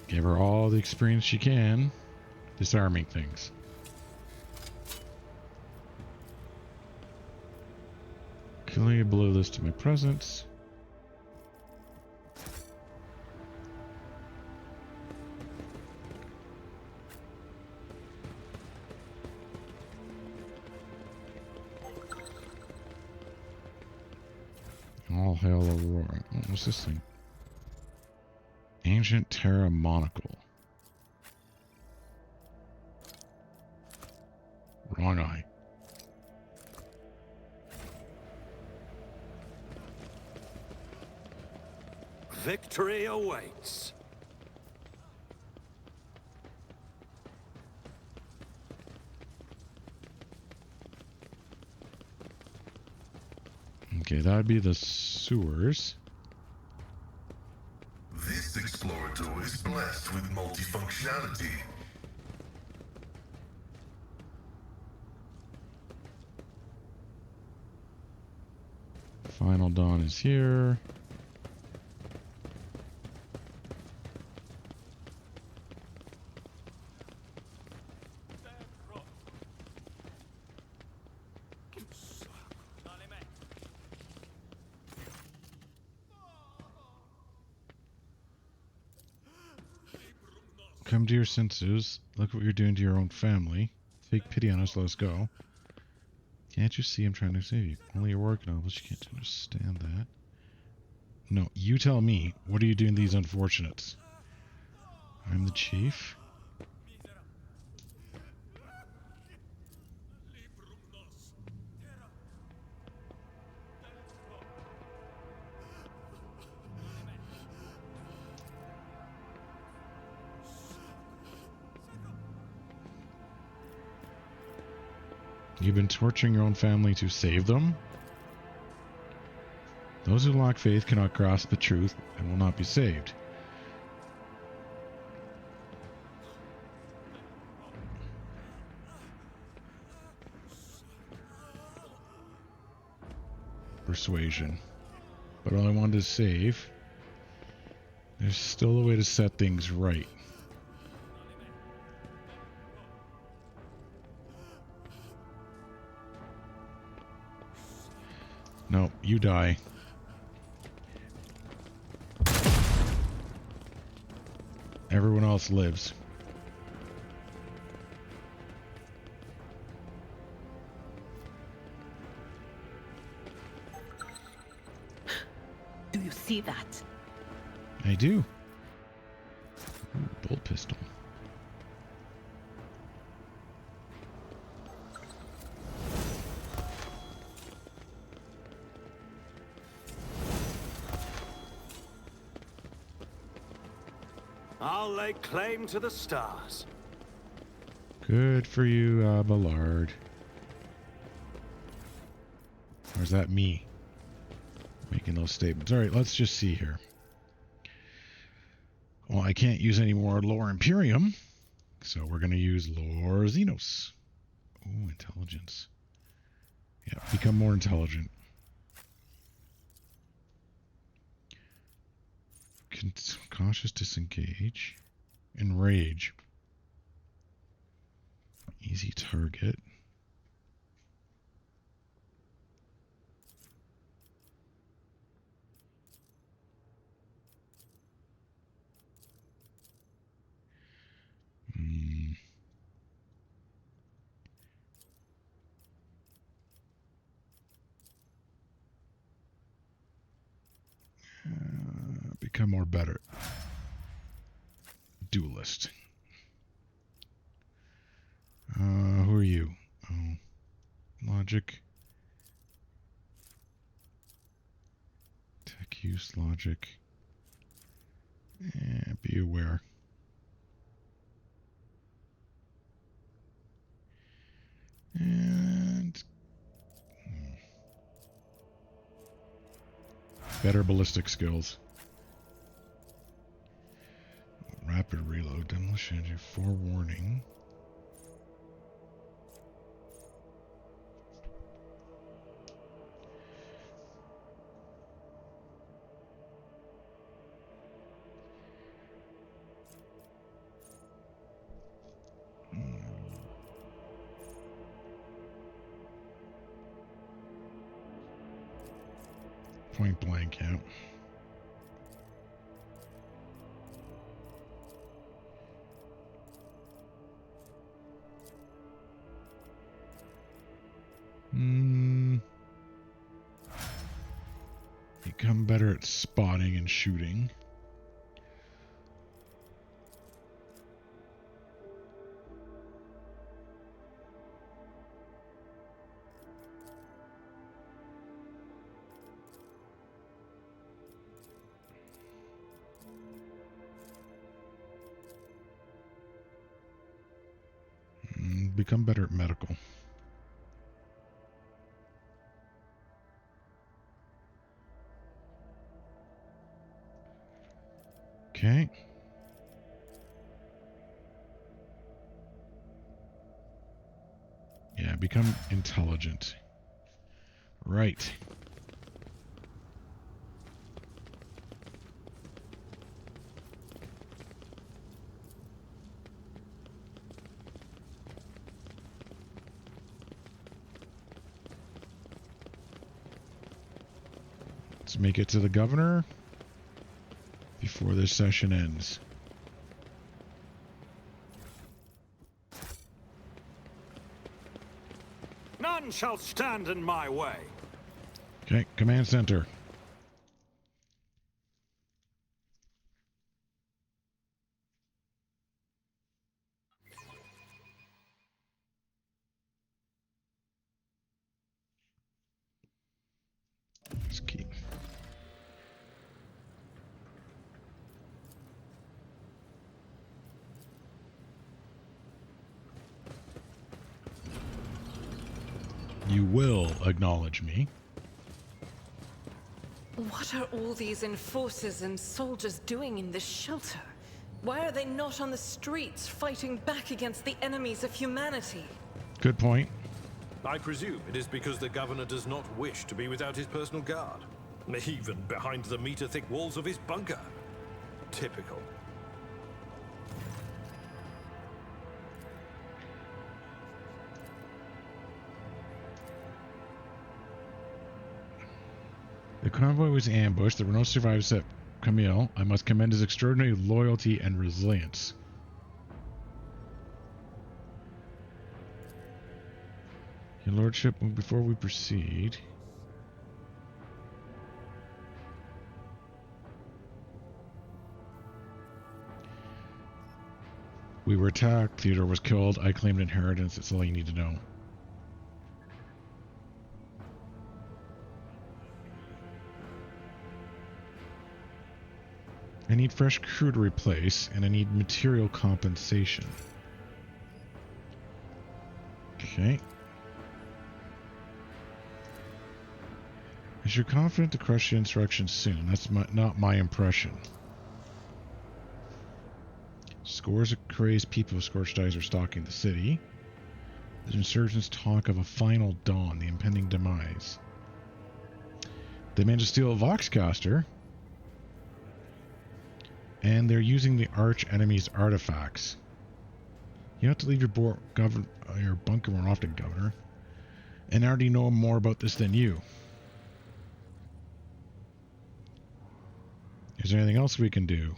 Give her all the experience she can disarming things. Killing a below this to my presence. All hail Aurora. What's this thing? Ancient Terra Monocle. Wrong eye. Victory awaits. Okay, that'd be the sewers. This explorator is blessed with multifunctionality. Final Dawn is here. Come to your senses. Look what you're doing to your own family. Take pity on us. Let us go. Can't you see I'm trying to save you? Only you're working on this. You can't understand that. No, you tell me. What are you doing to these unfortunates? I'm the chief. You've been torturing your own family to save them? Those who lack faith cannot grasp the truth and will not be saved. Persuasion. But all I wanted to save, there's still a way to set things right. No, you die. Everyone else lives. Do you see that? I do. Ooh, bolt pistol. I'll lay claim to the stars. Good for you, Abelard. Or is that me making those statements? All right, let's just see here. Well, I can't use any more Lore Imperium, so we're going to use Lore Xenos. Oh, intelligence. Yeah, become more intelligent. Cautious disengage. Enrage. Easy target. Become more better. Duelist. Who are you? Oh, logic. Tech use, logic. Be aware. And better ballistic skills. Rapid reload, demolition, forewarning. Point blank, yeah. Become better at spotting and shooting. Become better at medical. Okay. Yeah, become intelligent. Right. Let's make it to the governor before this session ends. None shall stand in my way. Okay, command center. Let's keep. You will acknowledge me. What are all these enforcers and soldiers doing in this shelter? Why are they not on the streets fighting back against the enemies of humanity? Good point. I presume it is because the governor does not wish to be without his personal guard, even behind the meter-thick walls of his bunker. Typical. convoy was ambushed. There were no survivors except Camille. I must commend his extraordinary loyalty and resilience. Your lordship, before we proceed... We were attacked. Theodore was killed. I claimed inheritance. That's all you need to know. I need fresh crew to replace, and I need material compensation. Okay. Is you're confident to crush the insurrection soon? That's not my impression. Scores of crazed people with scorched eyes are stalking the city. The insurgents talk of a final dawn, the impending demise. They managed to steal a Voxcaster. And they're using the arch enemy's artifacts. You have to leave your bunker more often, Governor. And I already know more about this than you. Is there anything else we can do?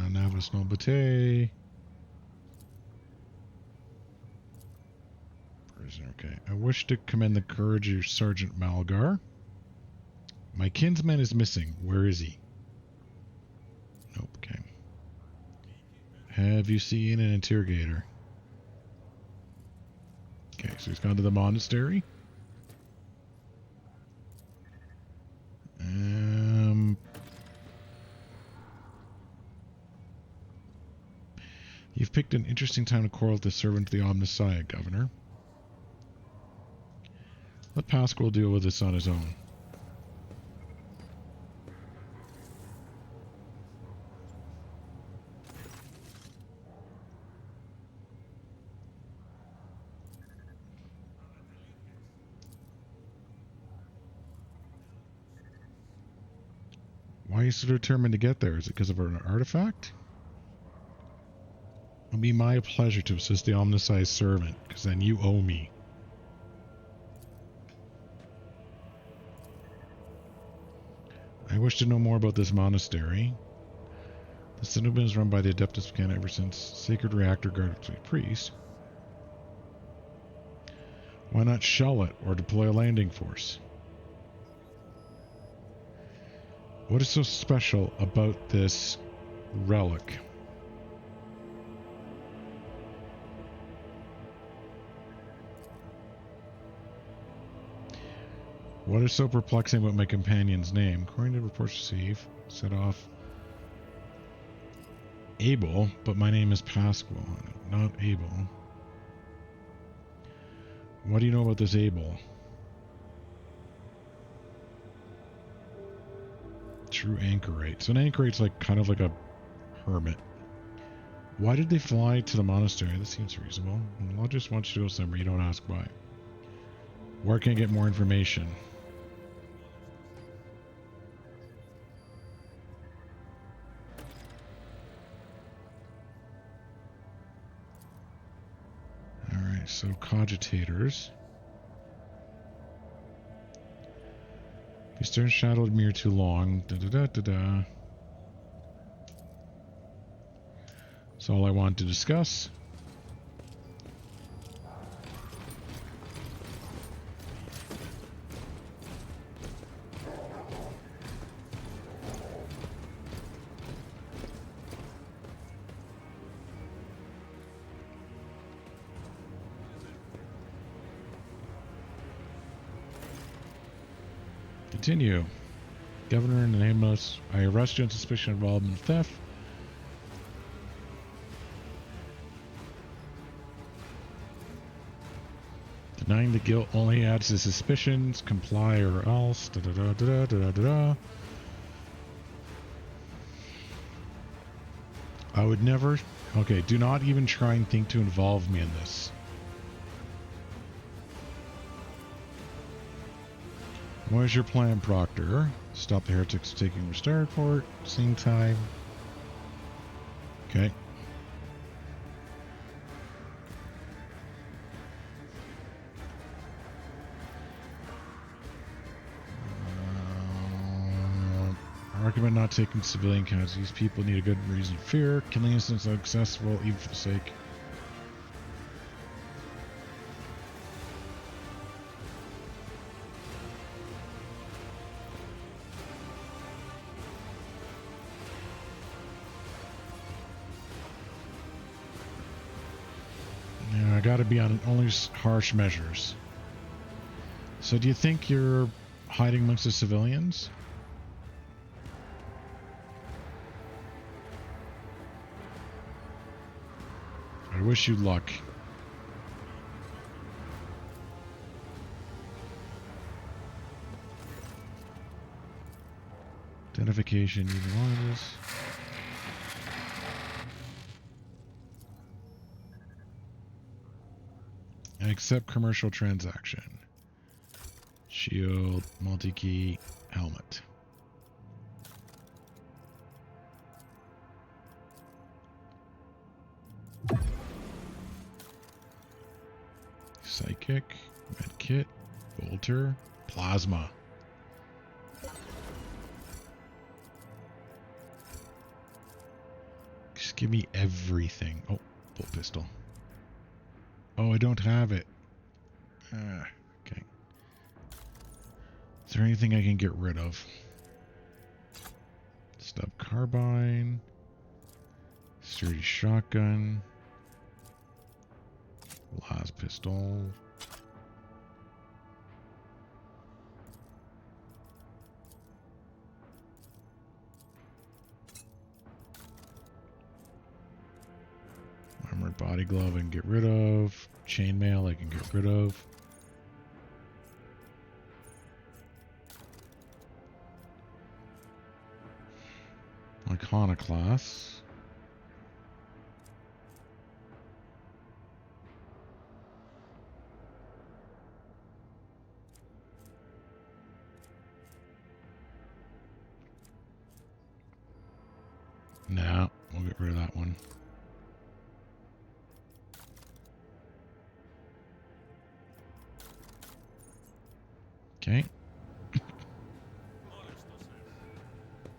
Navas no Bate. Prisoner, okay. I wish to commend the courage of Sergeant Malgar. My kinsman is missing. Where is he? Nope, okay. Have you seen an interrogator? Okay, so he's gone to the monastery. You've picked an interesting time to quarrel with the servant of the Omnissiah, Governor. Let Pascal deal with this on his own. Why are you so determined to get there? Is it because of an artifact? It'll be my pleasure to assist the Omnissiah's servant, because then you owe me. I wish to know more about this monastery. The Cenobin is run by the Adeptus Mechanica ever since Sacred Reactor guarded by priest. Why not shell it or deploy a landing force? What is so special about this relic? What is so perplexing about my companion's name? According to reports received, set off Abel, but my name is Pascal, not Abel. What do you know about this Abel? True anchorite. So an anchorite's like kind of like a hermit. Why did they fly to the monastery? This seems reasonable. I'll just want you to go somewhere. You don't ask why. Where can I get more information? Alright, so cogitators. If you stare in shadowed mirror too long, da-da-da-da-da. That's all I want to discuss. Continue. Governor and the nameless, I arrest you on suspicion of involvement in theft. Denying the guilt only adds to suspicions. Comply or else. Da da da da da da da. I would never. Okay, do not even try and think to involve me in this. What is your plan, Proctor? Stop the heretics taking the star report. Same time. Okay. recommend not taking civilian casualties. People need a good reason to fear. Killing incidents are accessible even for the sake. Yeah, I gotta be on only harsh measures. So do you think you're hiding amongst the civilians? I wish you luck. Identification utilizes. And accept commercial transaction. Shield, multi-key, helmet. Psychic, medkit, bolter, plasma. Just give me everything. Oh, bolt pistol. Oh, I don't have it. Okay. Is there anything I can get rid of? Stub carbine. Sturdy shotgun. Las pistol. Armored body glove I can get rid of. Chainmail I can get rid of. Iconoclast. No, we'll get rid of that one. Okay.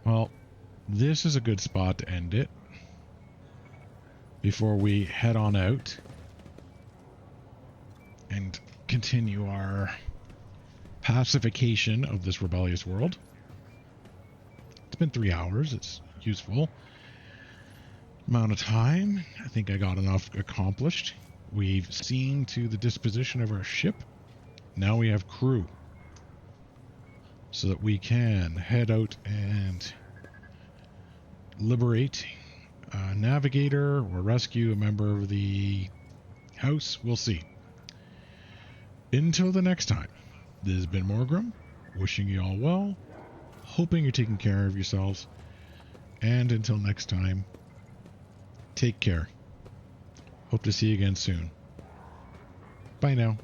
Well, this is a good spot to end it before we head on out and continue our pacification of this rebellious world. It's been 3 hours. It's useful amount of time. I think I got enough accomplished. We've seen to the disposition of our ship. Now we have crew so that we can head out and liberate a navigator or rescue a member of the house. We'll see. Until the next time, this has been Mhorgrimm, wishing you all well, hoping you're taking care of yourselves, and until next time, take care. Hope to see you again soon. Bye now.